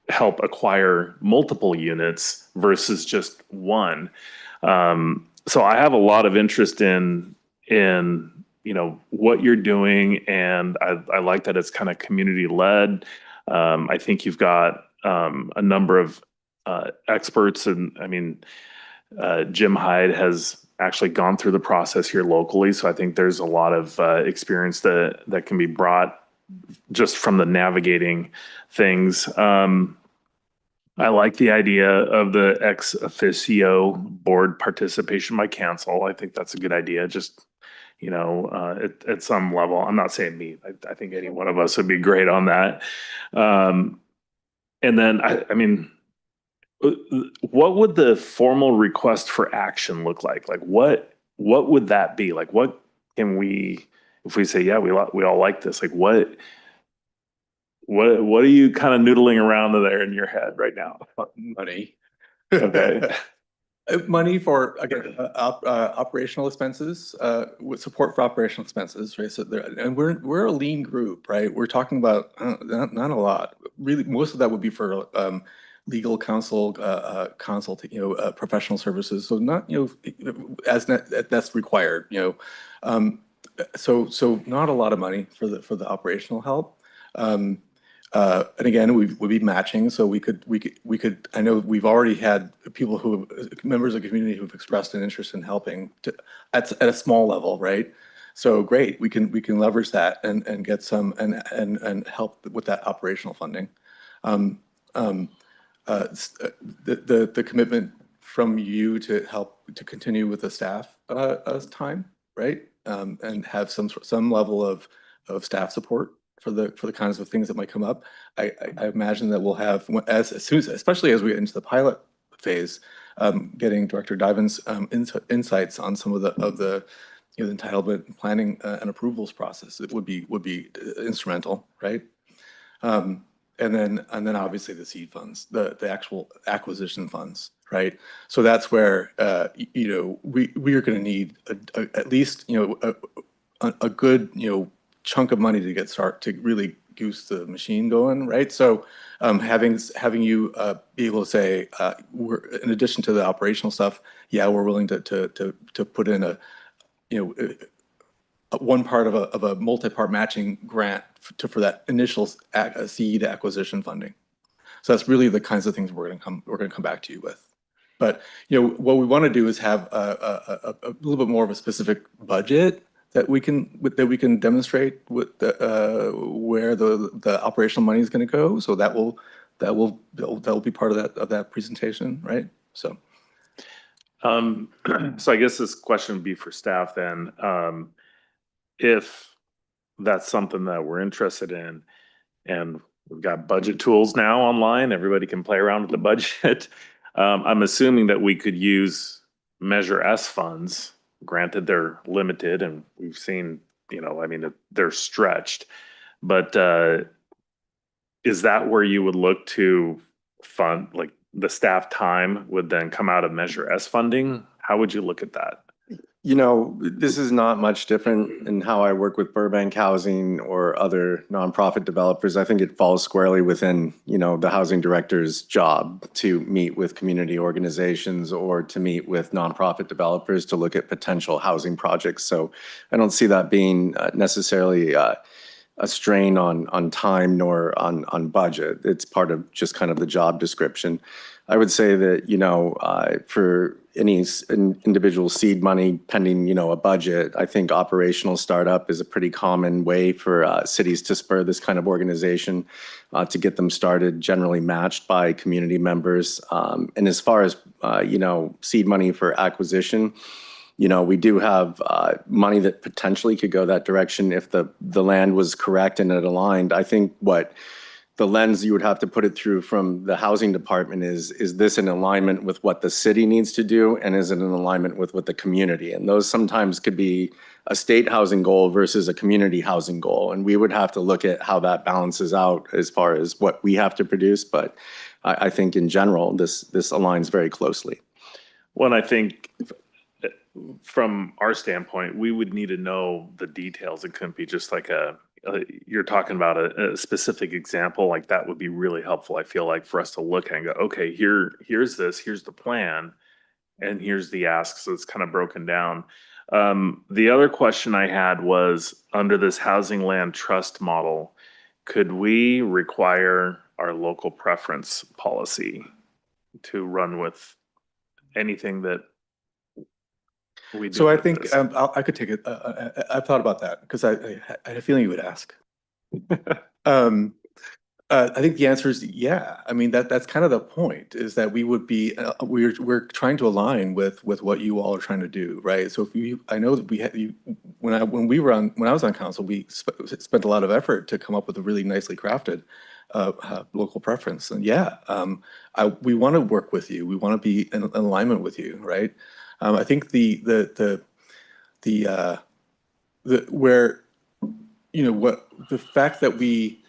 help acquire multiple units versus just one. So I have a lot of interest in what you're doing, and I like that it's kind of community led. I think you've got a number of experts, and Jim Hyde has actually gone through the process here locally, so I think there's a lot of experience that can be brought just from the navigating things. I like the idea of the ex officio board participation by council. I think that's a good idea. Just, at some level, I'm not saying me, I think any one of us would be great on that. And then, what would the formal request for action look like? Like, what would that be? Like, what can we, if we say, yeah, we all like this, like what are you kind of noodling around there in your head right now?
Money.
Okay.
Money for, again, operational expenses, with support for operational expenses, right? So and we're a lean group, right? We're talking about not a lot. Really, most of that would be for legal counsel, professional services. So not, that's required, so not a lot of money for the operational help. And again, we'd be matching, so we could. I know we've already had people members of the community who've expressed an interest in helping at a small level, right? So great, we can leverage that and get some and help with that operational funding. The commitment from you to help to continue with the staff time, right? And have some level of staff support for the kinds of things that might come up. I imagine that we'll have, especially as we get into the pilot phase, getting Director Diven's insights on some of the entitlement planning and approvals process. It would be instrumental, right? And then obviously the seed funds, the actual acquisition funds, right? So that's where we are going to need at least a good chunk of money to really goose the machine going, right? So having you be able to say, we're, in addition to the operational stuff, yeah, we're willing to put in one part of a multi-part matching grant for that initial seed acquisition funding. So that's really the kinds of things we're going to come back to you with. But what we want to do is have a little bit more of a specific budget that we can demonstrate with where the operational money is going to go. So that will be part of that presentation, right? So.
So I guess this question would be for staff then. If that's something that we're interested in. And we've got budget tools now online. Everybody can play around with the budget. I'm assuming that we could use Measure S funds. Granted, they're limited and we've seen, I mean, they're stretched. But is that where you would look to fund, like the staff time would then come out of Measure S funding? How would you look at that?
This is not much different in how I work with Burbank Housing or other nonprofit developers. I think it falls squarely within, the housing director's job to meet with community organizations or to meet with nonprofit developers to look at potential housing projects. So I don't see that being necessarily a strain on time nor on budget. It's part of just kind of the job description. I would say that, for any individual seed money pending, a budget, I think operational startup is a pretty common way for cities to spur this kind of organization to get them started, generally matched by community members. And as far as, seed money for acquisition, we do have money that potentially could go that direction if the land was correct and it aligned. I think what the lens you would have to put it through from the housing department is this in alignment with what the city needs to do, and is it in alignment with what the community? And those sometimes could be a state housing goal versus a community housing goal. And we would have to look at how that balances out as far as what we have to produce. But I think in general, this aligns very closely.
Well, I think from our standpoint, we would need to know the details. It couldn't be just like you're talking about a specific example. Like that would be really helpful, I feel like, for us to look at and go, okay, here's the plan, and here's the ask. So it's kind of broken down. The other question I had was, under this housing land trust model, could we require our local preference policy to run with anything that we do?
So I think I could take it. I've thought about that because I had a feeling you would ask. I think the answer is yeah. I mean, that's kind of the point, is that we would be we're trying to align with what you all are trying to do, right? So I know that we had when I was on council, we spent a lot of effort to come up with a really nicely crafted local preference. And yeah, we want to work with you. We want to be in alignment with you, right? I think the fact that we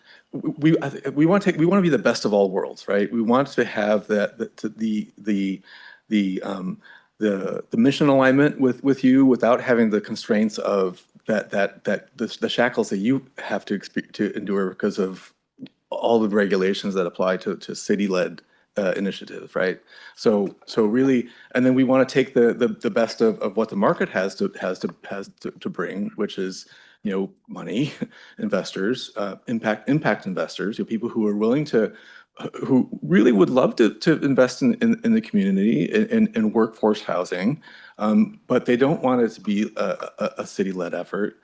want to be the best of all worlds, right? We want to have the mission alignment with you without having the constraints of the shackles that you have to endure because of all the regulations that apply to city-led initiatives, right? So really, and then we want to take the best of what the market has to bring, which is, money, investors, impact investors, people who are willing to, who really would love to invest in the community and workforce housing, but they don't want it to be a city-led effort.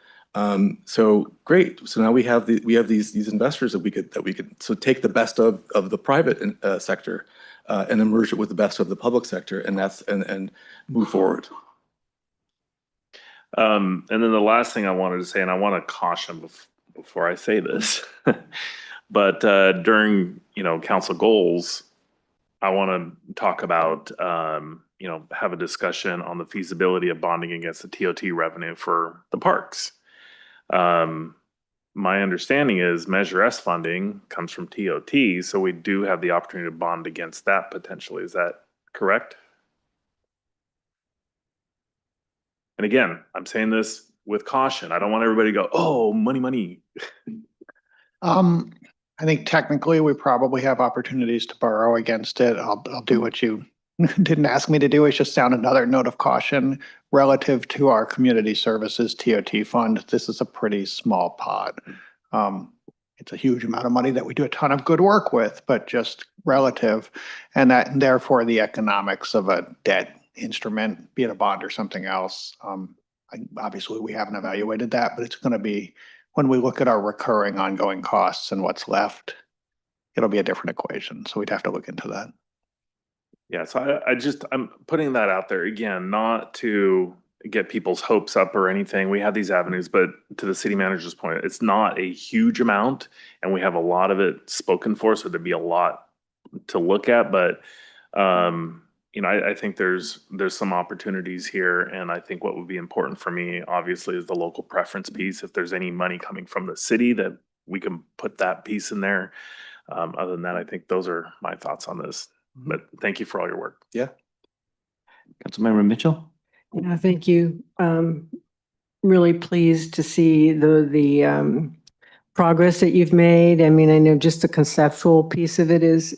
So great. So now we have these investors that we could so take the best of the private sector and then merge it with the best of the public sector, and move forward.
And then the last thing I wanted to say, and I want to caution before I say this, but during council goals, I want to talk about have a discussion on the feasibility of bonding against the TOT revenue for the parks. My understanding is Measure S funding comes from TOT, so we do have the opportunity to bond against that potentially. Is that correct? And again, I'm saying this with caution. I don't want everybody to go, oh, money.
I think technically we probably have opportunities to borrow against it. I'll do what you didn't ask me to do, is just sound another note of caution relative to our community services TOT fund. This is a pretty small pot. It's a huge amount of money that we do a ton of good work with, but just relative, and therefore the economics of a debt instrument, be it a bond or something else. Obviously we haven't evaluated that, but it's going to be, when we look at our recurring ongoing costs and what's left, it'll be a different equation. So we'd have to look into that.
Yeah, so I'm putting that out there again, not to get people's hopes up or anything. We have these avenues, but to the city manager's point, it's not a huge amount and we have a lot of it spoken for, so there'd be a lot to look at, but you know, I think there's some opportunities here, and I think what would be important for me, obviously, is the local preference piece. If there's any money coming from the city, that we can put that piece in there. Other than that, I think those are my thoughts on this. But thank you for all your work.
Yeah. Councilmember Mitchell?
Yeah, thank you. Really pleased to see the progress that you've made. I mean, I know just the conceptual piece of it is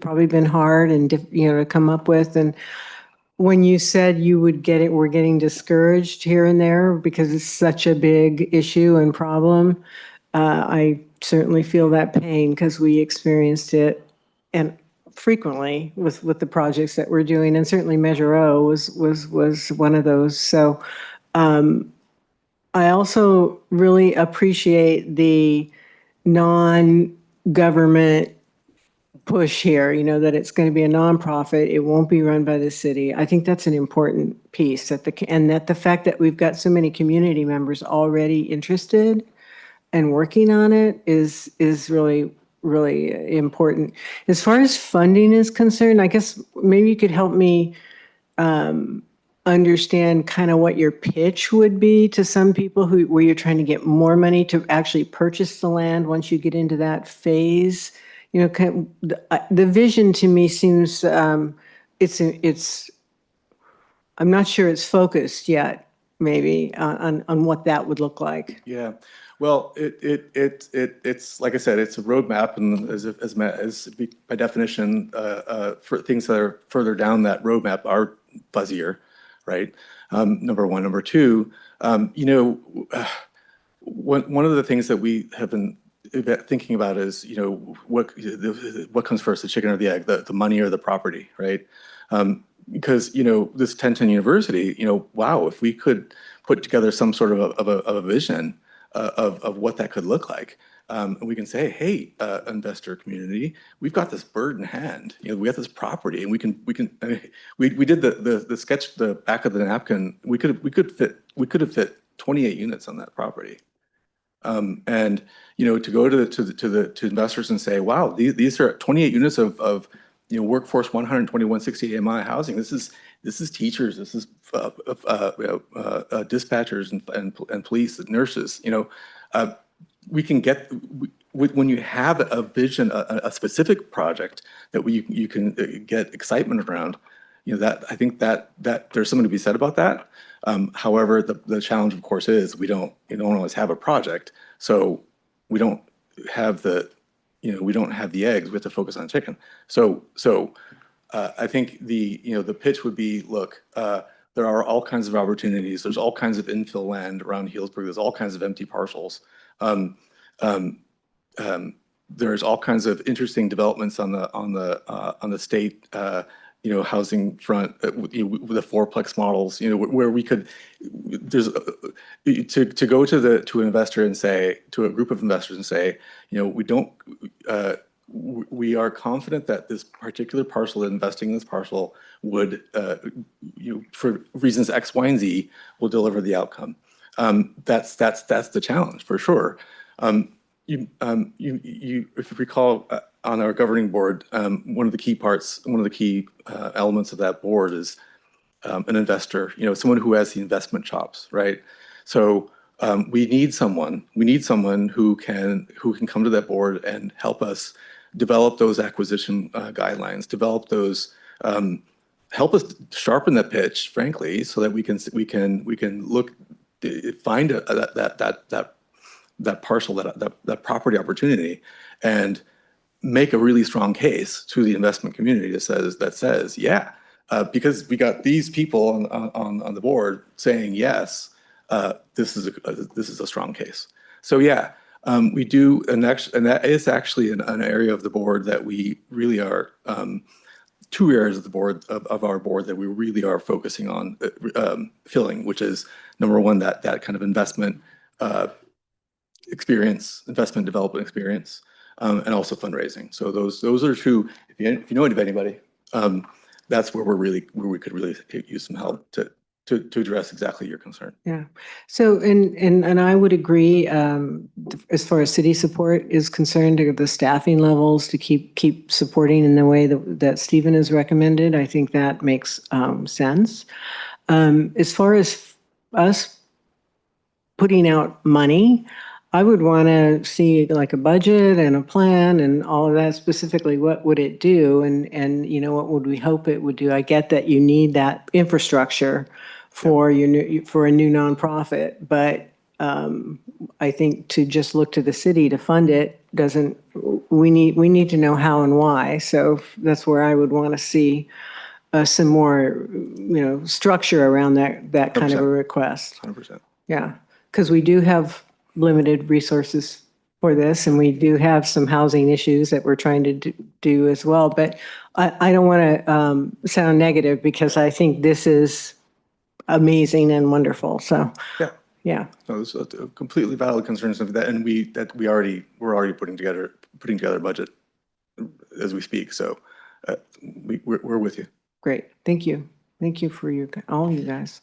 probably been hard and to come up with. And when you said you would get it, we're getting discouraged here and there because it's such a big issue and problem. I certainly feel that pain because we experienced it and frequently with the projects that we're doing, and certainly Measure O was one of those. So I also really appreciate the non-government push here, that it's going to be a nonprofit. It won't be run by the city. I think that's an important piece, and that the fact that we've got so many community members already interested and working on it is really, really important. As far as funding is concerned, I guess maybe you could help me understand kind of what your pitch would be to some people where you're trying to get more money to actually purchase the land once you get into that phase. The vision to me seems I'm not sure it's focused yet, maybe on what that would look like.
Yeah, well, it's like I said, it's a roadmap, and as by definition, for things that are further down that roadmap are fuzzier, right? Number one. Number two, one of the things that we have been thinking about is, what comes first, the chicken or the egg, the money or the property, right? Because, this 1010 University, wow, if we could put together some sort of a vision of what that could look like, and we can say, hey, investor community, we've got this bird in hand, we got this property, and we did the sketch, the back of the napkin, we could have fit 28 units on that property. And to go to investors and say, wow, these are 28 units of workforce 12160 AMI housing. This is teachers. This is dispatchers and police and nurses. We can get when you have a vision, a specific project that you can get excitement around. That I think that there's something to be said about that. However, the challenge, of course, is we don't always have a project, so we don't have the eggs. We have to focus on chicken. So I think the pitch would be, look, there are all kinds of opportunities. There's all kinds of infill land around Healdsburg. There's all kinds of empty parcels. There's all kinds of interesting developments on the state housing front with the fourplex models, where we could, to go to an investor and say, to a group of investors and say, we are confident that this particular parcel, investing in this parcel would, for reasons X, Y, and Z, will deliver the outcome. That's the challenge for sure. If you recall, on our governing board, one of the key elements of that board is an investor, someone who has the investment chops, right? So we need someone who can come to that board and help us develop those acquisition guidelines, develop those, help us sharpen the pitch, frankly, so that we can look, find that parcel, that property opportunity, and make a really strong case to the investment community that says, yeah, because we got these people on the board saying yes, this is a strong case. So yeah, we do, and that is actually an area of the board that we really are, two areas of the board of our board that we really are focusing on filling, which is number one, that kind of investment experience, investment development experience. And also fundraising. So those are two. If you know anybody, that's where we could really use some help to to address exactly your concern.
Yeah. So, and I would agree, as far as city support is concerned, the staffing levels to keep supporting in the way that Stephen has recommended. I think that makes sense. As far as us putting out money, I would want to see like a budget and a plan and all of that. Specifically, what would it do? And you know, what would we hope it would do? I get that you need that infrastructure for for a new nonprofit, but I think to just look to the city to fund it doesn't. We need to know how and why. So that's where I would want to see some more, structure around that kind of a request.
100%.
Yeah, because we do have limited resources for this, and we do have some housing issues that we're trying to do as well. But I don't want to sound negative, because I think this is amazing and wonderful. So yeah.
No, those are completely valid concerns of that, and we're already putting together a budget as we speak. So we're with you.
Great, thank you for all you guys.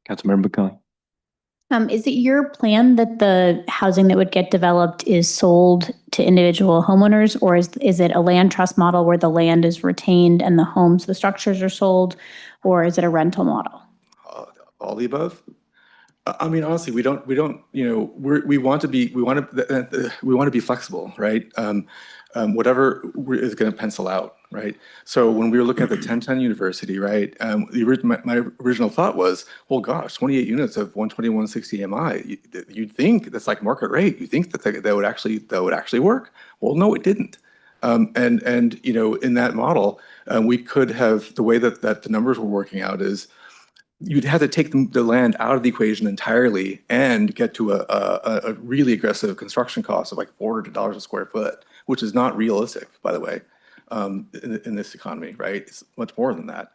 Councilmember McCollum.
Is it your plan that the housing that would get developed is sold to individual homeowners, or is it a land trust model where the land is retained and the structures are sold, or is it a rental model?
All the above. I mean, honestly, we want to be flexible, right? Whatever is going to pencil out, right? So when we were looking at the 1010 University, right? My original thought was, well, gosh, 28 units of 120, 160 MI. You'd think that's like market rate. You think that would actually work? Well, no, it didn't. And in that model, we could have, the way that the numbers were working out is, you'd have to take the land out of the equation entirely and get to a really aggressive construction cost of like $400 a square foot, which is not realistic, by the way, in this economy, right? It's much more than that.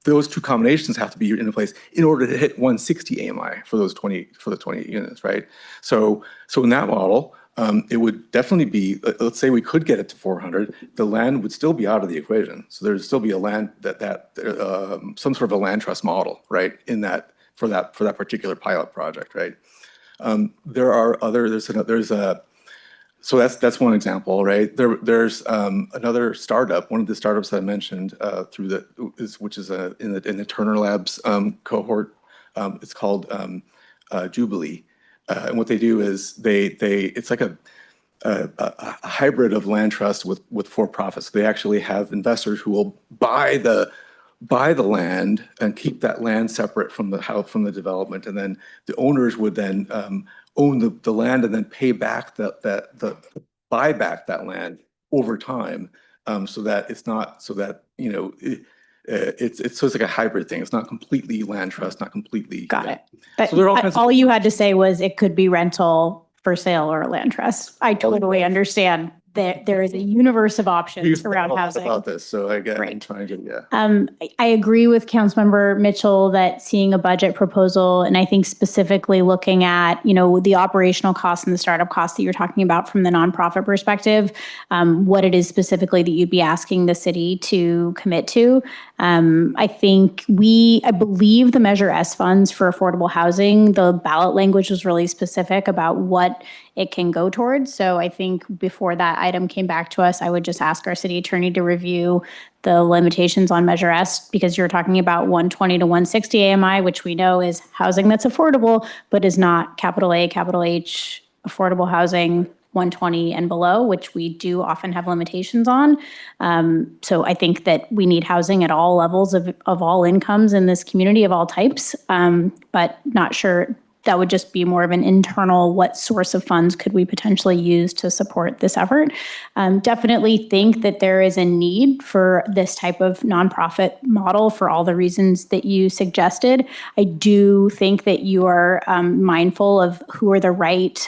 Those two combinations have to be in place in order to hit 160 AMI for the 28 units, right? So in that model, it would definitely be, let's say we could get it to 400, the land would still be out of the equation. So there'd still be a land some sort of a land trust model, right? In that, for that particular pilot project, right? There are other, so that's one example, right? There's another startup, one of the startups that I mentioned which is in the Turner Labs cohort. It's called Jubilee. And what they do is it's like a hybrid of land trust with for-profits. They actually have investors who will buy the land and keep that land separate from the development, and then the owners would then own the land and then pay back buy back that land over time, so that it's not it's like a hybrid thing. It's not completely land trust, not completely.
Got it. But
So
all you had to say was it could be rental, for sale, or a land trust. I totally understand that there is a universe of options around housing.
About this, so I'm trying to,
I agree with Councilmember Mitchell that seeing a budget proposal, and I think specifically looking at, the operational costs and the startup costs that you're talking about from the nonprofit perspective, what it is specifically that you'd be asking the city to commit to. I believe the Measure S funds for affordable housing, the ballot language was really specific about what it can go towards. So I think before that item came back to us, I would just ask our city attorney to review the limitations on Measure S, because you're talking about 120 to 160 AMI, which we know is housing that's affordable, but is not capital A, capital H, affordable housing 120 and below, which we do often have limitations on. So I think that we need housing at all levels of all incomes in this community of all types, but not sure. That would just be more of an internal, what source of funds could we potentially use to support this effort? Definitely think that there is a need for this type of nonprofit model for all the reasons that you suggested. I do think that you are mindful of who are the right,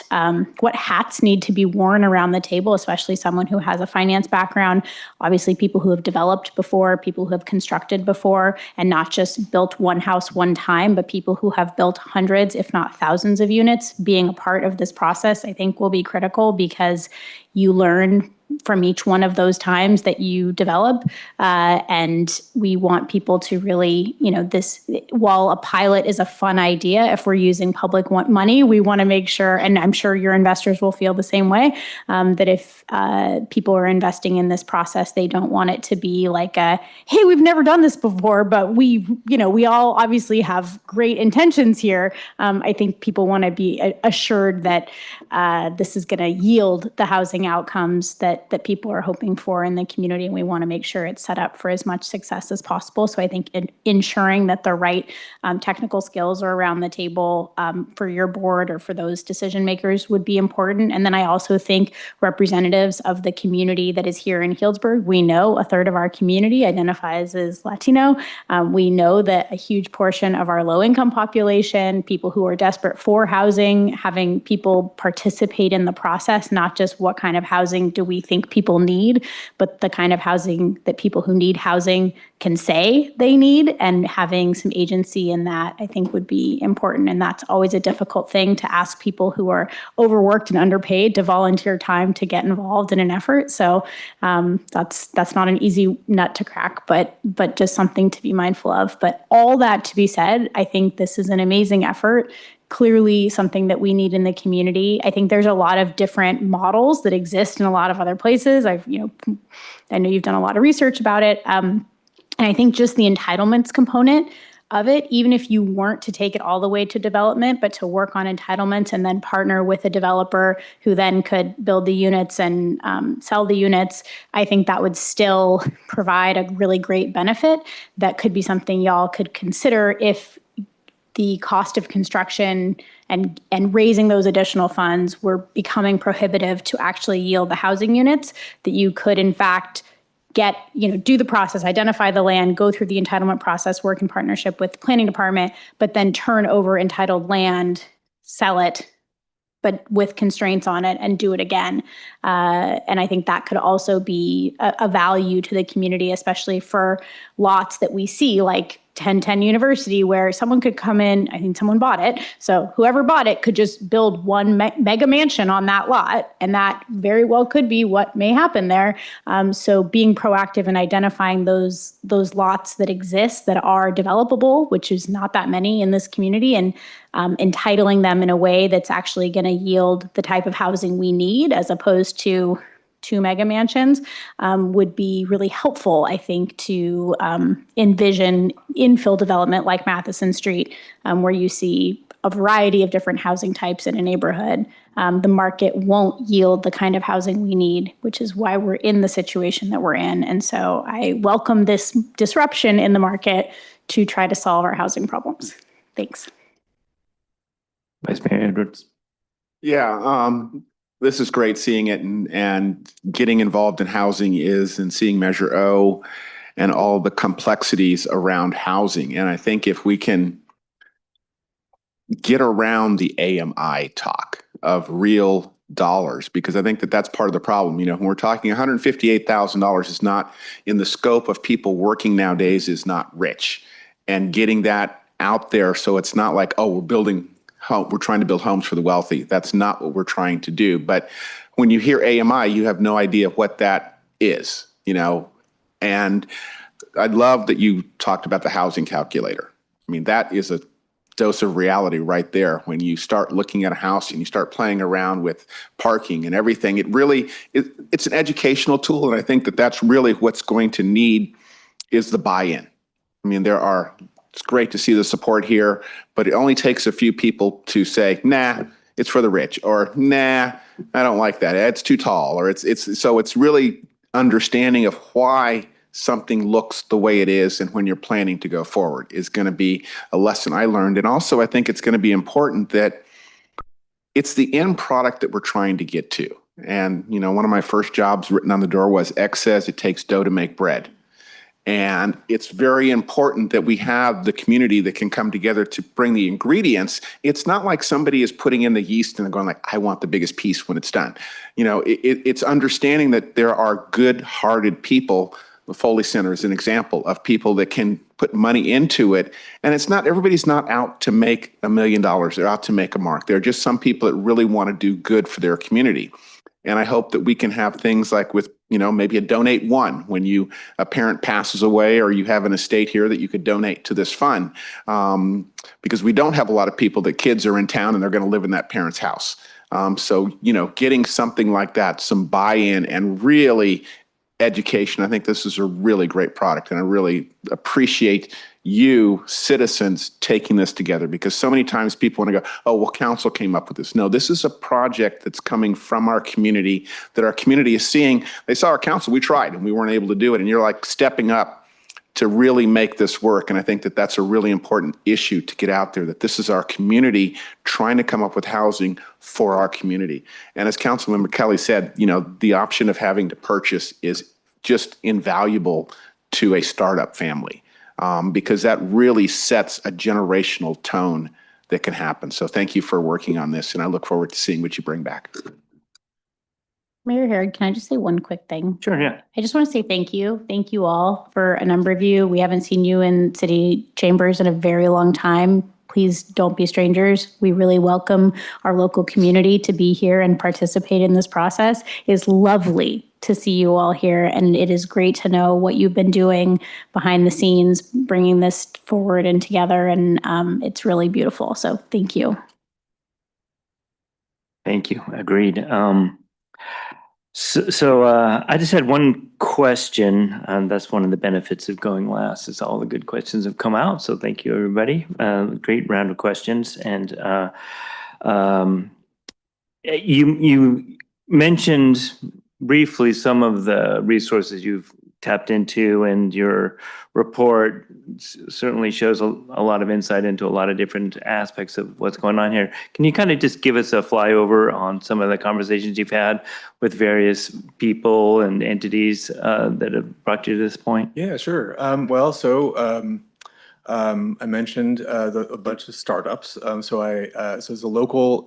what hats need to be worn around the table, especially someone who has a finance background, obviously people who have developed before, people who have constructed before, and not just built one house one time, but people who have built hundreds, if not thousands of units. Being a part of this process, I think, will be critical, because you learn from each one of those times that you develop. And we want people to really, while a pilot is a fun idea, if we're using public money, we want to make sure, and I'm sure your investors will feel the same way, that if people are investing in this process, they don't want it to be like hey, we've never done this before, but we all obviously have great intentions here. I think people want to be assured that this is going to yield the housing outcomes that people are hoping for in the community, and we want to make sure it's set up for as much success as possible. So I think ensuring that the right technical skills are around the table for your board or for those decision makers would be important. And then I also think representatives of the community that is here in Healdsburg, we know a third of our community identifies as Latino. We know that a huge portion of our low-income population, people who are desperate for housing, having people participate in the process, not just what kind of housing do we think people need, but the kind of housing that people who need housing can say they need, and having some agency in that, I think, would be important. And that's always a difficult thing to ask people who are overworked and underpaid to volunteer time to get involved in an effort. So that's not an easy nut to crack, but just something to be mindful of. But all that to be said, I think this is an amazing effort. Clearly something that we need in the community. I think there's a lot of different models that exist in a lot of other places. I know you've done a lot of research about it. And I think just the entitlements component of it, even if you weren't to take it all the way to development, but to work on entitlements and then partner with a developer who then could build the units and sell the units, I think that would still provide a really great benefit. That could be something y'all could consider if the cost of construction and raising those additional funds were becoming prohibitive to actually yield the housing units, that you could in fact do the process, identify the land, go through the entitlement process, work in partnership with the planning department, but then turn over entitled land, sell it, but with constraints on it, and do it again. And I think that could also be a value to the community, especially for lots that we see like 1010 University, where someone could come in, I think someone bought it. So whoever bought it could just build one mega mansion on that lot. And that very well could be what may happen there. So being proactive in identifying those lots that exist that are developable, which is not that many in this community, and entitling them in a way that's actually going to yield the type of housing we need, as opposed to 2 mega mansions, would be really helpful, I think, to envision infill development like Matheson Street, where you see a variety of different housing types in a neighborhood. The market won't yield the kind of housing we need, which is why we're in the situation that we're in. And so I welcome this disruption in the market to try to solve our housing problems. Thanks.
Vice Mayor Edwards.
Yeah, this is great seeing it, and getting involved in housing and seeing Measure O and all the complexities around housing. And I think if we can get around the AMI talk of real dollars, because I think that's part of the problem. When we're talking $158,000 is not in the scope of people working nowadays, is not rich, and getting that out there. So it's not like, oh, we're trying to build homes for the wealthy. That's not what we're trying to do. But when you hear AMI, you have no idea what that is, and I love that you talked about the housing calculator. I mean, that is a dose of reality right there. When you start looking at a house and you start playing around with parking and everything, it's an educational tool. And I think that's really what's going to need is the buy-in. I mean, it's great to see the support here, but it only takes a few people to say, nah, it's for the rich, or nah, I don't like that. It's too tall, or so it's really understanding of why something looks the way it is, and when you're planning to go forward is going to be a lesson I learned. And also I think it's going to be important that it's the end product that we're trying to get to. And, one of my first jobs written on the door was, X says it takes dough to make bread. And it's very important that we have the community that can come together to bring the ingredients. It's not like somebody is putting in the yeast and they're going like, I want the biggest piece when it's done. It's understanding that there are good-hearted people. The Foley Center is an example of people that can put money into it. And everybody's not out to make $1 million. They're out to make a mark. There are just some people that really want to do good for their community. And I hope that we can have things like with, maybe a donate one when a parent passes away or you have an estate here that you could donate to this fund. Because we don't have a lot of people that kids are in town and they're going to live in that parent's house. So, getting something like that, some buy-in and really education, I think this is a really great product. And I really appreciate you citizens taking this together, because so many times people want to go, oh, well, council came up with this. No, this is a project that's coming from our community, that our community is seeing. They saw our council, we tried and we weren't able to do it. And you're like stepping up to really make this work. And I think that that's a really important issue to get out there, that this is our community trying to come up with housing for our community. And as Councilmember Kelly said, the option of having to purchase is just invaluable to a startup family. Because that really sets a generational tone that can happen. So thank you for working on this, and I look forward to seeing what you bring back.
Mayor Herod, can I just say one quick thing?
Sure, yeah.
I just want to say thank you. Thank you all for a number of you. We haven't seen you in city chambers in a very long time. Please don't be strangers. We really welcome our local community to be here and participate in this process. It's lovely to see you all here, and it is great to know what you've been doing behind the scenes, bringing this forward and together, and it's really beautiful. So thank you.
Thank you. Agreed. So I just had one question. That's one of the benefits of going last, is all the good questions have come out. So thank you, everybody. Great round of questions. And you mentioned briefly some of the resources you've tapped into, and your report certainly shows a lot of insight into a lot of different aspects of what's going on here. Can you kind of just give us a flyover on some of the conversations you've had with various people and entities that have brought you to this point?
Yeah, sure. I mentioned a bunch of startups. So as a local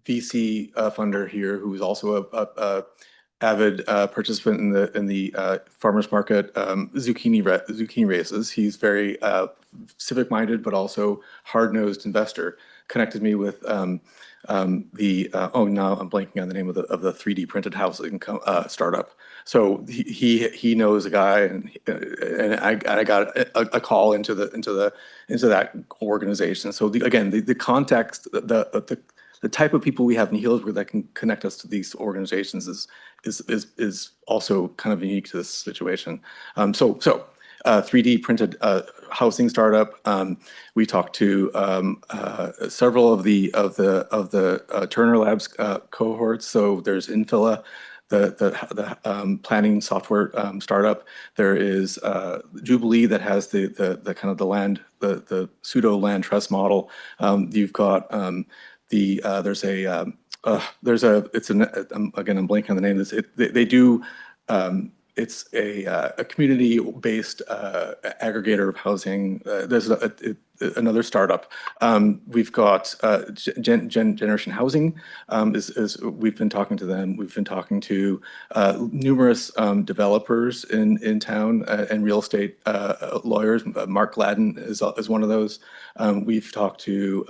VC funder here, who's also a avid participant in the farmers market zucchini races. He's very civic-minded, but also hard-nosed investor. Connected me with now I'm blanking on the name of the 3D printed housing startup. So he knows a guy, and I got a call into that organization. So the context, the type of people we have in Healdsburg that can connect us to these organizations is also kind of unique to this situation. 3D printed housing startup. We talked to several of the Turner Labs cohorts. So there's Infilla, the planning software startup. There is Jubilee that has the kind of the land, the pseudo land trust model. You've got I'm blanking on the name of this. They do, it's a community-based aggregator of housing. There's another startup. We've got Generation Housing. We've been talking to them. We've been talking to numerous developers in town and real estate lawyers. Mark Gladden is one of those. We've talked to,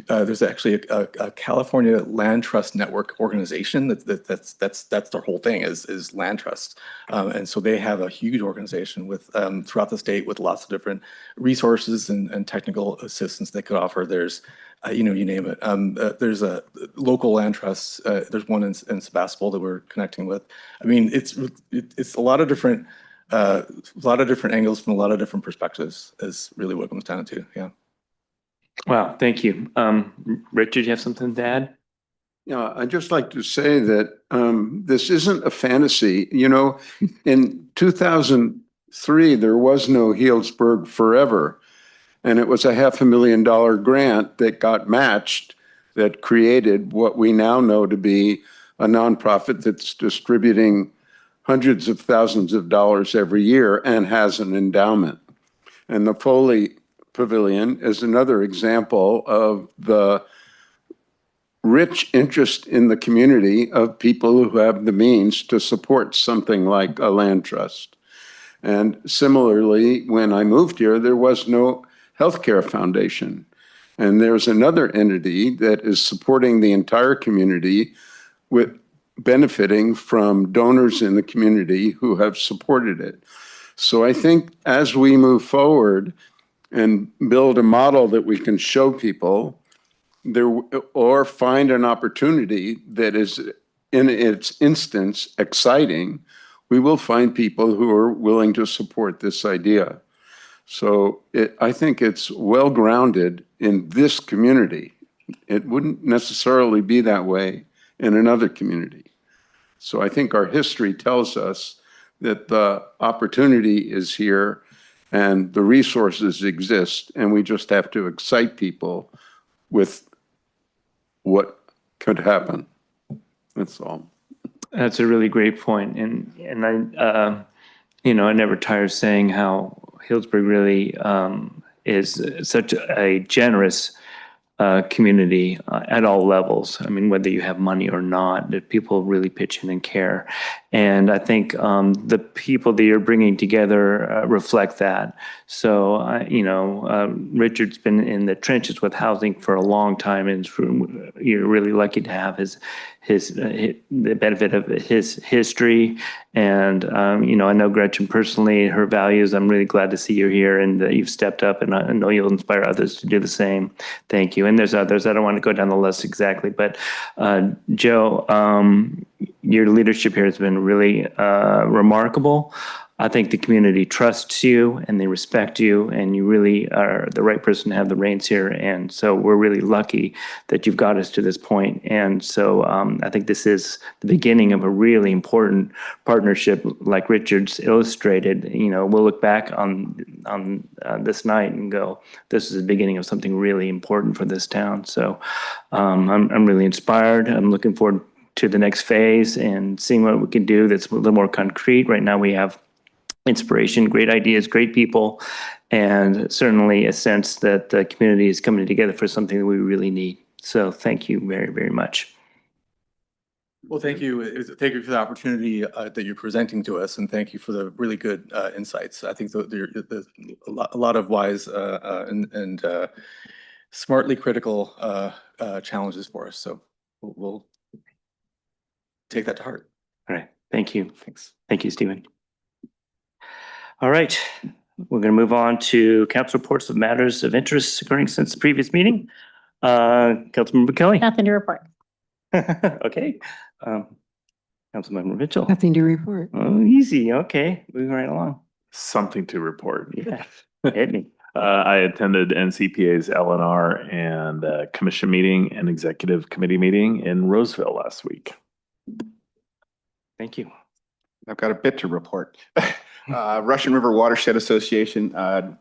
there's actually a California Land Trust Network organization that's their whole thing is land trusts. And so they have a huge organization with throughout the state with lots of different resources and technical assistance they could offer. There's, you name it. There's a local land trust. There's one in Sebastopol that we're connecting with. I mean, it's a lot of different angles from a lot of different perspectives is really what it comes down to. Yeah.
Wow. Thank you. Richard, you have something to add?
Yeah, I'd just like to say that this isn't a fantasy. In 2003, there was no Healdsburg Forever. And it was a $500,000 grant that got matched that created what we now know to be a nonprofit that's distributing hundreds of thousands of dollars every year and has an endowment. And the Foley Pavilion is another example of the rich interest in the community of people who have the means to support something like a land trust. And similarly, when I moved here, there was no healthcare foundation. And there's another entity that is supporting the entire community with benefiting from donors in the community who have supported it. So I think as we move forward and build a model that we can show people there, or find an opportunity that is in its instance exciting, we will find people who are willing to support this idea. So I think it's well grounded in this community. It wouldn't necessarily be that way in another community. So I think our history tells us that the opportunity is here and the resources exist, and we just have to excite people with what could happen. That's all.
That's a really great point. And I, you know, I never tire of saying how Healdsburg really is such a generous community at all levels. I mean, whether you have money or not, that people really pitch in and care. And I think the people that you're bringing together reflect that. So, you know, Richard's been in the trenches with housing for a long time, and you're really lucky to have the benefit of his history. And, you know, I know Gretchen personally, her values. I'm really glad to see you here and that you've stepped up, and I know you'll inspire others to do the same. Thank you. And there's others. I don't want to go down the list exactly, but Joe, your leadership here has been really remarkable. I think the community trusts you and they respect you, and you really are the right person to have the reins here. And so we're really lucky that you've got us to this point. And so I think this is the beginning of a really important partnership, like Richard's illustrated. You know, we'll look back on this night and go, this is the beginning of something really important for this town. So I'm really inspired. I'm looking forward to the next phase and seeing what we can do that's a little more concrete. Right now we have inspiration, great ideas, great people, and certainly a sense that the community is coming together for something that we really need. So thank you very, very much.
Well, thank you. Thank you for the opportunity that you're presenting to us, and thank you for the really good insights. I think there's a lot of wise and smartly critical challenges for us. So we'll take that to heart.
All right. Thank you.
Thanks.
Thank you, Stephen. All right. We're going to move on to council reports of matters of interest occurring since the previous meeting. Councilmember Kelly.
Nothing to report.
Okay. Councilmember Mitchell.
Nothing to report.
Oh, easy. Okay. Moving right along.
Something to report.
Yeah. Hit me.
I attended NCPA's LNR and commission meeting and executive committee meeting in Roseville last week.
Thank you.
I've got a bit to report. Russian River Watershed Association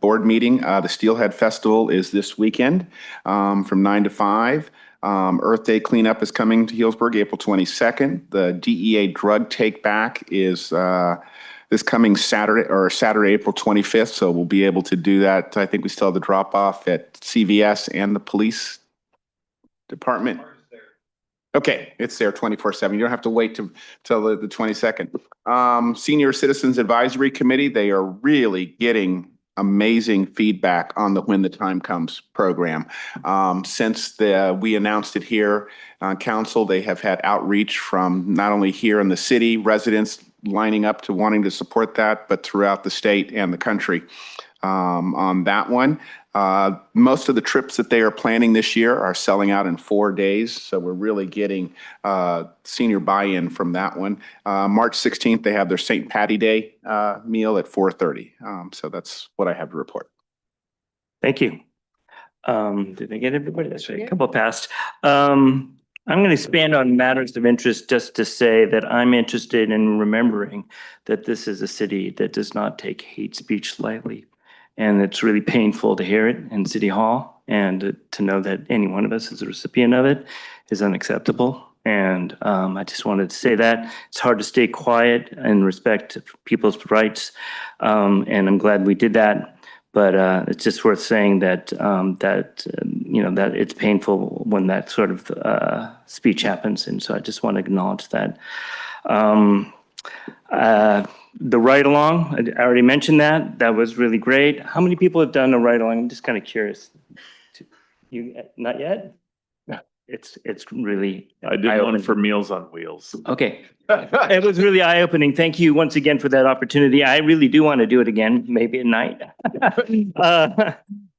board meeting. The Steelhead Festival is this weekend from 9 to 5. Earth Day cleanup is coming to Healdsburg April 22nd. The DEA drug take back is this coming Saturday, April 25th. So we'll be able to do that. I think we still have the drop off at CVS and the police department. Okay, it's there 24/7. You don't have to wait till the 22nd. Senior Citizens Advisory Committee, they are really getting amazing feedback on the When the Time Comes program. Since we announced it here on council, they have had outreach from not only here in the city, residents lining up to wanting to support that, but throughout the state and the country on that one. Most of the trips that they are planning this year are selling out in 4 days. So we're really getting senior buy-in from that one. March 16th, they have their St. Patty Day meal at 4:30. So that's what I have to report.
Thank you. Did I get everybody? That's right. A couple passed. I'm going to expand on matters of interest just to say that I'm interested in remembering that this is a city that does not take hate speech lightly. And it's really painful to hear it in City Hall, and to know that any one of us is a recipient of it is unacceptable. And I just wanted to say that it's hard to stay quiet and respect people's rights. And I'm glad we did that. But it's just worth saying that you know, that it's painful when that sort of speech happens. And so I just want to acknowledge that. The ride along, I already mentioned that. That was really great. How many people have done a ride along? I'm just kind of curious. Not yet? It's really.
I did one
eye-opening.
for Meals on Wheels.
Okay. It was really eye-opening. Thank you once again for that opportunity. I really do want to do it again, maybe at night.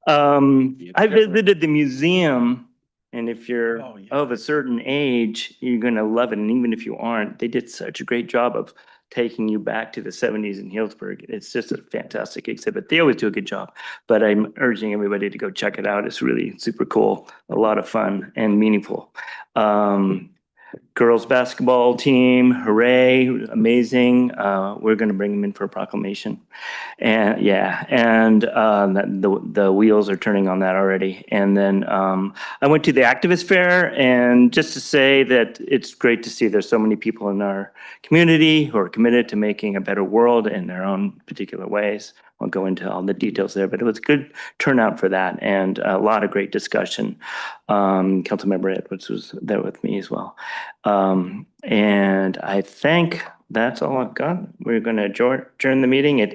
I visited the museum, and if you're of a certain age, you're going to love it. And even if you aren't, they did such a great job of taking you back to the 70s in Healdsburg. It's just a fantastic exhibit. They always do a good job, but I'm urging everybody to go check it out. It's really super cool, a lot of fun and meaningful. Girls basketball team, hooray, amazing. We're going to bring them in for a proclamation. And yeah, and the wheels are turning on that already. And then I went to the activist fair, and just to say that it's great to see there's so many people in our community who are committed to making a better world in their own particular ways. I'll go into all the details there, but it was good turnout for that and a lot of great discussion. Councilmember Edwards was there with me as well. And I think that's all I've got. We're going to adjourn the meeting at